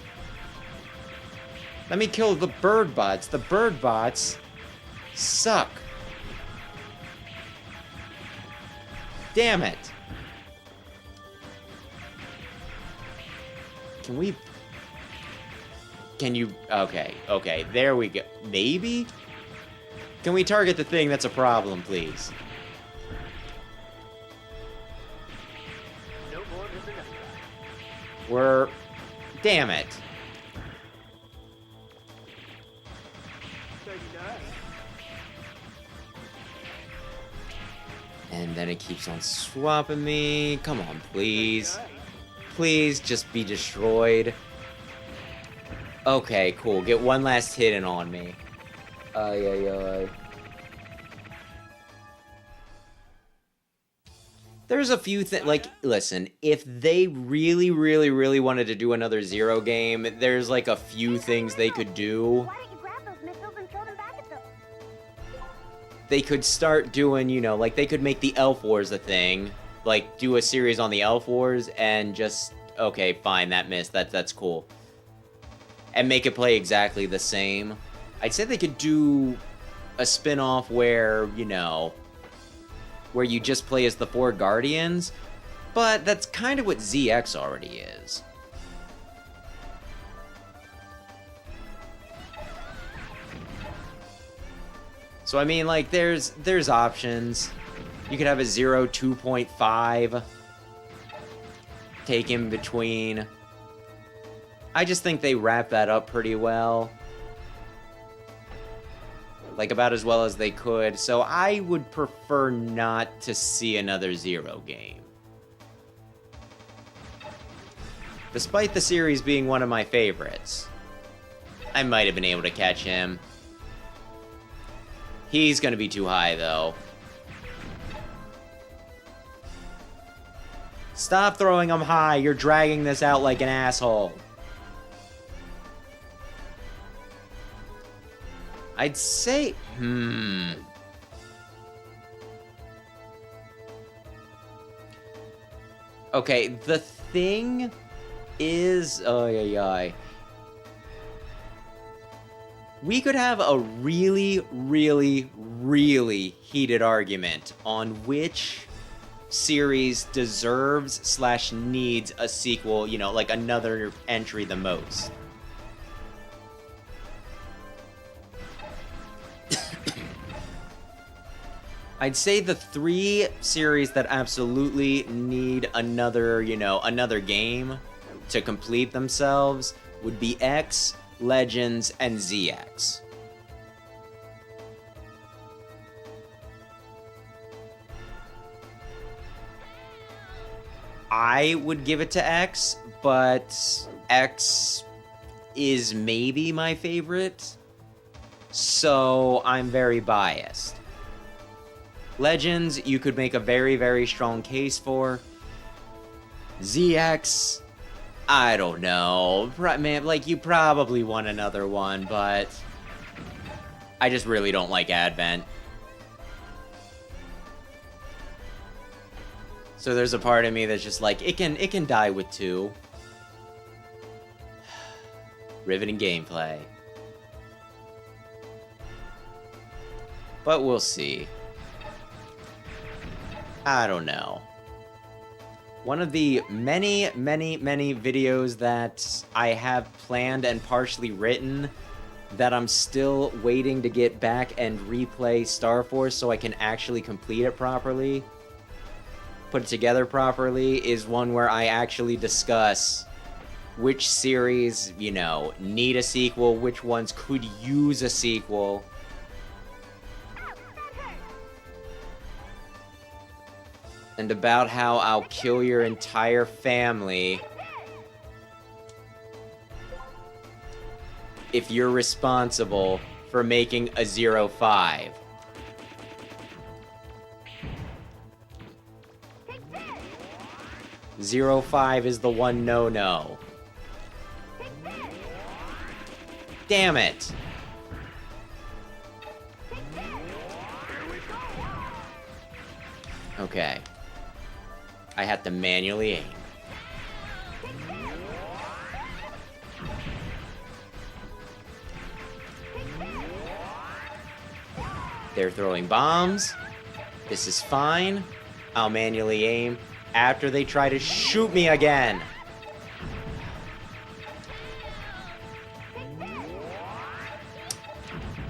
Let me kill the bird bots. The bird bots suck. Damn it. Can you, okay, there we go. Maybe? Can we target the thing that's a problem, please? Damn it. And then it keeps on swapping me. Come on, please. Please, just be destroyed. Okay, cool. Get one last hit in on me. There's a few things, like, listen, if they really, really, really wanted to do another Zero game, there's, like, a few things they could do. Why don't you grab those missiles and throw them back at them? They could start doing, you know, like, they could make the Elf Wars a thing. Like, do a series on the Elf Wars and just, okay, fine, that missed, that's cool. And make it play exactly the same. I'd say they could do a spin-off where, you know, where you just play as the 4 Guardians, but that's kind of what ZX already is. So I mean, like, there's options. You could have a 0 2.5 take in between. I just think they wrap that up pretty well. Like, about as well as they could, so I would prefer not to see another Zero game. Despite the series being one of my favorites, I might have been able to catch him. He's gonna be too high, though. Stop throwing him high, you're dragging this out like an asshole. I'd say, Okay, the thing is, we could have a really, really, really heated argument on which series deserves / needs a sequel, you know, like another entry the most. I'd say the 3 series that absolutely need another, you know, another game to complete themselves would be X, Legends, and ZX. I would give it to X, but X is maybe my favorite, so I'm very biased. Legends, you could make a very, very strong case for. ZX, I don't know. Man, like, you probably want another one, but I just really don't like Advent. So there's a part of me that's just like, it can die with 2. Riveting gameplay. But we'll see. I don't know. One of the many videos that I have planned and partially written that I'm still waiting to get back and replay Star Force so I can actually complete it properly, put it together properly, is one where I actually discuss which series, you know, need a sequel, which ones could use a sequel. And about how I'll kill your entire family if you're responsible for making a 0-5. Zero 5 is the one no-no. Damn it! Okay. I had to manually aim. They're throwing bombs. This is fine. I'll manually aim after they try to shoot me again.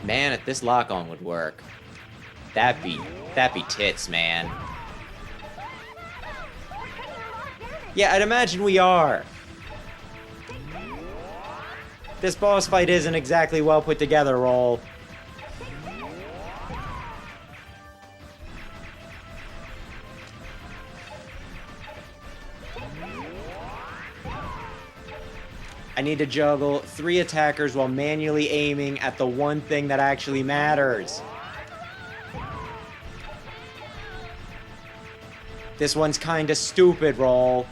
Man, if this lock-on would work. That'd be tits, man. Yeah, I'd imagine we are. This boss fight isn't exactly well put together, Roll. I need to juggle 3 attackers while manually aiming at the one thing that actually matters. This one's kinda stupid, Roll.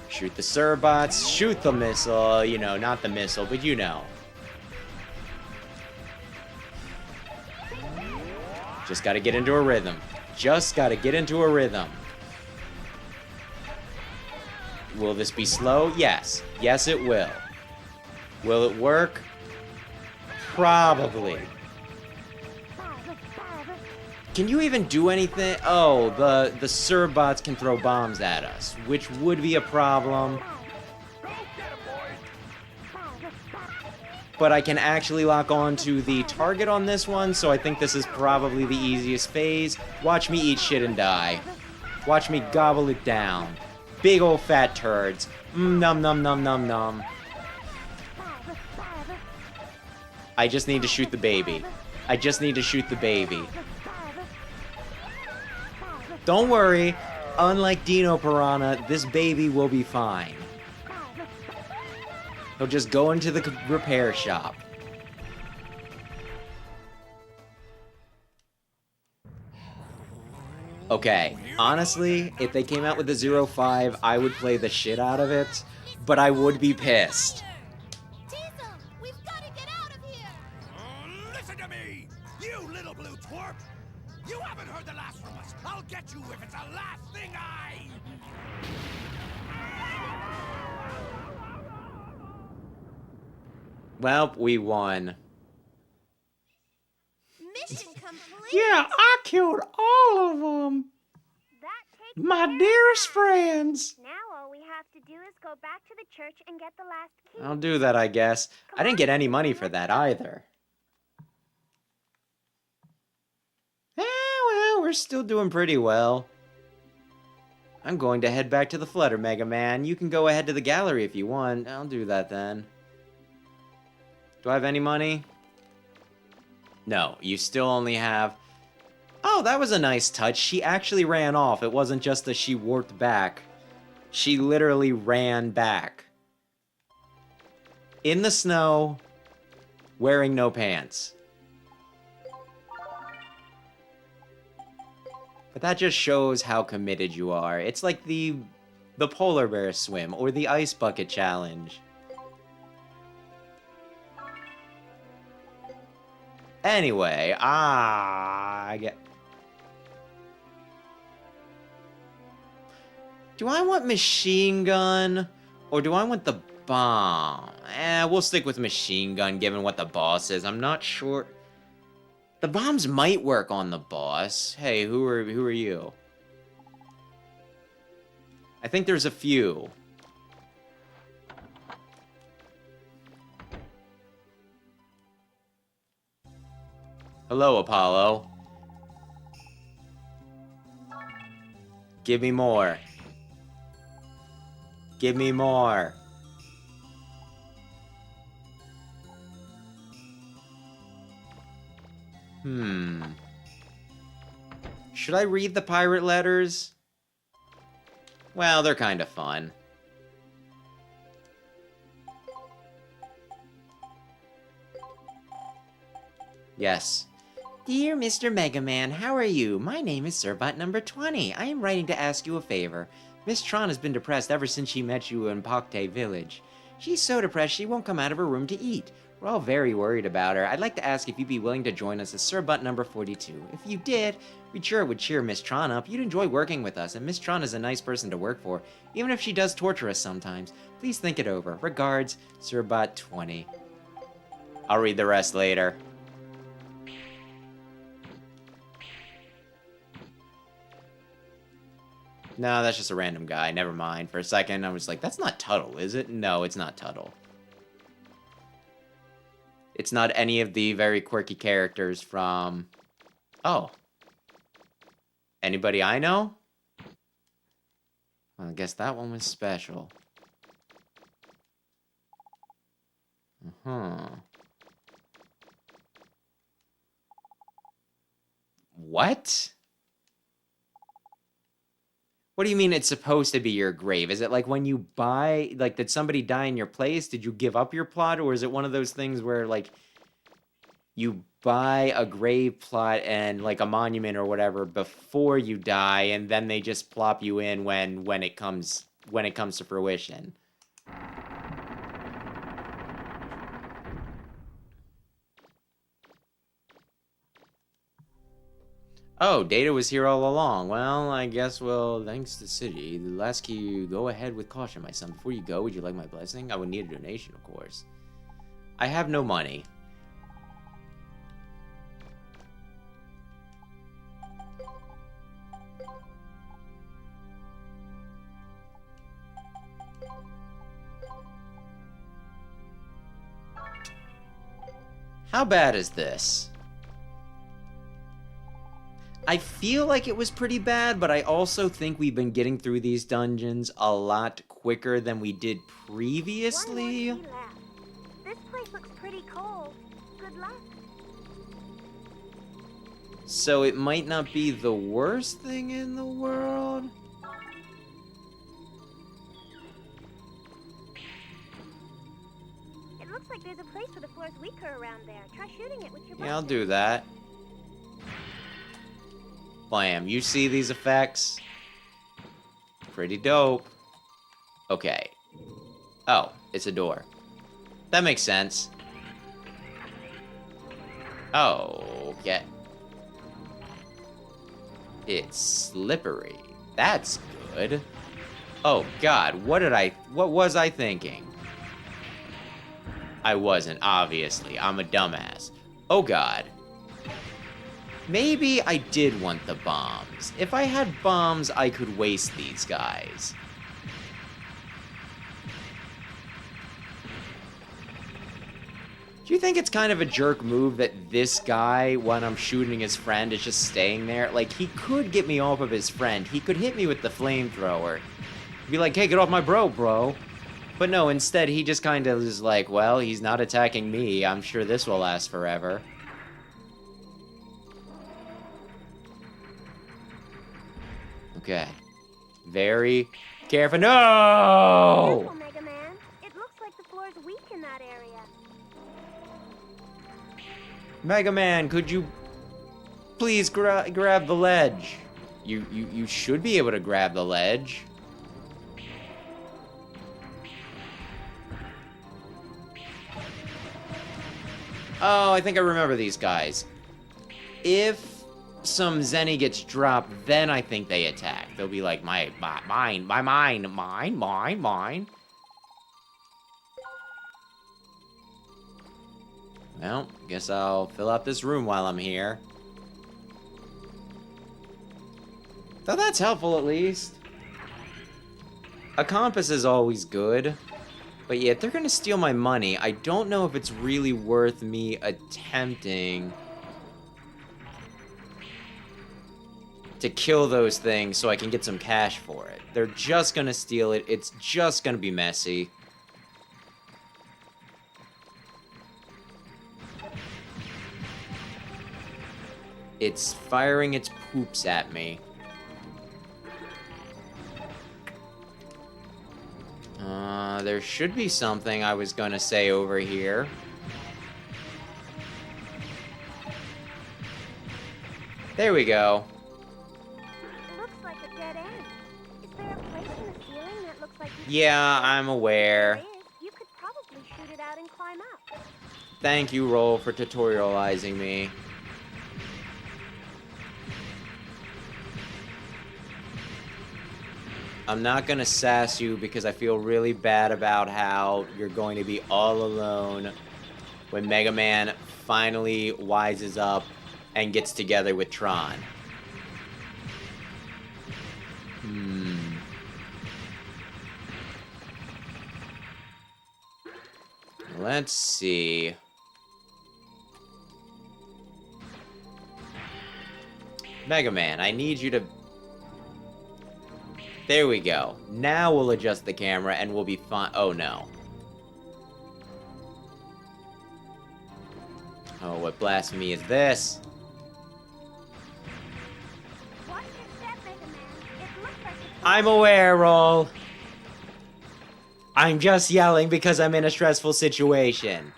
Shoot the Serbots, shoot the missile, you know, not the missile, but you know. Just gotta get into a rhythm. Just gotta get into a rhythm. Will this be slow? Yes. Yes, it will. Will it work? Probably. Can you even do anything? Oh, the Serbots can throw bombs at us, which would be a problem. But I can actually lock on to the target on this one, so I think this is probably the easiest phase. Watch me eat shit and die. Watch me gobble it down. Big old fat turds. Num num num num num. I just need to shoot the baby. I just need to shoot the baby. Don't worry, unlike Dino Piranha, this baby will be fine. He'll just go into the repair shop. Okay, honestly, if they came out with a 0-5, I would play the shit out of it, but I would be pissed. Teasel, we've got to get out of here. Listen to me, you little blue twerp. You haven't heard the last from us. I'll get you if it's the last thing I... Well, we won. Mission complete. Yeah, I killed all of them. That takes My care of dearest that. friends. Now all we have to do is go back to the church and get the last key. I'll do that, I guess. I didn't get any money for that either. Well, we're still doing pretty well. I'm going to head back to the Flutter, Mega Man. You can go ahead to the gallery if you want. I'll do that then. Do I have any money? No, you still only have... Oh, that was a nice touch. She actually ran off. It wasn't just that she warped back. She literally ran back. In the snow, wearing no pants. But that just shows how committed you are. It's like the the polar bear swim, or the ice bucket challenge. Anyway, do I want machine gun, or do I want the bomb? We'll stick with machine gun, given what the boss is. I'm not sure. The bombs might work on the boss. Hey, who are you? I think there's a few. Hello, Apollo. Give me more. Give me more. Should I read the pirate letters? Well, they're kind of fun. Yes. Dear Mr. Mega Man, how are you? My name is Sirbot number 20. I am writing to ask you a favor. Miss Tron has been depressed ever since she met you in Pakte Village. She's so depressed she won't come out of her room to eat. We're all very worried about her. I'd like to ask if you'd be willing to join us as Sirbot number 42. If you did, we'd sure it would cheer Miss Tron up. You'd enjoy working with us, and Miss Tron is a nice person to work for, even if she does torture us sometimes. Please think it over. Regards, Sirbot 20. I'll read the rest later. No, that's just a random guy. Never mind. For a second, I was like, that's not Tuttle, is it? No, it's not Tuttle. It's not any of the very quirky characters from... Oh. Anybody I know? Well, I guess that one was special. What? What do you mean it's supposed to be your grave? Is it like when you buy, like, did somebody die in your place? Did you give up your plot? Or is it one of those things where, like, you buy a grave plot and, like, a monument or whatever before you die, and then they just plop you in when it comes to fruition? Oh, Data was here all along. Well, I guess, thanks to the city. The last key, go ahead with caution, my son. Before you go, would you like my blessing? I would need a donation, of course. I have no money. How bad is this? I feel like it was pretty bad, but I also think we've been getting through these dungeons a lot quicker than we did previously. One more key left. This place looks pretty cold. Good luck. So it might not be the worst thing in the world. It looks like there's a place where the floor's weaker around there. Try shooting it with your Yeah, I'll bucket. do that. Blam. You see these effects? Pretty dope. Okay. Oh, it's a door. That makes sense. Oh, okay. It's slippery. That's good. Oh God, what was I thinking? I wasn't, obviously. I'm a dumbass. Oh God. Maybe I did want the bombs. If I had bombs, I could waste these guys. Do you think it's kind of a jerk move that this guy, when I'm shooting his friend, is just staying there? Like, he could get me off of his friend. He could hit me with the flamethrower. Be like, hey, get off my bro. But no, instead, he just kind of is like, well, he's not attacking me. I'm sure this will last forever. Okay. Very careful. No! Careful, Mega Man. It looks like the floor's weak in that area. Mega Man, could you please grab the ledge? You should be able to grab the ledge. Oh, I think I remember these guys. If some Zenny gets dropped, then I think they attack. They'll be like, mine. Well, guess I'll fill out this room while I'm here. So that's helpful, at least. A compass is always good. But yeah, if they're gonna steal my money, I don't know if it's really worth me attempting to kill those things so I can get some cash for it. They're just gonna steal it. It's just gonna be messy. It's firing its poops at me. There should be something I was gonna say over here. There we go. Looks like a dead end. Is there a place in the ceiling that looks like Yeah, I'm aware. There is. You could probably shoot it out and climb up. Thank you, Roll, for tutorializing me. I'm not gonna sass you because I feel really bad about how you're going to be all alone when Mega Man finally wises up and gets together with Tron. Let's see. Mega Man, I need you to... There we go. Now we'll adjust the camera and we'll be fine. Oh, no. Oh, what blasphemy is this? Watch your step, Mega Man. It looks like it's I'm aware, Roll. I'm just yelling because I'm in a stressful situation.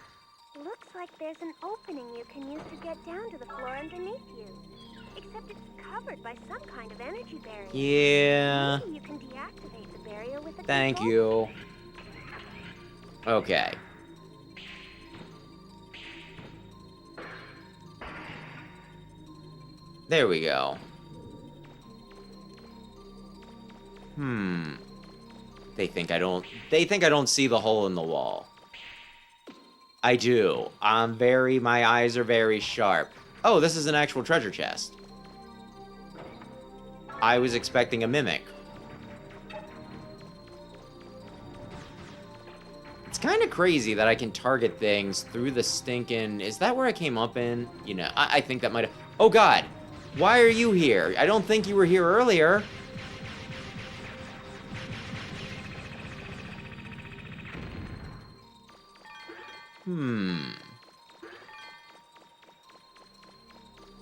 Looks like there's an opening you can use to get down to the floor underneath you. Except it's covered by some kind of energy barrier. Yeah. Maybe you can deactivate the barrier with a Thank control. you. Okay. There we go. They think I don't see the hole in the wall. I do. My eyes are very sharp. Oh, this is an actual treasure chest. I was expecting a mimic. It's kind of crazy that I can target things through the stinking... Is that where I came up in? You know, I think that might have... Oh, God. Why are you here? I don't think you were here earlier.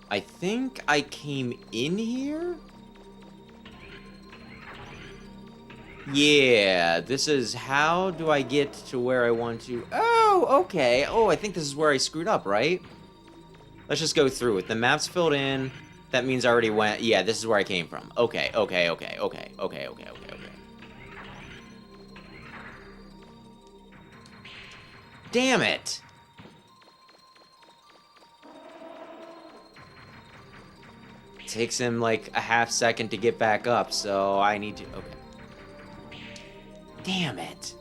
I think I came in here? Yeah, this is how do I get to where I want to... Oh, okay. Oh, I think this is where I screwed up, right? Let's just go through it. The map's filled in. That means I already went... Yeah, this is where I came from. Okay. Damn it! Takes him like a half second to get back up, so I need to... Okay. Damn it.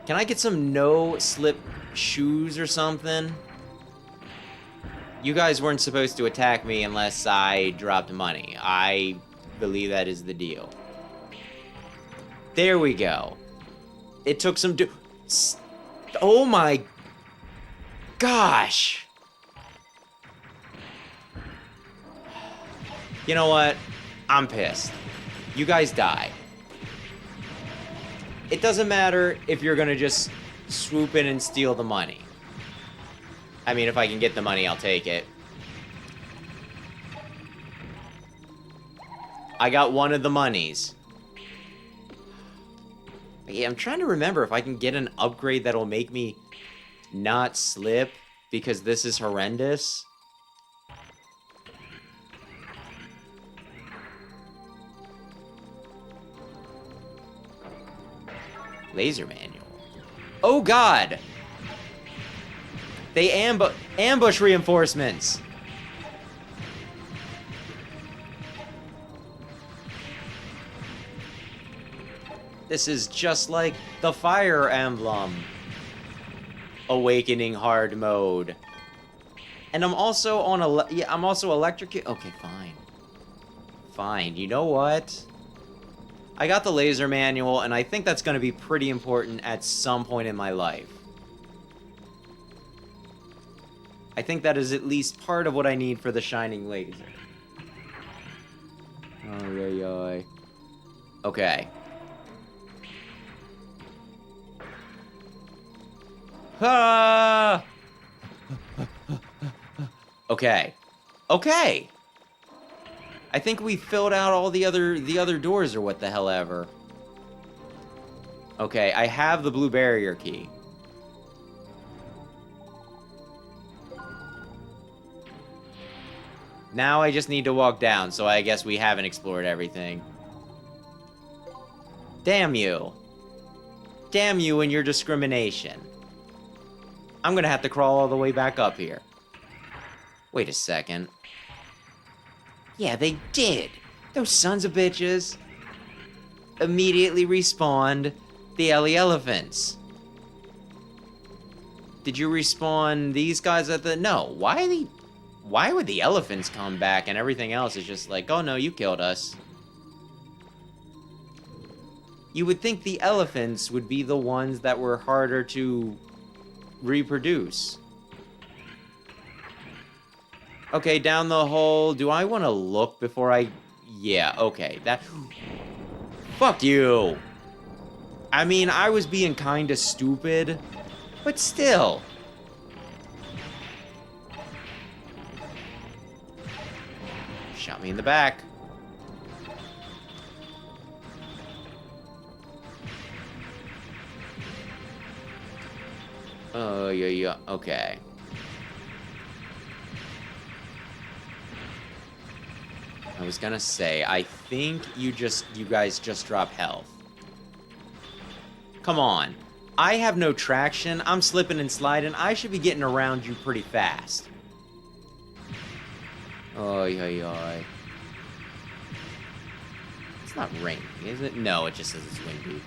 Can I get some no-slip shoes or something? You guys weren't supposed to attack me unless I dropped money. I believe that is the deal. There we go. It took some... Oh my... Gosh! You know what? I'm pissed. You guys die. It doesn't matter if you're gonna just swoop in and steal the money. I mean, if I can get the money, I'll take it. I got one of the monies. But yeah, I'm trying to remember if I can get an upgrade that'll make me not slip, because this is horrendous. Laser manual. Oh, God! They ambush reinforcements. This is just like the Fire Emblem Awakening hard mode. And I'm also on I'm also electric. Okay, fine. Fine. You know what? I got the laser manual, and I think that's going to be pretty important at some point in my life. I think that is at least part of what I need for the shining laser. Oh. Okay. Ah! Okay. Okay. I think we filled out all the other doors or what the hell ever. Okay, I have the blue barrier key. Now I just need to walk down, so I guess we haven't explored everything. Damn you. Damn you and your discrimination. I'm gonna have to crawl all the way back up here. Wait a second. Yeah, they did. Those sons of bitches immediately respawned the Ellie Elephants. Did you respawn these guys at the... No, why would the elephants come back and everything else is just like, oh no, you killed us? You would think the elephants would be the ones that were harder to reproduce. Okay, down the hole. Do I want to look before I... Yeah, okay. That... Fuck you! I mean, I was being kinda stupid, but still. Shot me in the back. Oh, yeah, okay. I was gonna say, I think you guys just drop health. Come on. I have no traction, I'm slipping and sliding, I should be getting around you pretty fast. Oy. It's not raining, is it? No, it just says it's windy.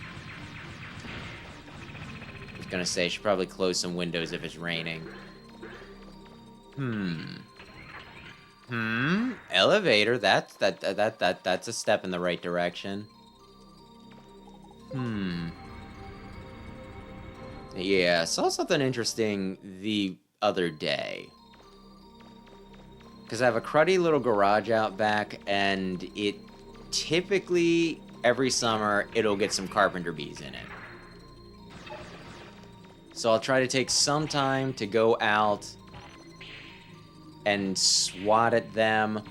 I was gonna say, I should probably close some windows if it's raining. Elevator, that's a step in the right direction. Yeah, saw something interesting the other day. Because I have a cruddy little garage out back, and it typically, every summer, it'll get some carpenter bees in it. So I'll try to take some time to go out and swat at them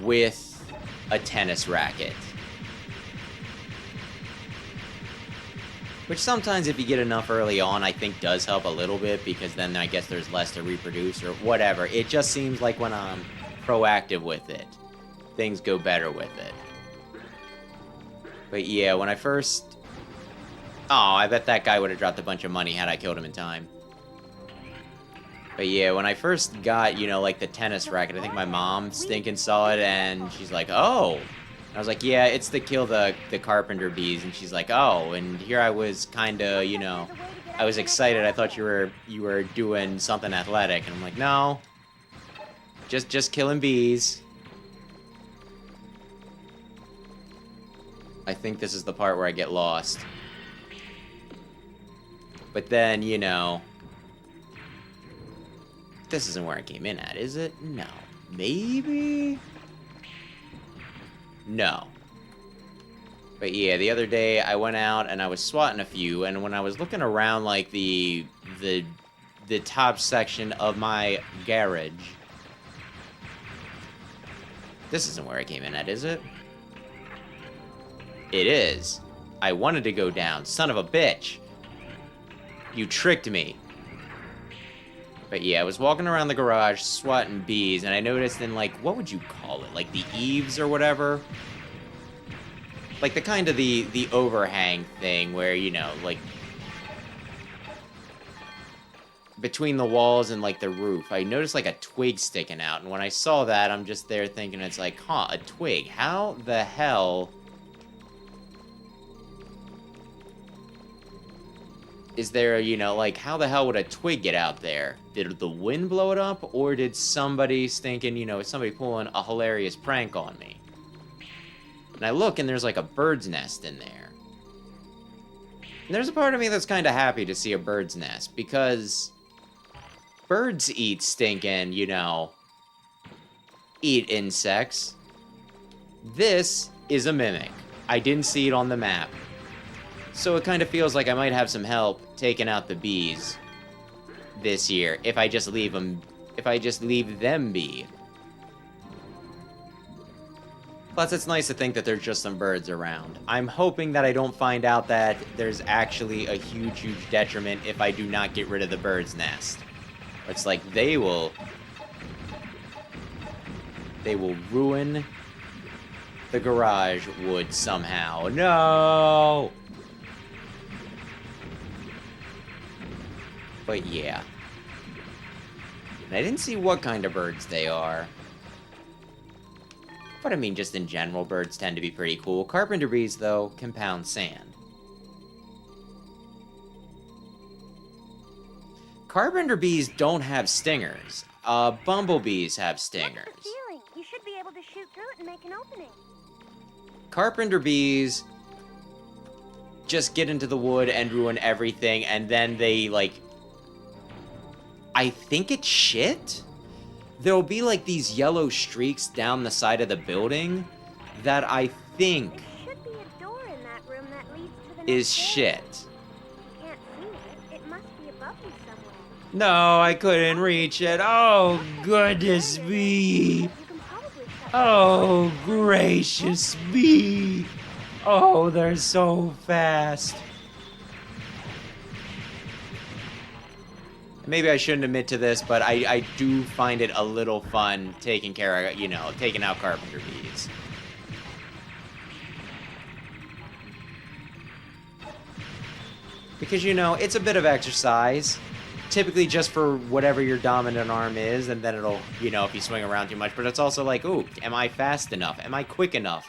with a tennis racket. Which sometimes, if you get enough early on, I think does help a little bit, because then I guess there's less to reproduce or whatever. It just seems like when I'm proactive with it, things go better with it. But yeah, when I first... Oh, I bet that guy would have dropped a bunch of money had I killed him in time. But yeah, when I first got, you know, like the tennis racket, I think my mom stinking saw it, and she's like, oh... I was like, yeah, it's to kill the carpenter bees, and she's like, oh, and here I was kinda, you know, I was excited, I thought you were doing something athletic, and I'm like, no, just killing bees. I think this is the part where I get lost. But then, you know, this isn't where I came in at, is it? No. Maybe? No. But yeah, the other day I went out and I was swatting a few, and when I was looking around like the top section of my garage, this isn't where I came in at, is it? It is. I wanted to go down, son of a bitch. You tricked me. But yeah, I was walking around the garage swatting bees, and I noticed in, like, what would you call it? Like the eaves or whatever? Like the kind of the overhang thing where, you know, like between the walls and, like, the roof, I noticed, like, a twig sticking out. And when I saw that, I'm just there thinking, it's like, huh, a twig. How the hell is there, you know, like, how the hell would a twig get out there? Did the wind blow it up? Or did somebody thinking, you know, is somebody pulling a hilarious prank on me? And I look, and there's, like, a bird's nest in there. And there's a part of me that's kind of happy to see a bird's nest, because birds eat stinking, you know, eat insects. This is a mimic. I didn't see it on the map. So it kind of feels like I might have some help taking out the bees this year if I just leave them be. Plus, it's nice to think that there's just some birds around. I'm hoping that I don't find out that there's actually a huge, huge detriment if I do not get rid of the bird's nest. It's like they will ruin the garage wood somehow. No! But yeah. And I didn't see what kind of birds they are. But I mean, just in general, birds tend to be pretty cool. Carpenter bees, though, can pound sand. Carpenter bees don't have stingers. Bumblebees have stingers. What's the feeling? You should be able to shoot through it and make an opening. Carpenter bees just get into the wood and ruin everything, and then they, like... I think it's shit? There'll be, like, these yellow streaks down the side of the building that I think There should be a door in that room that leads to the is next shit. area. Can't see it. It must be above you somewhere. No, I couldn't reach it. Oh, goodness me. You can probably shut Oh, gracious me. Oh, they're so fast. Maybe I shouldn't admit to this, but I do find it a little fun taking care of, you know, taking out carpenter bees. Because, you know, it's a bit of exercise. Typically just for whatever your dominant arm is, and then it'll, you know, if you swing around too much. But it's also like, ooh, am I fast enough? Am I quick enough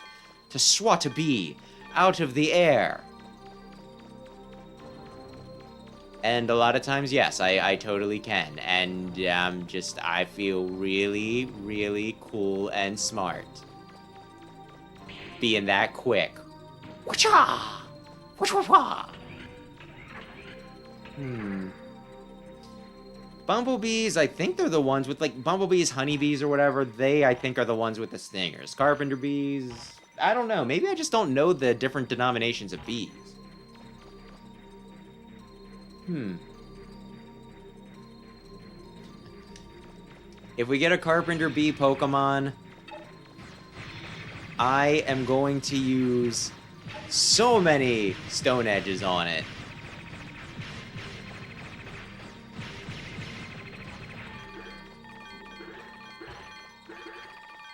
to swat a bee out of the air? And a lot of times, yes, I totally can. And I feel really, really cool and smart. Being that quick. Wha-cha! Wha-cha-wha! Bumblebees, I think they're the ones with, like, bumblebees, honeybees, or whatever. They, I think, are the ones with the stingers. Carpenter bees, I don't know. Maybe I just don't know the different denominations of bees. If we get a carpenter bee Pokemon, I am going to use so many stone edges on it.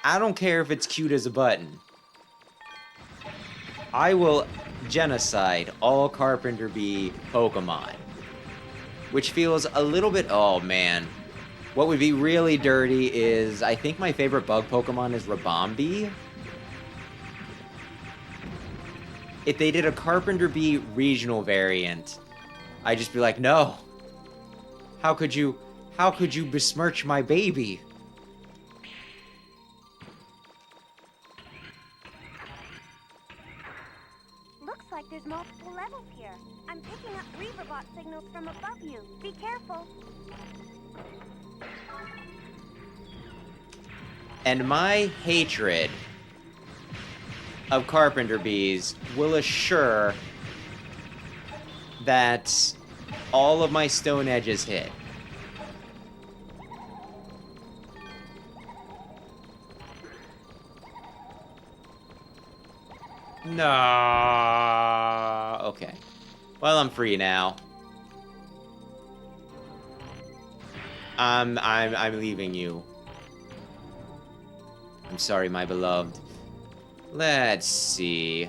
I don't care if it's cute as a button. I will genocide all carpenter bee Pokemon. Which feels a little bit... Oh, man. What would be really dirty is... I think my favorite bug Pokemon is Rabombi. If they did a Carpenter Bee regional variant, I'd just be like, no. How could you besmirch my baby? Looks like there's multiple levels here. I'm picking up Reaverbot signals from above you. Be careful. And my hatred of carpenter bees will assure that all of my stone edges hit. No. Okay. Well, I'm free now. I'm leaving you. I'm sorry, my beloved. Let's see.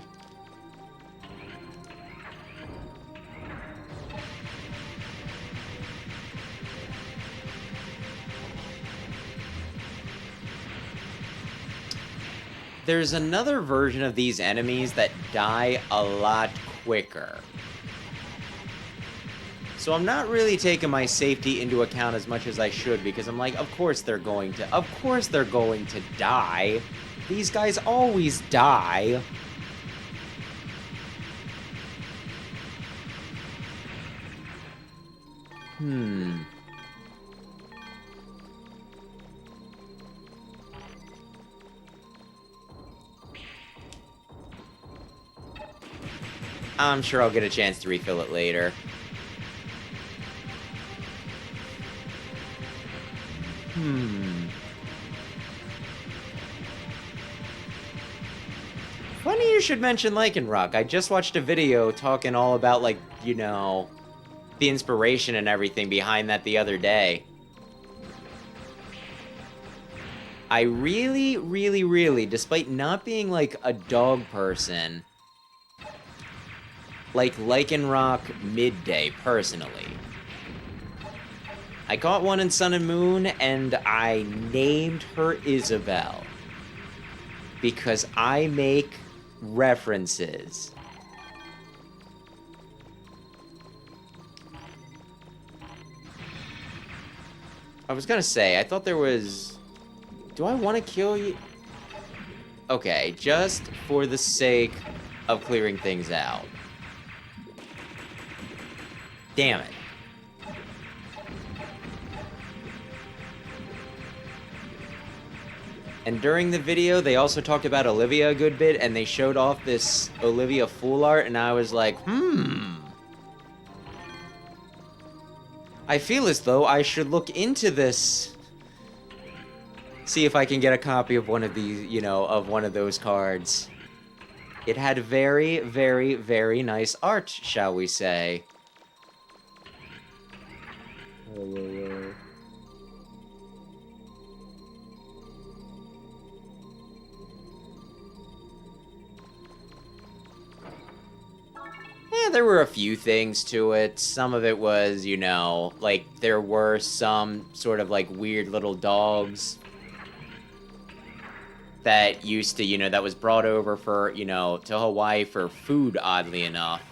there's another version of these enemies that die a lot quicker. So I'm not really taking my safety into account as much as I should, because I'm like, of course they're going to die. These guys always die. I'm sure I'll get a chance to refill it later. Funny you should mention Lycanroc. I just watched a video talking all about, like, you know, the inspiration and everything behind that the other day. I really, really, really, despite not being, like, a dog person, like Lycanroc Midday, personally. I caught one in Sun and Moon, and I named her Isabel. Because I make references. I was gonna say, I thought there was... Do I want to kill you? Okay, just for the sake of clearing things out. Damn it. And during the video, they also talked about Olivia a good bit, and they showed off this Olivia full art, and I was like, I feel as though I should look into this. See if I can get a copy of one of these, you know, of one of those cards. It had very, very, very nice art, shall we say. Yeah, there were a few things to it. Some of it was, you know, like, there were some sort of, like, weird little dogs that used to, you know, that was brought over for, you know, to Hawaii for food, oddly enough.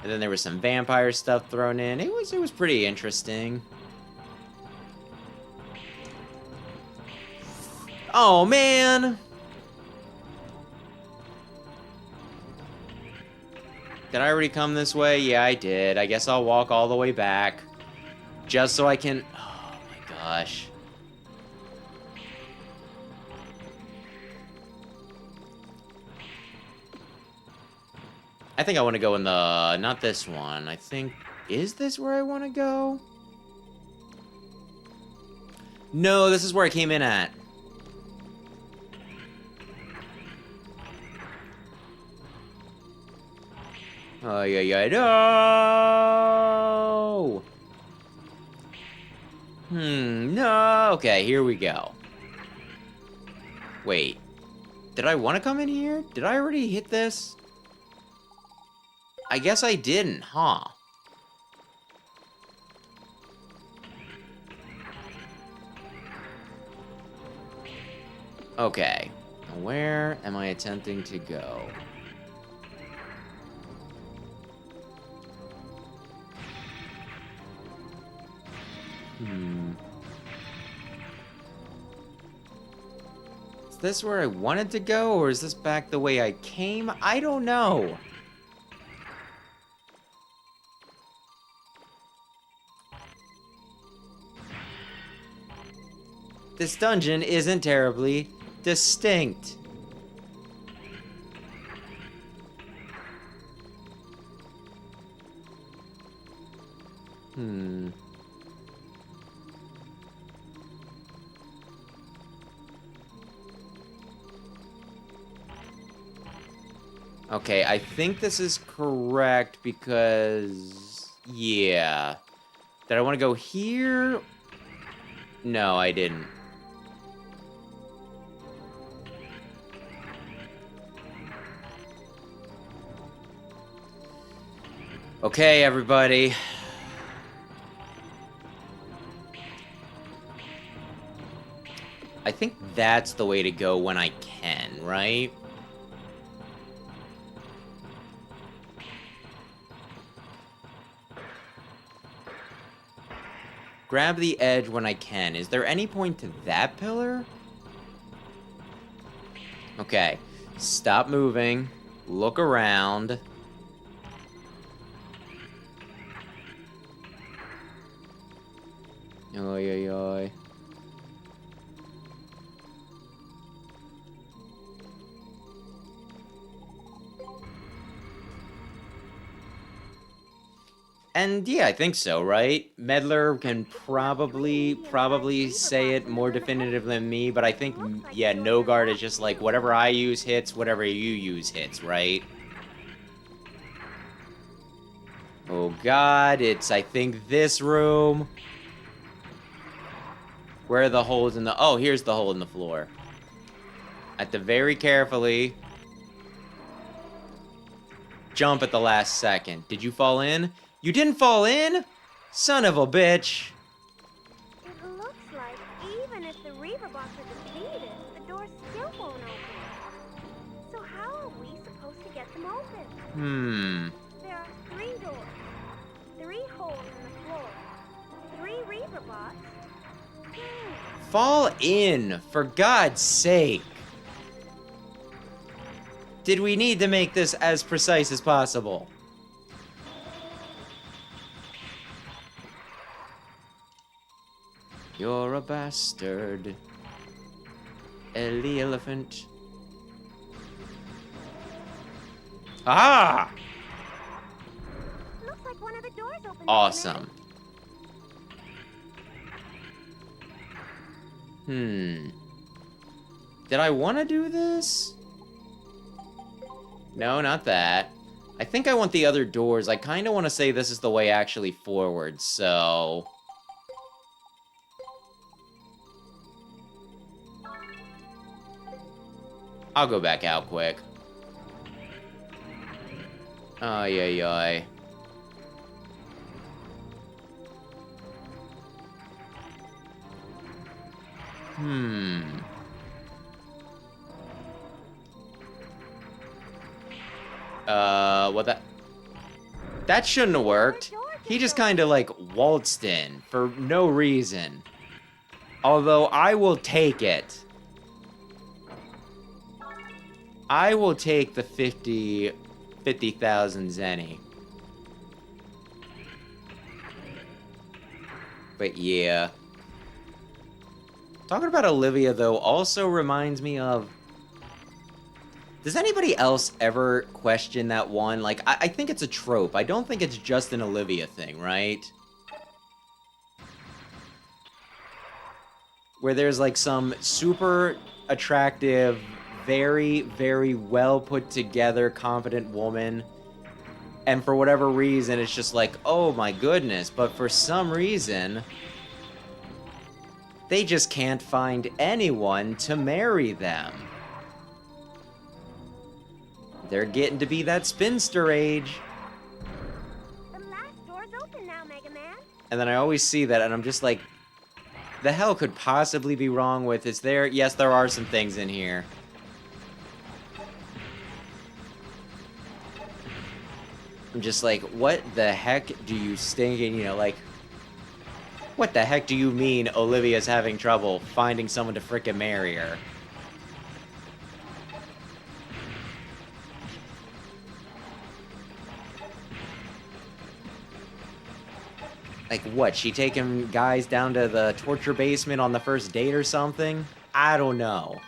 And then there was some vampire stuff thrown in. It was pretty interesting. Oh, man! Did I already come this way? Yeah, I did. I guess I'll walk all the way back. Just so I can... Oh, my gosh. I think I want to go in the... Not this one. I think... Is this where I want to go? No, this is where I came in at. Oh, yeah, no! No! Okay, here we go. Wait. Did I want to come in here? Did I already hit this? I guess I didn't, huh? Okay. Where am I attempting to go? Is this where I wanted to go, or is this back the way I came? I don't know. This dungeon isn't terribly distinct. Okay, I think this is correct because... Yeah. Did I want to go here? No, I didn't. Okay, everybody. I think that's the way to go when I can, right? Grab the edge when I can. Is there any point to that pillar? Okay. Stop moving. Look around. Oy, oy, oy. And yeah, I think so, right? Medler can probably say it more definitive than me, but I think, yeah, Nogard is just like, whatever I use hits, whatever you use hits, right? Oh god, it's, I think, this room. Where are the holes in the... Oh, here's the hole in the floor. At the very carefully... Jump at the last second. Did you fall in? You didn't fall in? Son of a bitch. It looks like even if the Reaver bots are defeated, the doors still won't open. So how are we supposed to get them open? There are 3 doors, 3 holes in the floor, 3 Reaver bots. Fall in, for God's sake. Did we need to make this as precise as possible? You're a bastard. Ellie Elephant. Ah! Looks like one of the doors opened. Awesome. Did I want to do this? No, not that. I think I want the other doors. I kind of want to say this is the way actually forward, so... I'll go back out quick. Ay, ay, ay. Well, that shouldn't have worked. He just kind of, like, waltzed in for no reason. Although, I will take it. I will take the 50,000 zenny. But yeah. Talking about Olivia, though, also reminds me of... Does anybody else ever question that one? Like, I think it's a trope. I don't think it's just an Olivia thing, right? Where there's, like, some super attractive, very, very well put together, confident woman. And for whatever reason, it's just like, oh my goodness. But for some reason... they just can't find anyone to marry them. They're getting to be that spinster age. The last door's open now, Mega Man. And then I always see that, and I'm just like, the hell could possibly be wrong with this? Yes, there are some things in here. I'm just like, what the heck do you stinking, you know, like, what the heck do you mean Olivia's having trouble finding someone to frickin' marry her? Like, what, she taking guys down to the torture basement on the first date or something? I don't know.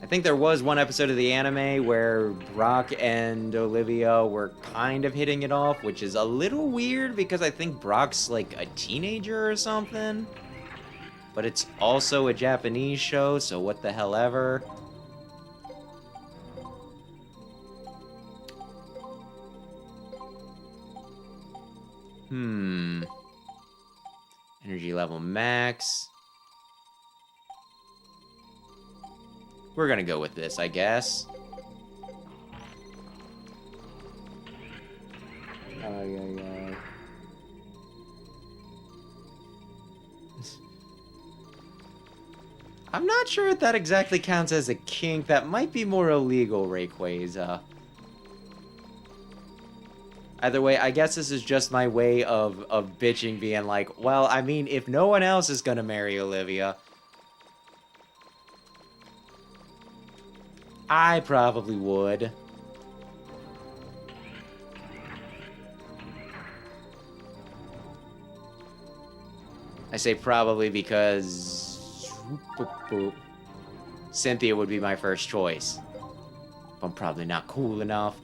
I think there was one episode of the anime where Brock and Olivia were kind of hitting it off, which is a little weird because I think Brock's like a teenager or something. But it's also a Japanese show, so what the hell ever. Energy level max. We're gonna go with this, I guess. Ay, ay, ay. I'm not sure if that exactly counts as a kink. That might be more illegal, Rayquaza. Either way, I guess this is just my way of bitching, being like, well, I mean, if no one else is gonna marry Olivia, I probably would. I say probably because Cynthia would be my first choice. I'm probably not cool enough.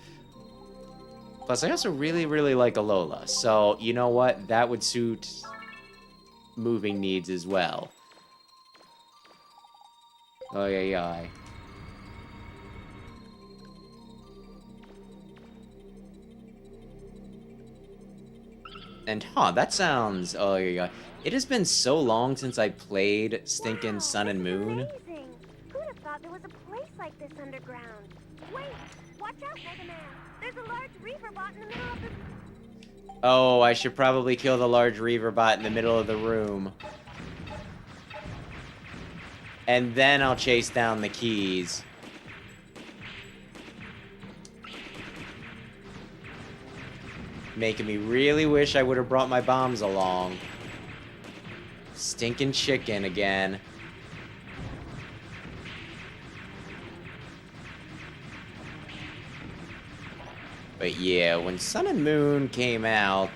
Plus, I also really, really like Alola. So, you know what? That would suit moving needs as well. Oh, yeah. And, that sounds... Oh, yeah. It has been so long since I played Stinkin' Sun and Moon. Amazing. Who'd have thought there was a place like this underground? Wait, watch out, Mega Man. There's a large reaver bot in the middle of the... Oh, I should probably kill the large reaver bot in the middle of the room. And then I'll chase down the keys. Making me really wish I would have brought my bombs along. Stinking chicken again. But yeah, when Sun and Moon came out...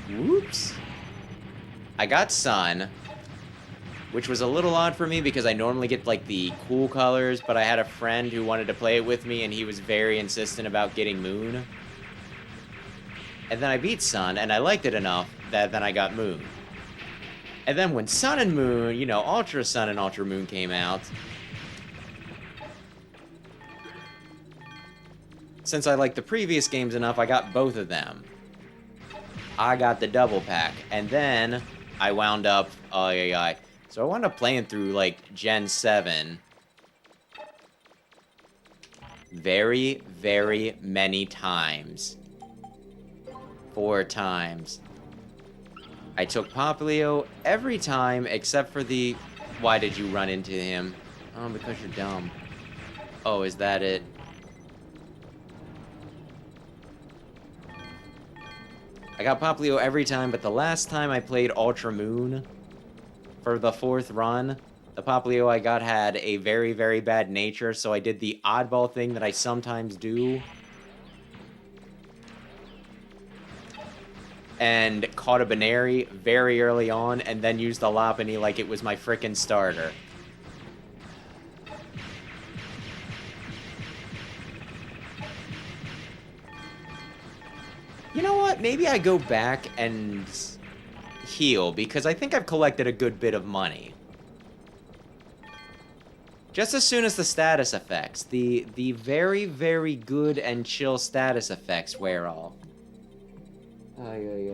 Whoops. I got Sun, which was a little odd for me because I normally get, like, the cool colors, but I had a friend who wanted to play it with me, and he was very insistent about getting Moon. And then I beat Sun, and I liked it enough that then I got Moon. And then when Sun and Moon, you know, Ultra Sun and Ultra Moon came out... Since I liked the previous games enough, I got both of them. I got the double pack, and then I wound up... Oh, yeah. So I wound up playing through, like, Gen 7. Very, very many times. 4 times. I took Poplio every time except for the... Why did you run into him? Oh, because you're dumb. Oh, is that it? I got Poplio every time, but the last time I played Ultra Moon for the 4th run, the Poplio I got had a very, very bad nature, so I did the oddball thing that I sometimes do. And caught a Baneri very early on, and then used the Lopunny like it was my frickin' starter. You know what? Maybe I go back and heal, because I think I've collected a good bit of money. Just as soon as the status effects, the very, very good and chill status effects wear off. Ay.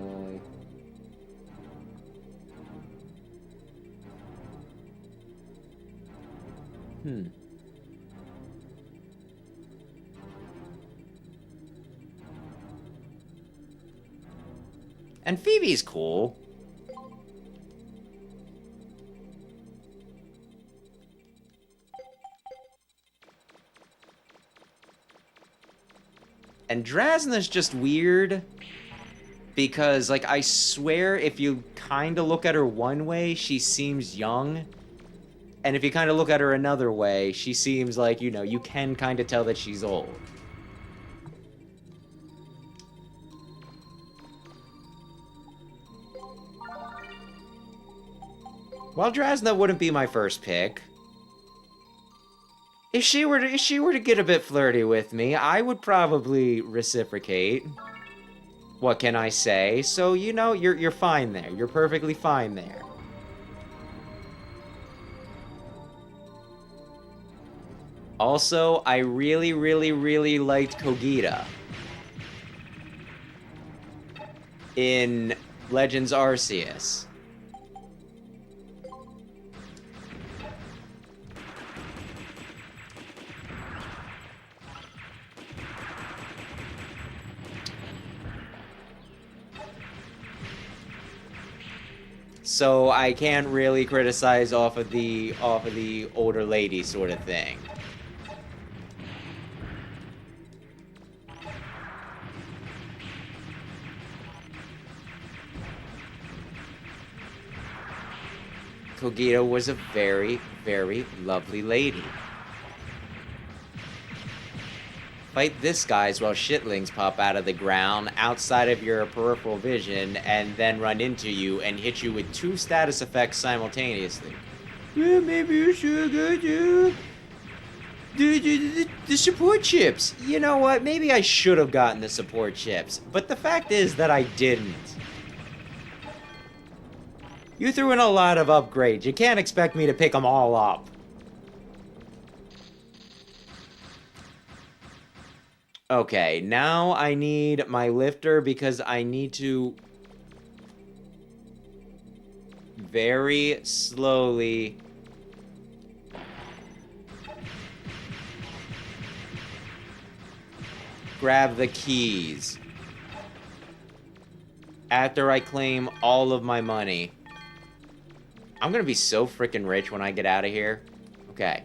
And Phoebe's cool. And Drasna's just weird. Because, like, I swear if you kind of look at her one way, she seems young. And if you kind of look at her another way, she seems like, you know, you can kind of tell that she's old. While Drasna wouldn't be my first pick, if she were to get a bit flirty with me, I would probably reciprocate. What can I say? So, you know, you're fine there. You're perfectly fine there. Also, I really, really, really liked Kogita in Legends Arceus. So I can't really criticize off of the older lady sort of thing. Kogito was a very, very lovely lady. Fight this guys while shitlings pop out of the ground outside of your peripheral vision and then run into you and hit you with 2 status effects simultaneously. Well, maybe you should go to the support chips. You know what? Maybe I should have gotten the support chips. But the fact is that I didn't. You threw in a lot of upgrades. You can't expect me to pick them all up. Okay, now I need my lifter because I need to very slowly grab the keys after I claim all of my money. I'm gonna be so freaking rich when I get out of here. Okay.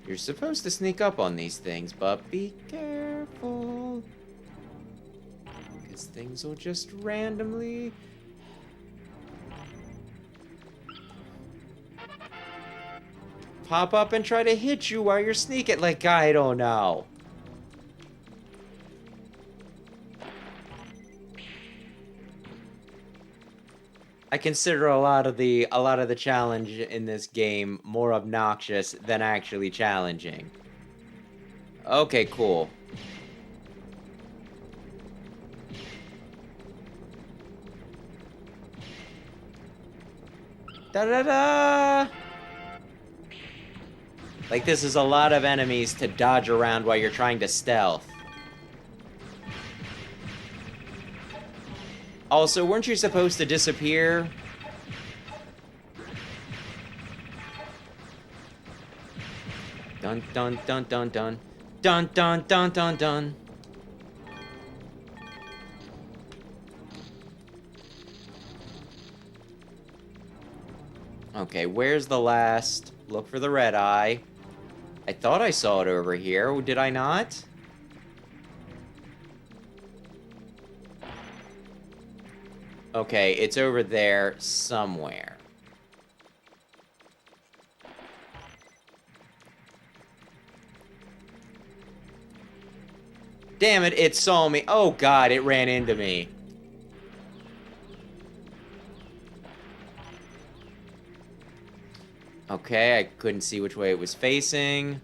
You're supposed to sneak up on these things, but be careful. Because things will just randomly... pop up and try to hit you while you're sneaking. Like, I don't know. I consider a lot of the challenge in this game more obnoxious than actually challenging. Okay, cool. Da-da-da! Like, this is a lot of enemies to dodge around while you're trying to stealth. Also, weren't you supposed to disappear? Dun dun dun dun dun. Dun dun dun dun dun. Okay, where's the last? Look for the red eye. I thought I saw it over here. Did I not? Okay, it's over there somewhere. Damn it, it saw me. Oh god, it ran into me. Okay, I couldn't see which way it was facing.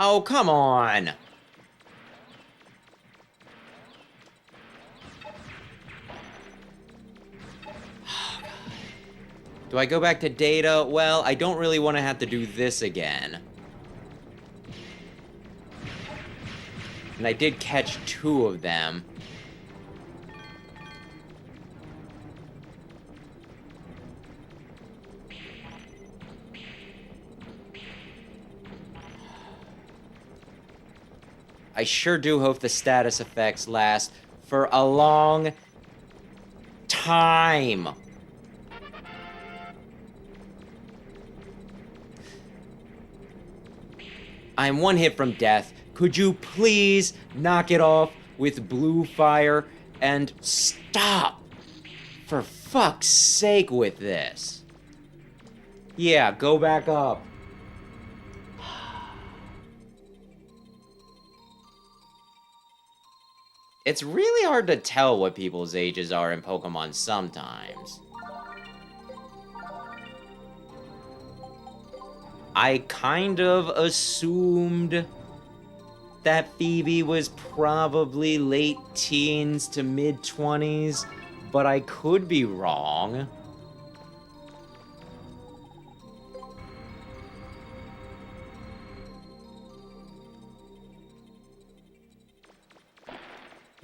Oh, come on! Do I go back to data? Well, I don't really want to have to do this again. And I did catch 2 of them. I sure do hope the status effects last for a long time. I'm 1 hit from death. Could you please knock it off with blue fire and stop, for fuck's sake, with this? Yeah, go back up. It's really hard to tell what people's ages are in Pokemon sometimes. I kind of assumed that Phoebe was probably late teens to mid-20s, but I could be wrong.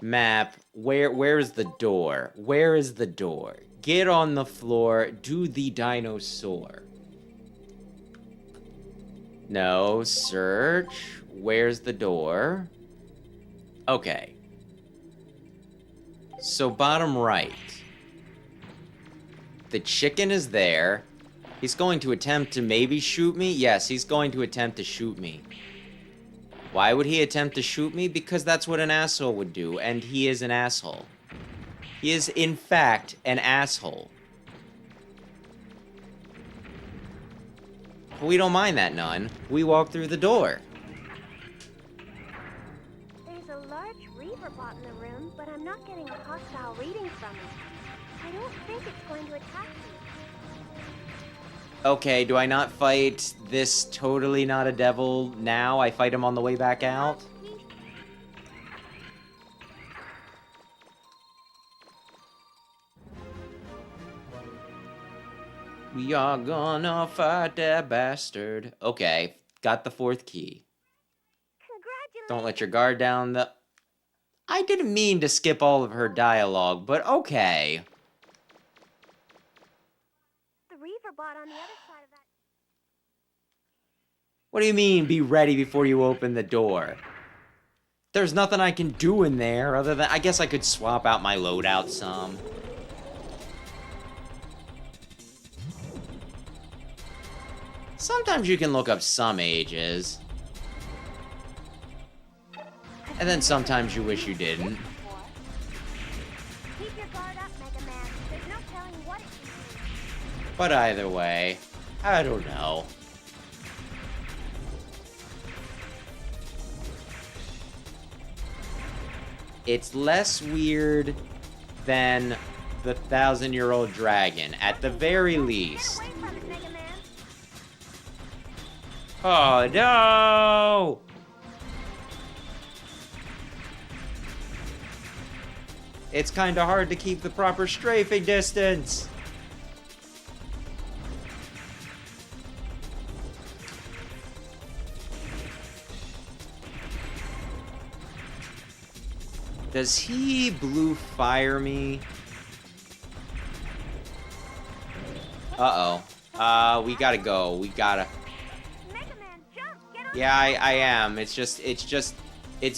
Map, where's the door? Where is the door? Get on the floor, do the dinosaur. No, search. Where's the door? Okay. So bottom right. The chicken is there. He's going to attempt to maybe shoot me? Yes, he's going to attempt to shoot me. Why would he attempt to shoot me? Because that's what an asshole would do, and he is an asshole. He is, in fact, an asshole. But we don't mind that none. We walk through the door. There's a large reaver bot in the room, but I'm not getting a hostile reading from it. I don't think it's going to attack me. Okay, do I not fight this totally not a devil now? I fight him on the way back out? We are gonna fight that bastard. Okay, got the 4th key. Don't let your guard down. I didn't mean to skip all of her dialogue, but okay. The reaver bot on the other side of that. What do you mean, be ready before you open the door? There's nothing I can do in there other than... I guess I could swap out my loadout some. Sometimes you can look up some ages. And then sometimes you wish you didn't. Keep your guard up, Mega Man. There's no telling what it can do. But either way, I don't know. It's less weird than the 1,000-year-old dragon, at the very least. Get away from it, Mega Man. Oh no! It's kinda hard to keep the proper strafing distance. Does he blue fire me? Uh-oh. We gotta go. We gotta... Mega Man, jump! Get on. Yeah, I am. It's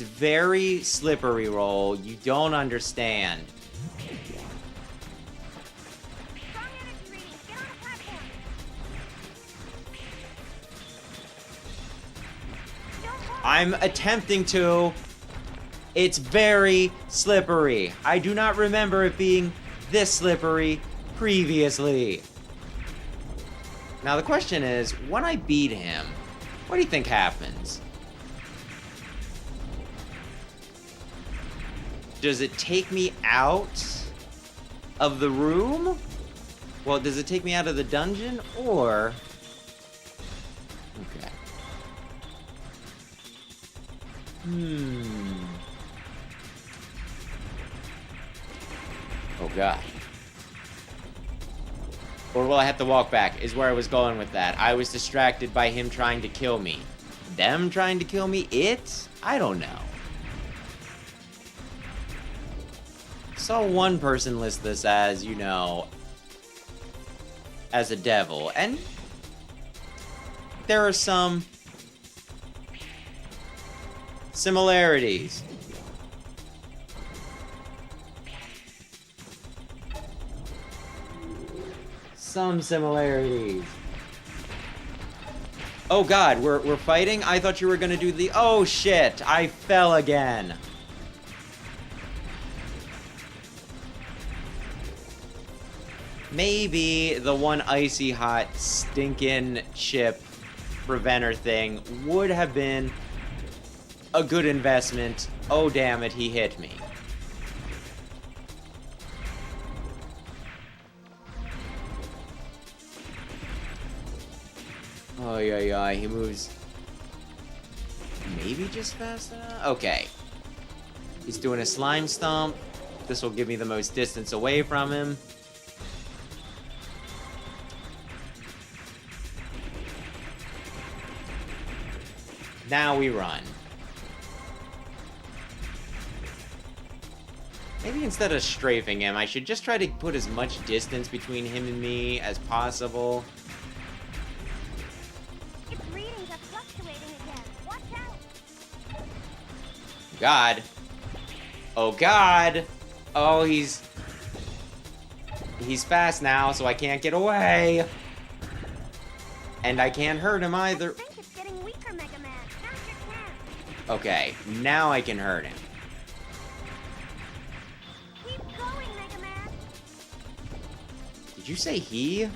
very slippery roll. You don't understand. Strong energy readings. Get on the platform. Don't fall. I'm attempting to. It's very slippery. I do not remember it being this slippery previously. Now the question is, when I beat him, what do you think happens? Does it take me out of the room? Well, does it take me out of the dungeon, or... Okay. Oh, God. Or will I have to walk back, is where I was going with that. I was distracted by him trying to kill me. Them trying to kill me? It? I don't know. Saw one person list this as, you know, as a devil, and there are some similarities. Some similarities. Oh God, we're fighting? I thought you were gonna do the... Oh shit, I fell again. Maybe the one icy hot stinking chip preventer thing would have been a good investment. Oh damn it, he hit me. Oh yeah, he moves maybe just fast enough? Okay. He's doing a slime stomp. This will give me the most distance away from him. Now we run. Maybe instead of strafing him, I should just try to put as much distance between him and me as possible. Its readings are fluctuating again. Watch out. God. Oh, God. Oh, he's fast now, so I can't get away. And I can't hurt him either. I think it's getting weaker, Mega Man. Now's your chance. Okay, now I can hurt him. Keep going, Mega Man. Did you say he?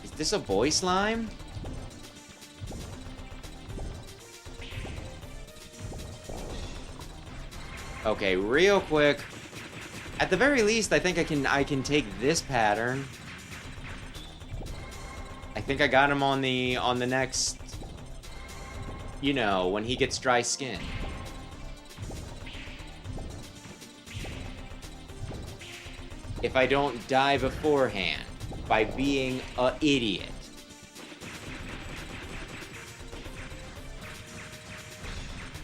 Is this a boy slime? Okay, real quick. At the very least, I think I can take this pattern. I think I got him on the next, you know, when he gets dry skin. If I don't die beforehand by being a idiot.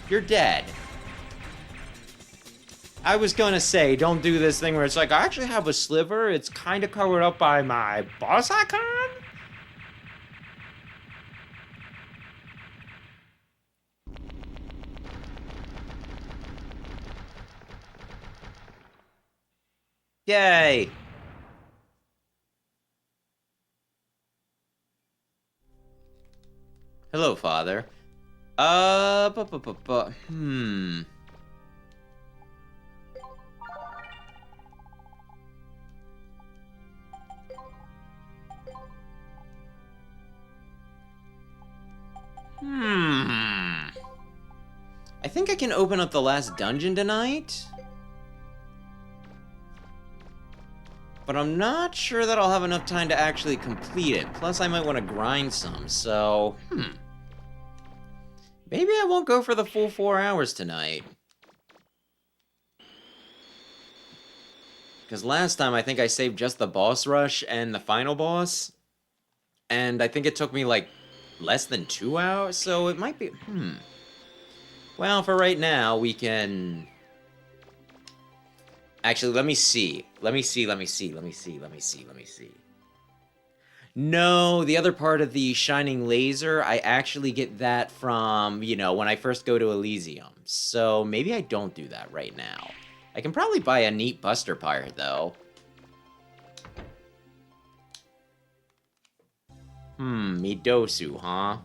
You're dead. I was gonna say, don't do this thing where it's like, I actually have a sliver, it's kind of covered up by my boss icon? Yay! Hello, Father. I think I can open up the last dungeon tonight. But I'm not sure that I'll have enough time to actually complete it. Plus, I might want to grind some, so... Maybe I won't go for the full 4 hours tonight. Because last time, I think I saved just the boss rush and the final boss. And I think it took me, like, less than 2 hours, so it might be... Well, for right now, we can... Actually, let me see. No, the other part of the shining laser, I actually get that from, you know, when I first go to Elysium. So maybe I don't do that right now. I can probably buy a neat Buster Pirate, though. Midosu, huh?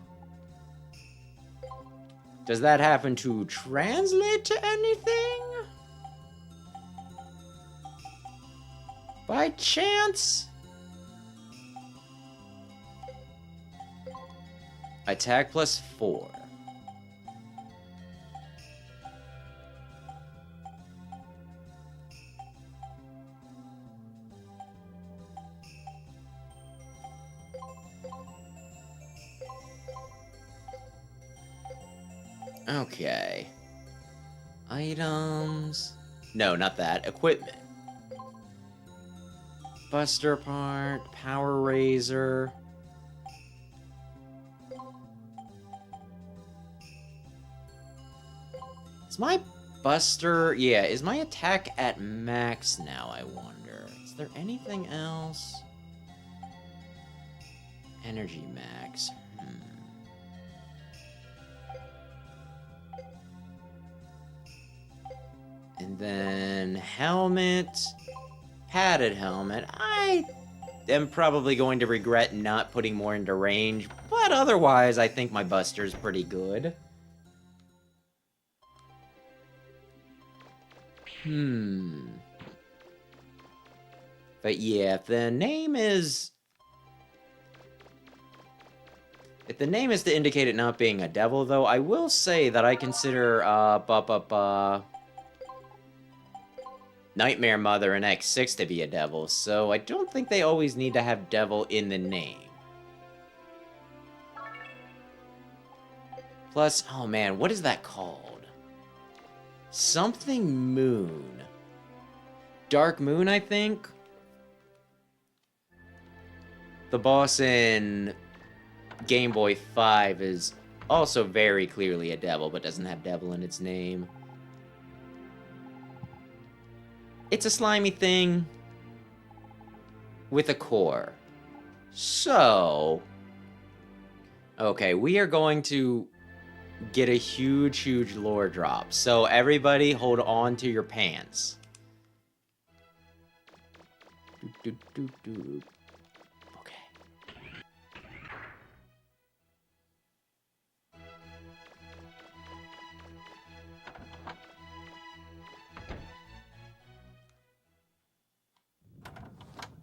Does that happen to translate to anything? By chance? Attack plus 4. Okay. Items. No, not that. Equipment. Buster part, Power Razor. Is my Buster... Yeah, is my attack at max now, I wonder? Is there anything else? Energy max. And then helmet. Padded helmet. I am probably going to regret not putting more into range, but otherwise I think my Buster's pretty good. But yeah, if the name is... If the name is to indicate it not being a devil, though, I will say that I consider, Nightmare Mother and X6 to be a devil, so I don't think they always need to have devil in the name. Plus, oh man, what is that called? Something Moon. Dark Moon, I think? The boss in Game Boy 5 is also very clearly a devil, but doesn't have devil in its name. It's a slimy thing with a core. So, okay, we are going to get a huge, huge lore drop. So everybody hold on to your pants. Okay.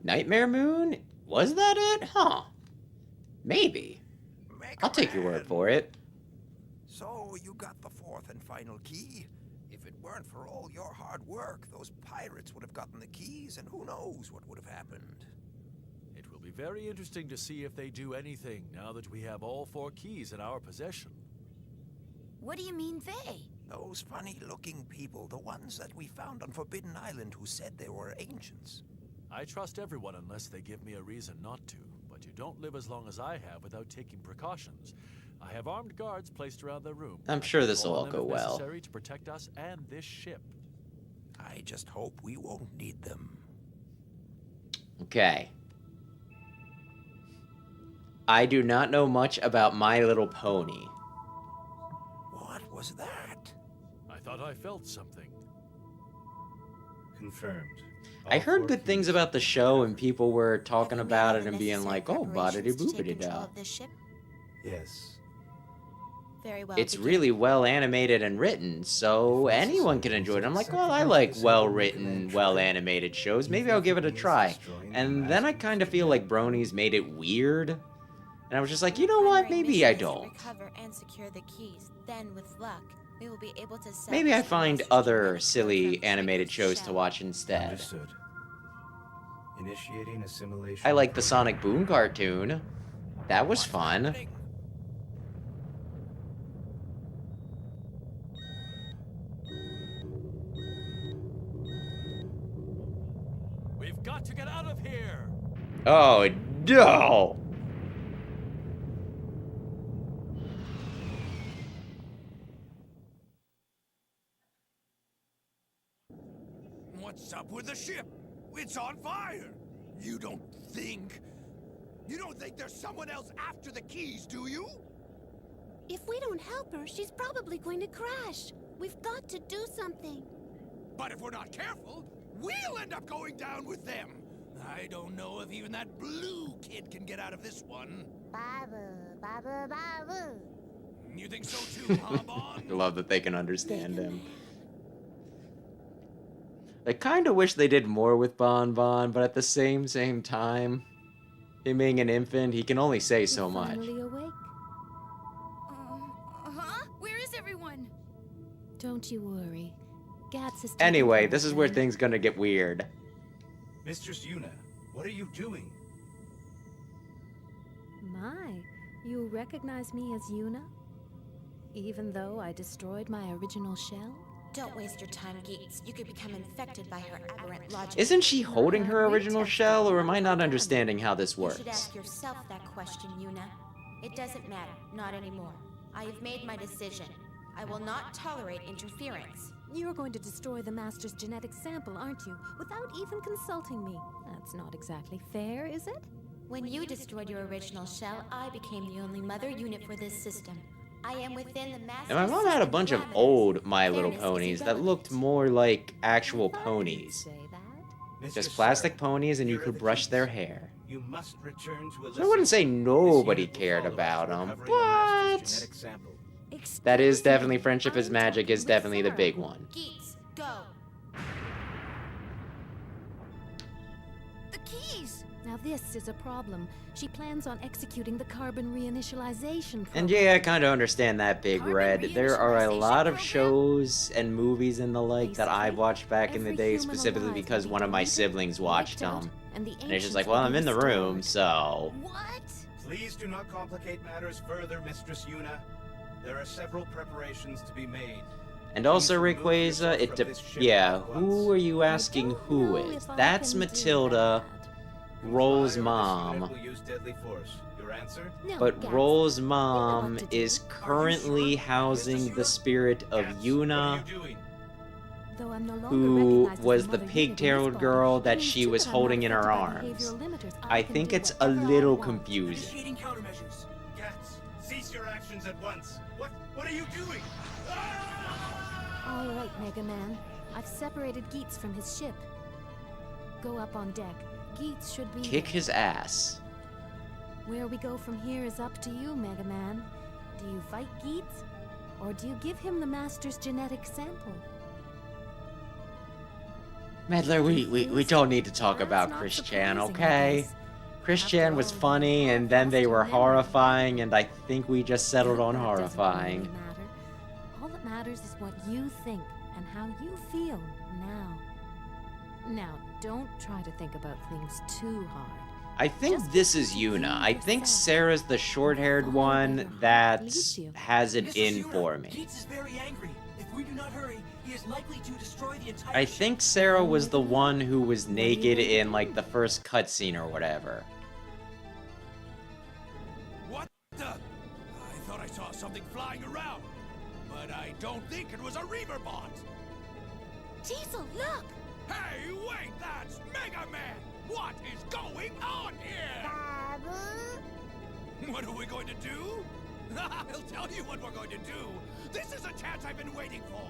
Nightmare Moon? Was that it? Huh. Maybe. I'll take your word for it. So you got the fourth and final key? If it weren't for all your hard work, those pirates would have gotten the keys, and who knows what would have happened. It will be very interesting to see if they do anything now that we have all 4 keys in our possession. What do you mean they? Those funny-looking people, the ones that we found on Forbidden Island who said they were ancients. I trust everyone unless they give me a reason not to, but you don't live as long as I have without taking precautions. I have armed guards placed around the room. I'm sure this will Call all them go if well. necessary to protect us and this ship. I just hope we won't need them. Okay. I do not know much about My Little Pony. What was that? I thought I felt something. Confirmed. I heard good things about the show, and people were talking about it and being like, oh, boddity boopity da. Yes. Very well. It's really well animated and written, so anyone can enjoy it. I'm like, well, I like well-written, well-animated shows. Maybe I'll give it a try. And then I kind of feel like Bronies made it weird. And I was just like, you know what? Maybe I don't. Recover and secure the keys. Then, with luck, we will be able to Maybe I find other silly animated shows to watch instead. Understood. Initiating assimilation. I like the Sonic Boom cartoon. That was fun. We've got to get out of here! Oh, no! What's up with the ship? It's on fire! You don't think there's someone else after the keys, do you? If we don't help her, she's probably going to crash. We've got to do something. But if we're not careful, we'll end up going down with them. I don't know if even that blue kid can get out of this one. Babu, babu, babu. You think so too, huh, Bon? I love that they can understand him. I kind of wish they did more with Bon Bon, but at the same time, him being an infant, he can only say so much. Finally awake? Huh? Where is everyone? Don't you worry. Gats is Anyway, this is where things gonna get weird. Mistress Yuna, what are you doing? My, you recognize me as Yuna? Even though I destroyed my original shell? Don't waste your time, Geeks. You could become infected by her aberrant logic. Isn't she holding her original shell, or am I not understanding how this You should works? ask yourself that question, Yuna. It doesn't matter. Not anymore. I have made my decision. I will not tolerate interference. You're going to destroy the Master's genetic sample, aren't you? Without even consulting me. That's not exactly fair, is it? When you destroyed your original shell, I became the only mother unit for this system. I am within the Master's And my mom had a bunch of parameters. old My Little Fairness is Ponies that irrelevant. looked more like actual ponies. Say that? Mistress Just plastic Sarah, ponies, and you here are could the brush keys. their hair. You must return to So I wouldn't say nobody This unit will cared follow about us, them, recovering the Master's but genetic sample. that is Excuse me, definitely Friendship is I'm Magic is talking with definitely the Sarah. big one. Geeks, go. The keys! Now this is a problem. She plans on executing the carbon reinitialization program. And yeah, I kind of understand that, Big Carbon Red. There are a reinitialization lot of program? shows and movies and the like that I Basically, watched back in the every day, human specifically alive because will be one of my deleted, siblings watched wiped out, them. and the And it's just ancients like, will well, be I'm in the room, restored. so... What? Please do not complicate matters further, Mistress Yuna. There are several preparations to be made. And also, Please remove Rayquaza, yourself it from this ship yeah, at who once. are you I asking don't who know is? if I That's can do Matilda, that. Roll's Fire, this mom. unit will use deadly force. Your answer? No, But Gats. Roll's You know mom what to do. is currently housing the spirit of Gats, Yuna, what are you doing? Though I'm no longer who recognized as was a the mother unit in pigtailed this girl body, that it means she too was that I'm not holding in her affected by arms. behavioral limiters. I can think do it's a whatever I little want. confusing. Initiating countermeasures. Gats, cease your actions at once. What are you doing? All right, Mega Man. I've separated Geets from his ship. Go up on deck. Geets should be Kick there. his ass. Where we go from here is up to you, Mega Man. Do you fight Geets? Or do you give him the Master's genetic sample? Medler, we don't need to talk That's about not Chris surprising, Chan, I okay? guess. Chris After Chan was all, funny, you and then they lost were your memory. horrifying, and I think we just settled on That doesn't horrifying. really matter. All that matters is what you think and how you feel now. Now, don't try to think about things too hard. I think Just this is be Yuna. I think yourself. Sarah's the short-haired Follow where one your heart that leads you. has it in for me. Keats is very angry. If we do not hurry, he is likely to destroy the entire I ship. think Sarah was the one who was naked in, like, the first cutscene or whatever. What the? I thought I saw something flying around, but I don't think it was a Reaver bot. Diesel, look! Hey, wait, that's Mega Man! What is going on here? What are we going to do? I'll tell you what we're going to do. This is a chance I've been waiting for.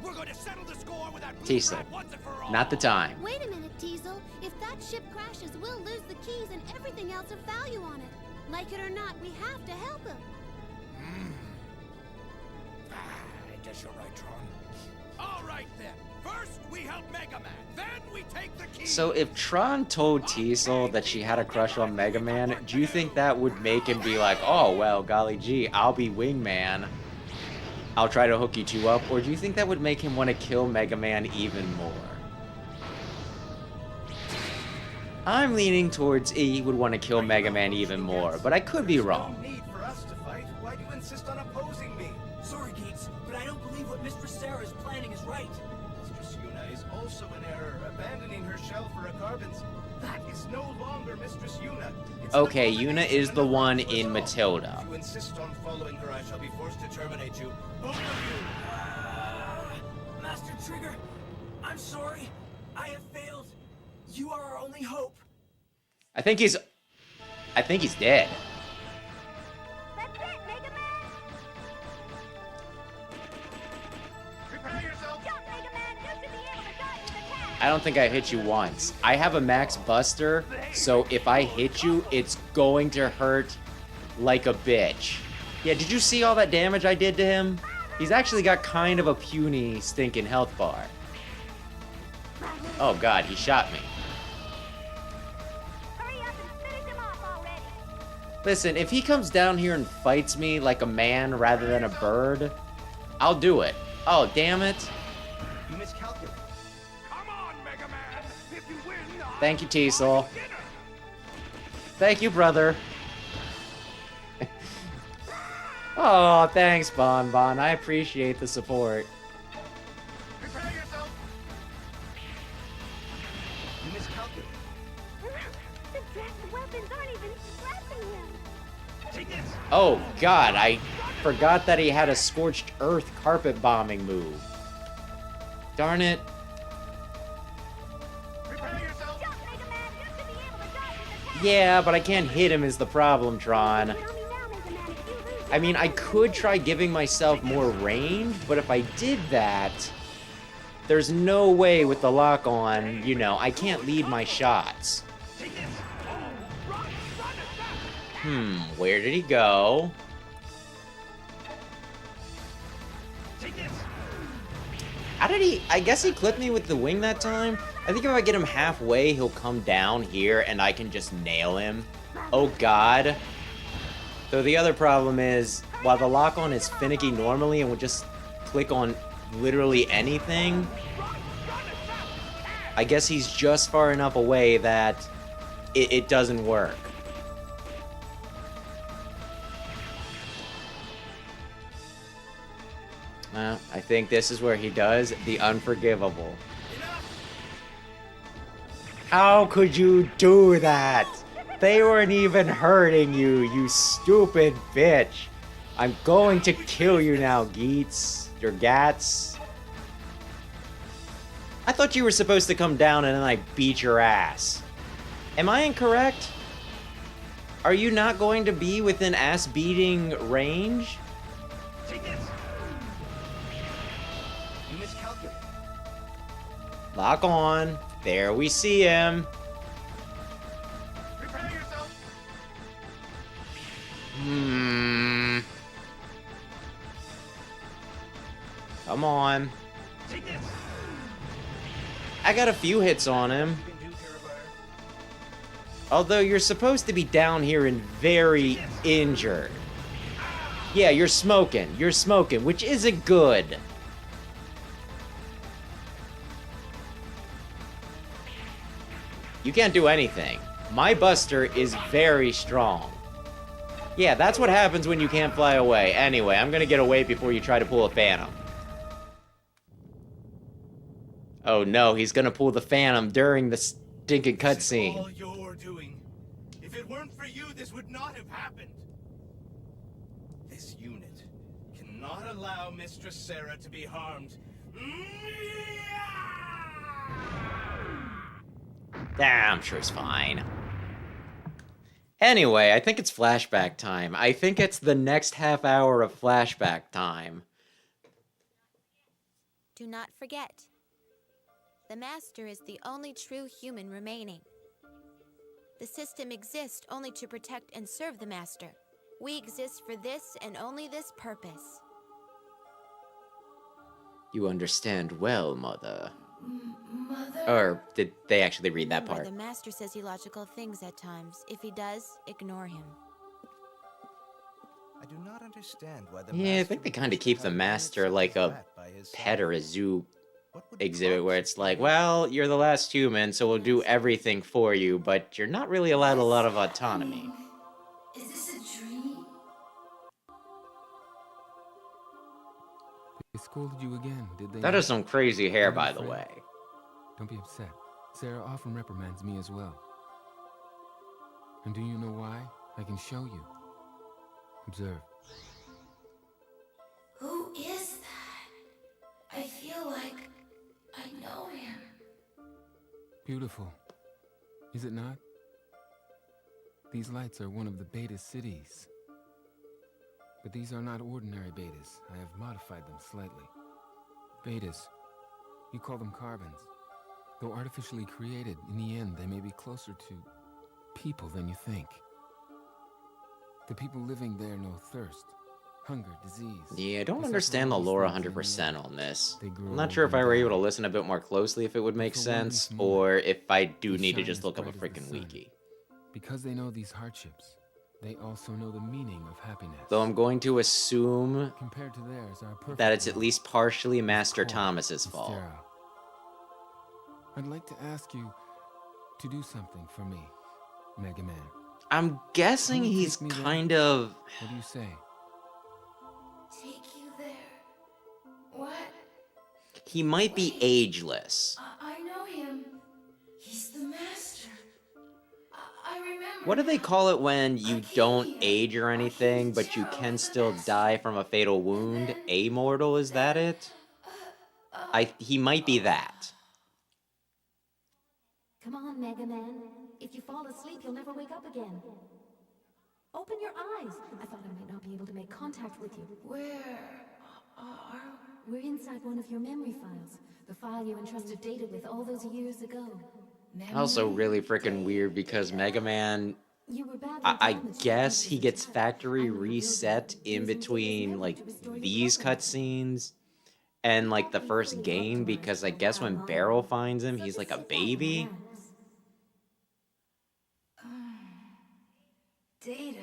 We're going to settle the score with that blue Diesel, rat once and for all. not the time. Wait a minute, Diesel. If that ship crashes, we'll lose the keys and everything else of value on it. Like it or not, we have to help him. I guess you're right, Tron. All right, then. First, we help Mega Man. Then we take the key. So if Tron told Teasel that she had a crush on Mega Man, do you think that would make him be like, oh, well, golly gee, I'll be Wingman. I'll try to hook you two up. Or do you think that would make him want to kill Mega Man even more? I'm leaning towards he would want to kill Mega Man even more, but I could be wrong. There's no need for us to fight. Why do you insist on opposing me? Sorry, Geets, but I don't believe what Mistress Sarah is planning is right. Mistress Yuna is also in error, abandoning her shell for a carbon's. That is no longer Mistress Yuna. It's an Okay, Yuna abomination is the and a one threat to us in all. Matilda. If you insist on following her, I shall be forced to terminate you. Both of you! Master Trigger, I'm sorry. I have failed. You are our only hope. I think he's dead. That's it, Mega Man! Prepare yourself! Jump, Mega Man! You should be able to dodge his attack! I don't think I hit you once. I have a max buster, so if I hit you, it's going to hurt like a bitch. Yeah, did you see all that damage I did to him? He's actually got kind of a puny, stinking health bar. Oh god, he shot me. Hurry up and finish him off already! Listen, if he comes down here and fights me like a man rather than a bird, I'll do it. Oh, damn it. You miscalculated. Come on, Mega Man. If you win, Thank you, Teasel. Thank you, brother. Oh, thanks, Bon Bon. I appreciate the support. Prepare yourself! You miscalculated. The dragged weapons aren't even scratching him! Take this! Oh, God, I forgot that he had a scorched earth carpet bombing move. Darn it. Prepare yourself! Jump, Mega Man! You should be able to dodge his attack! Yeah, but I can't hit him is the problem, Tron. Get on me now, Mega Man, if you lose I mean, I could try giving myself more range, but if I did that, there's no way with the lock on, you know, I can't lead my shots. Take this! Where did he go? Take this! How did he... I guess he clipped me with the wing that time? I think if I get him halfway, he'll come down here and I can just nail him. Oh, God. Though the other problem is, while the lock-on is finicky normally and would just click on literally anything, I guess he's just far enough away that it doesn't work. I think this is where he does the unforgivable. How could you do that? They weren't even hurting you, you stupid bitch. I'm going to kill you now, Geets. Or Gats. I thought you were supposed to come down and then I beat your ass. Am I incorrect? Are you not going to be within ass-beating range? Take this. You miscalculated. Lock on. There we see him. Prepare yourself. Come on. Take this. I got a few hits on him. Although you're supposed to be down here and very injured. Yeah, you're smoking, which isn't good. You can't do anything. My Buster is very strong. Yeah, that's what happens when you can't fly away. Anyway, I'm gonna get away before you try to pull a Phantom. Oh no, he's gonna pull the Phantom during the stinking cutscene. All you're doing. If it weren't for you, this would not have happened. This unit cannot allow Mistress Sarah to be harmed. I'm sure he's fine. Anyway, I think it's flashback time. I think it's the next half hour of flashback time. Do not forget, the Master is the only true human remaining. The system exists only to protect and serve the Master. We exist for this and only this purpose. You understand well, Mother. Mother? Or did they actually read that Remember, part? the Master says illogical things at times. If he does, ignore him. I do not understand why the Yeah, I think they kind of keep the Master like a pet or a zoo exhibit where it's like, well, you're the last human, so we'll do everything for you, but you're not really allowed a lot of autonomy. Is this a dream? They scolded you again, did they? That is some crazy hair, Don't be by the afraid. way. Don't be upset. Sarah often reprimands me as well. And do you know why? I can show you. Observe. Who is that? I feel like I know him. Beautiful. Is it not? These lights are one of the beta cities. But these are not ordinary betas. I have modified them slightly. Betas. You call them carbons. Though artificially created, in the end, they may be closer to people than you think. The people living there know thirst, hunger, disease. Yeah, I don't They understand suffer the all lore these things in the 100% end. on this. They grow I'm not sure if old I were and able to die. listen a bit more closely if it would make For one sense, brief moment, or if I do they need to shine just as look up a bright as the freaking sun. wiki. Because they know these hardships, they also know the meaning of happiness. Though I'm going to assume Compared to theirs, our perfect that it's at world least partially is Master cold Thomas's and fault. sterile. I'd like to ask you to do something for me, Mega Man. I'm guessing Can you he's take me there? kind of... What do you say? Take you there. What? He might be ageless. I know him. He's the Master. I remember. What do they call it when you don't age or anything, but you can still die from a fatal wound? Amortal, is that it? He might be that. Come on, Mega Man. If you fall asleep, you'll never wake up again. Open your eyes. I thought I might not be able to make contact with you. Where are We're inside one of your memory files. The file you entrusted Data with all those years ago. Also really freaking weird because Mega Man, You were badly I damaged guess by he this gets attack. factory I will rebuild reset you in using Data's between memory like to restore your these programming. cutscenes and like the first game, because I guess when Barrel finds him, he's like a baby. Data?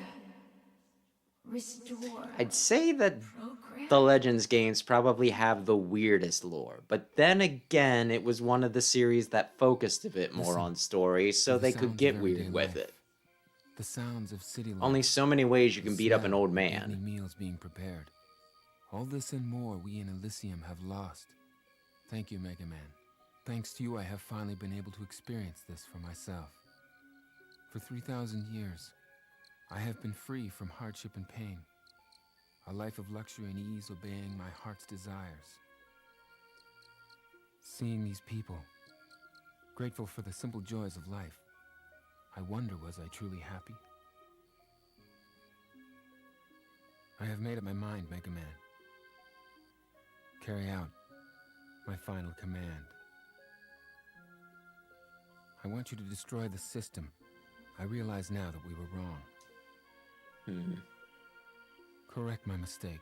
Restore. I'd say that Program? the Legends games probably have the weirdest lore, but then again, it was one of the series that focused a bit more Listen on story, so to the they could sounds get of weird everyday with life. it. The sounds of city life. Only so many ways you the can beat up an smell old of man. evening meals being prepared. All this and more we in Elysium have lost. Thank you, Mega Man. Thanks to you, I have finally been able to experience this for myself. For 3,000 years, I have been free from hardship and pain. A life of luxury and ease, obeying my heart's desires. Seeing these people, grateful for the simple joys of life, I wonder, was I truly happy? I have made up my mind, Mega Man. Carry out my final command. I want you to destroy the system. I realize now that we were wrong. Correct my mistake.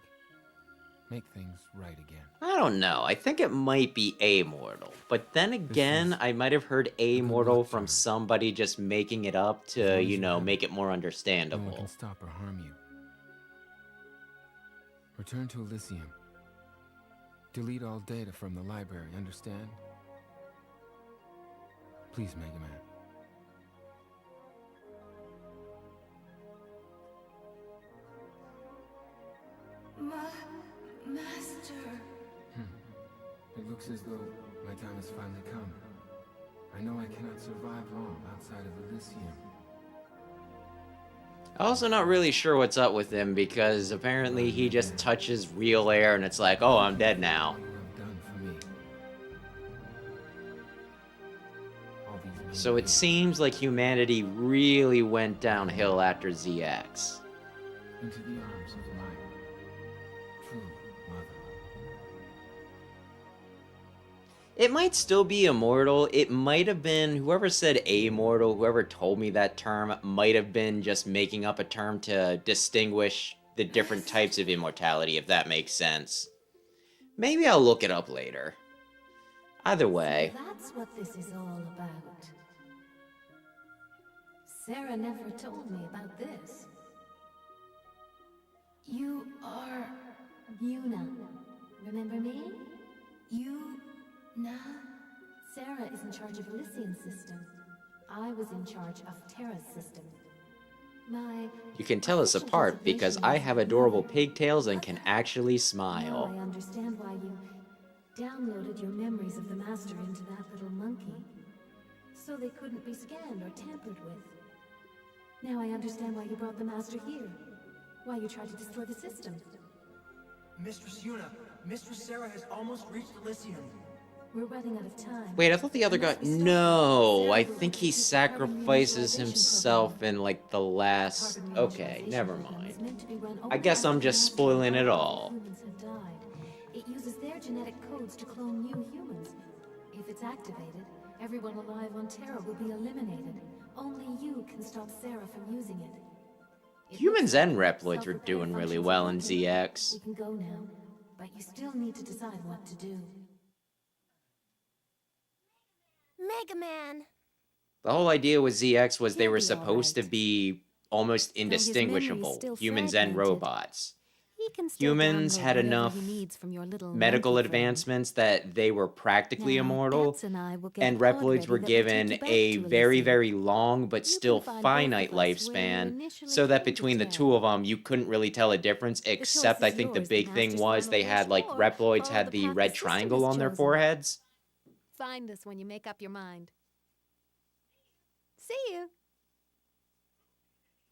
Make things right again. I don't know. I think it might be amortal. But then again, I might have heard amortal from somebody just making it up to, you know, make it more No one understandable. can stop or harm you. Return to Elysium. Delete all data from the library, understand? Please, Mega Man. Master. It looks as though my time has finally come. I know I cannot survive long outside of Elysium. Also not really sure what's up with him because apparently he just touches real air and it's like, oh, I'm dead now. All you have done for me. All these many So it years seems like humanity really went downhill after ZX. into the arms of my true mother. It might still be immortal. It might have been, whoever said amortal, whoever told me that term, might have been just making up a term to distinguish the different types of immortality, if that makes sense. Maybe I'll look it up later. Either way. That's what this is all about. Sarah never told me about this. You are Yuna. Remember me? Sarah is in charge of Elysian system. I was in charge of Terra's system. You can tell us apart because I have adorable pigtails and can actually Now smile. I understand why you downloaded your memories of the Master into that little monkey. So they couldn't be scanned or tampered with. Now I understand why you brought the Master here. Why you tried to destroy the system. Mistress Yuna, Mistress Sarah has almost reached Elysium. We're running out of time. Wait, I thought the other guy... No, I think he sacrifices himself in, like, the last... Okay, never mind. I guess I'm just spoiling it all. Humans have died. It uses their genetic codes to clone new humans. If it's activated, everyone alive on Terra will be eliminated. Only you can stop Sarah from using it. Humans and Reploids are doing really well in ZX. We can go now, but you still need to decide what to do. Mega Man. The whole idea with ZX was they He'll were be supposed to alright. be almost Though his memory's indistinguishable, still humans and fragmented. robots. He can still Humans download had whatever enough he needs from your little medical monkey friend. advancements that they were practically Now, immortal, Bats and I will get and a pod Reploids ready were that will take given you back a to very, Elysium. very long but You still can find both finite of us where you lifespan, initially so that came to between the Terra. two of them, you couldn't really tell a difference, except I is think the yours, the big thing Master's was final they had, wish, like, or Reploids follow had the the path red the system triangle has on their chosen. foreheads. Find us when you make up your mind. See you.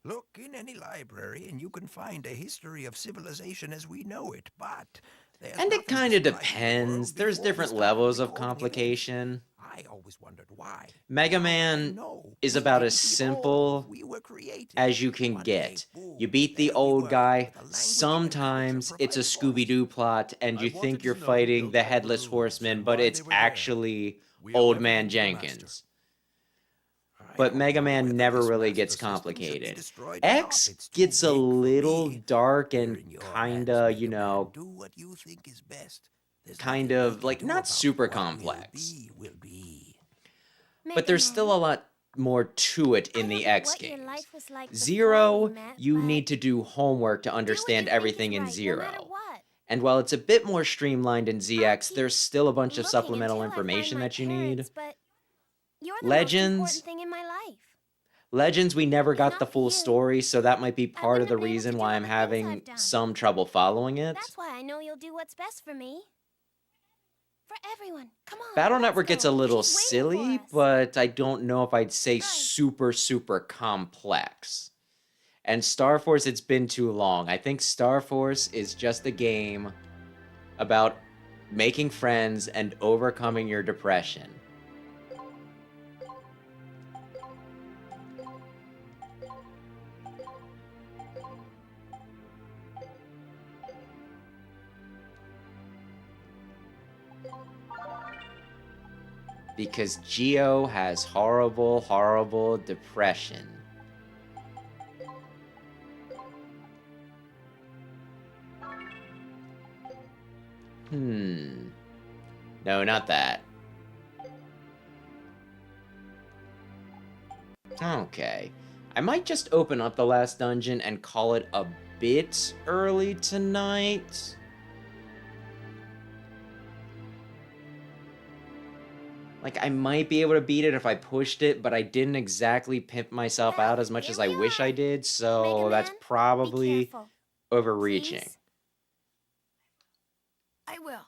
Look in any library and you can find a history of civilization as we know it, but... there's And it nothing kind of describing the depends. world There's before we different started levels of recording events. complication. I always wondered why. Mega Now I Man know. is We about didn't as evolve, simple we were created. as you can One day, get. boom, You beat the there we old were, guy, with a language and sometimes culture it's a provided for us. Scooby-Doo plot, and I you wanted think you're to know who fighting built the the Headless ruins Horseman, and but why it's they were there. actually We owe Old everything Man to the Master. Jenkins. I But don't Mega know Man whether never this really master gets system should be complicated. destroyed or not. X It's too gets a big for little me. dark You're and in your kinda, hands, you Mega Man. know, Do what you think is best. There's kind nothing we of, can like, do not about super what complex. will be. But there's still a lot more to it in the X games. Zero, you need to do homework to understand everything in Zero. And while it's a bit more streamlined in ZX, there's still a bunch of supplemental information that you need. Legends, Thing in my life. Legends, we never got not the full you. story, so that might be part of wouldn't the have been able to reason do why all I'm the things having I've done. some trouble following it. That's why I know you'll do what's best for me. For everyone, come on. Battle let's Network gets a go. little She's waiting silly, for us. but I don't know if I'd say super, super complex. And Star Force, it's been too long. I think Star Force is just a game about making friends and overcoming your depression. Because Geo has horrible, horrible depression. No, not that. Okay. I might just open up the last dungeon and call it a bit early tonight. Like, I might be able to beat it if I pushed it, but I didn't exactly pimp myself out as much as I wish I did, so that's probably overreaching. Please? I will.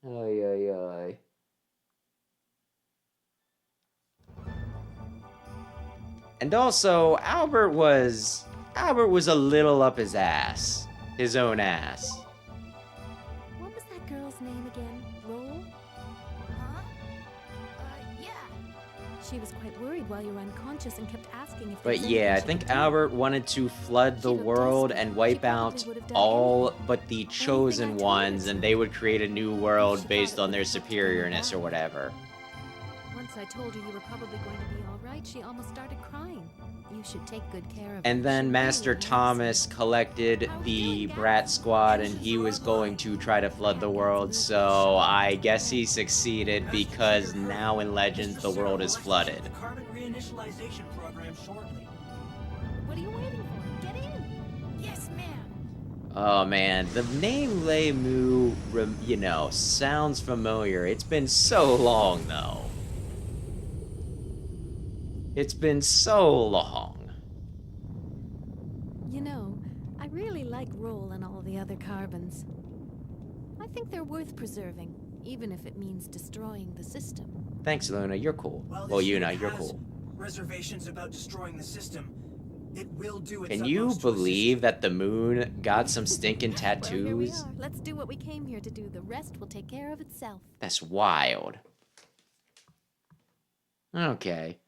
Ay, ay, ay. And also, Albert was a little up his ass. His own ass. What was that girl's name again? Roll? Huh? Yeah. She was quite worried while you were unconscious and kept asking if there But was yeah, I anything she think could do. Albert wanted to flood the world and wipe out all but the chosen ones, and they would create a new world based on their superiorness or whatever. Once I told her you were probably going to be all right, she almost started crying. You should take good care of her. And then She Master really needs Thomas collected the Brat Squad, and he was going to try to flood the world, so I guess he succeeded because now in Legends the world is flooded. The carbon reinitialization program shortly. What are you waiting for? Get in! Yes, ma'am. Oh man, the name Lei Mu, you know, sounds familiar. It's been so long though. It's been so long. You know, I really like Roll and all the other carbons. I think they're worth preserving, even if it means destroying the system. Thanks, Luna. You're cool. While Well, this Yuna, unit you're has cool. reservations about destroying the system, it will do its Can you utmost to assist believe that the moon got some stinking Well, here we tattoos? are. Let's do what we came here to do. The rest will take care of itself. That's wild. Okay.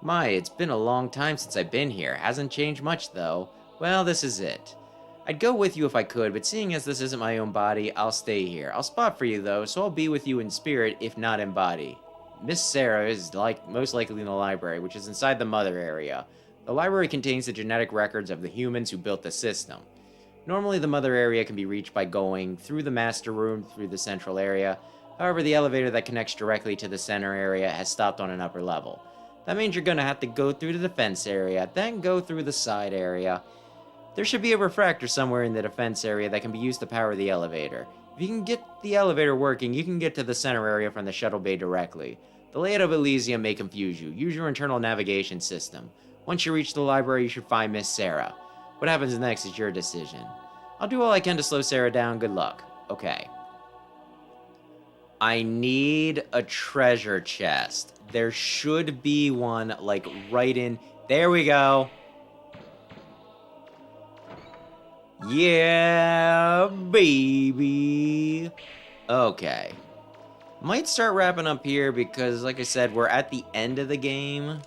My, it's been a long time since I've been here. Hasn't changed much, though. Well, this is it. I'd go with you if I could, but seeing as this isn't my own body, I'll stay here. I'll spot for you, though, so I'll be with you in spirit, if not in body. Miss Sarah is most likely in the library, which is inside the mother area. The library contains the genetic records of the humans who built the system. Normally, the mother area can be reached by going through the master room through the central area. However, the elevator that connects directly to the center area has stopped on an upper level. That means you're gonna have to go through the defense area, then go through the side area. There should be a refractor somewhere in the defense area that can be used to power the elevator. If you can get the elevator working, you can get to the center area from the shuttle bay directly. The layout of Elysium may confuse you. Use your internal navigation system. Once you reach the library, you should find Miss Sarah. What happens next is your decision. I'll do all I can to slow Sarah down. Good luck. Okay. I need a treasure chest. There should be one, like, right in... There we go. Yeah, baby. Okay. Might start wrapping up here because, like I said, we're at the end of the game.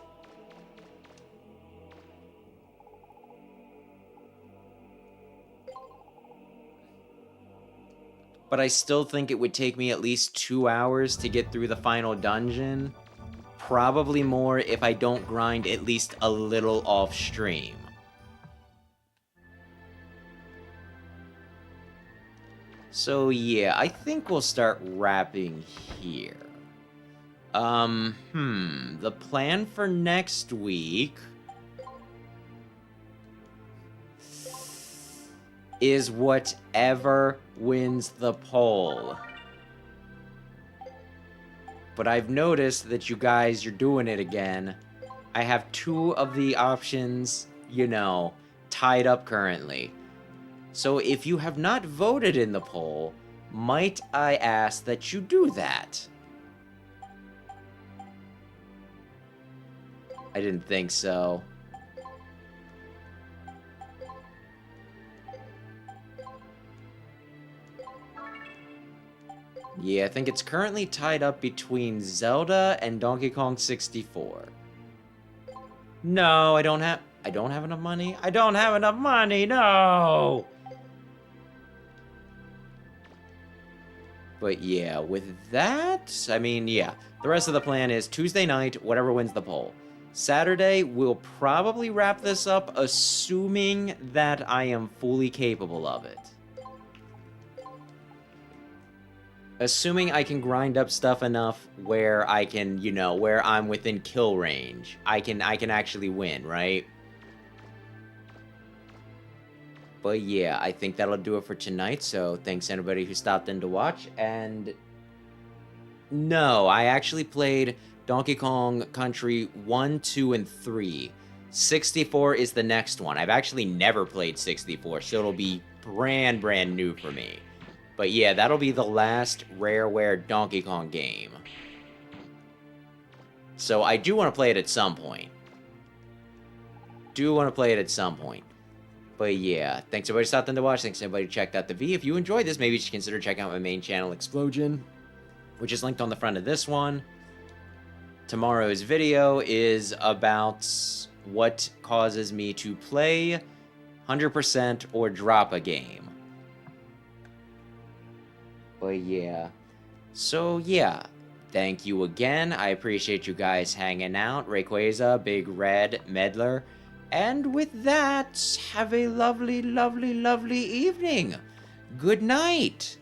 But I still think it would take me at least 2 hours to get through the final dungeon. Probably more if I don't grind at least a little off stream. So yeah, I think we'll start wrapping here. The plan for next week is whatever wins the poll. But I've noticed that you guys, you're doing it again. I have 2 of the options, you know, tied up currently. So if you have not voted in the poll, might I ask that you do that? I didn't think so. Yeah, I think it's currently tied up between Zelda and Donkey Kong 64. No, I don't have enough money. I don't have enough money. No. But yeah, with that, I mean, yeah. The rest of the plan is Tuesday night, whatever wins the poll. Saturday, we'll probably wrap this up, assuming that I am fully capable of it. Assuming I can grind up stuff enough where I can, you know, where I'm within kill range. I can actually win, right? But yeah, I think that'll do it for tonight, so thanks everybody who stopped in to watch, and... No, I actually played Donkey Kong Country 1, 2, and 3. 64 is the next one. I've actually never played 64, so it'll be brand new for me. But yeah, that'll be the last Rareware Donkey Kong game. So I do want to play it at some point. But yeah, thanks everybody who stopped in to watch. Thanks everybody who checked out the V. If you enjoyed this, maybe you should consider checking out my main channel, Explosion, which is linked on the front of this one. Tomorrow's video is about what causes me to play 100% or drop a game. But yeah. So yeah. Thank you again. I appreciate you guys hanging out. Rayquaza, Big Red, Medler. And with that, have a lovely, lovely, lovely evening. Good night.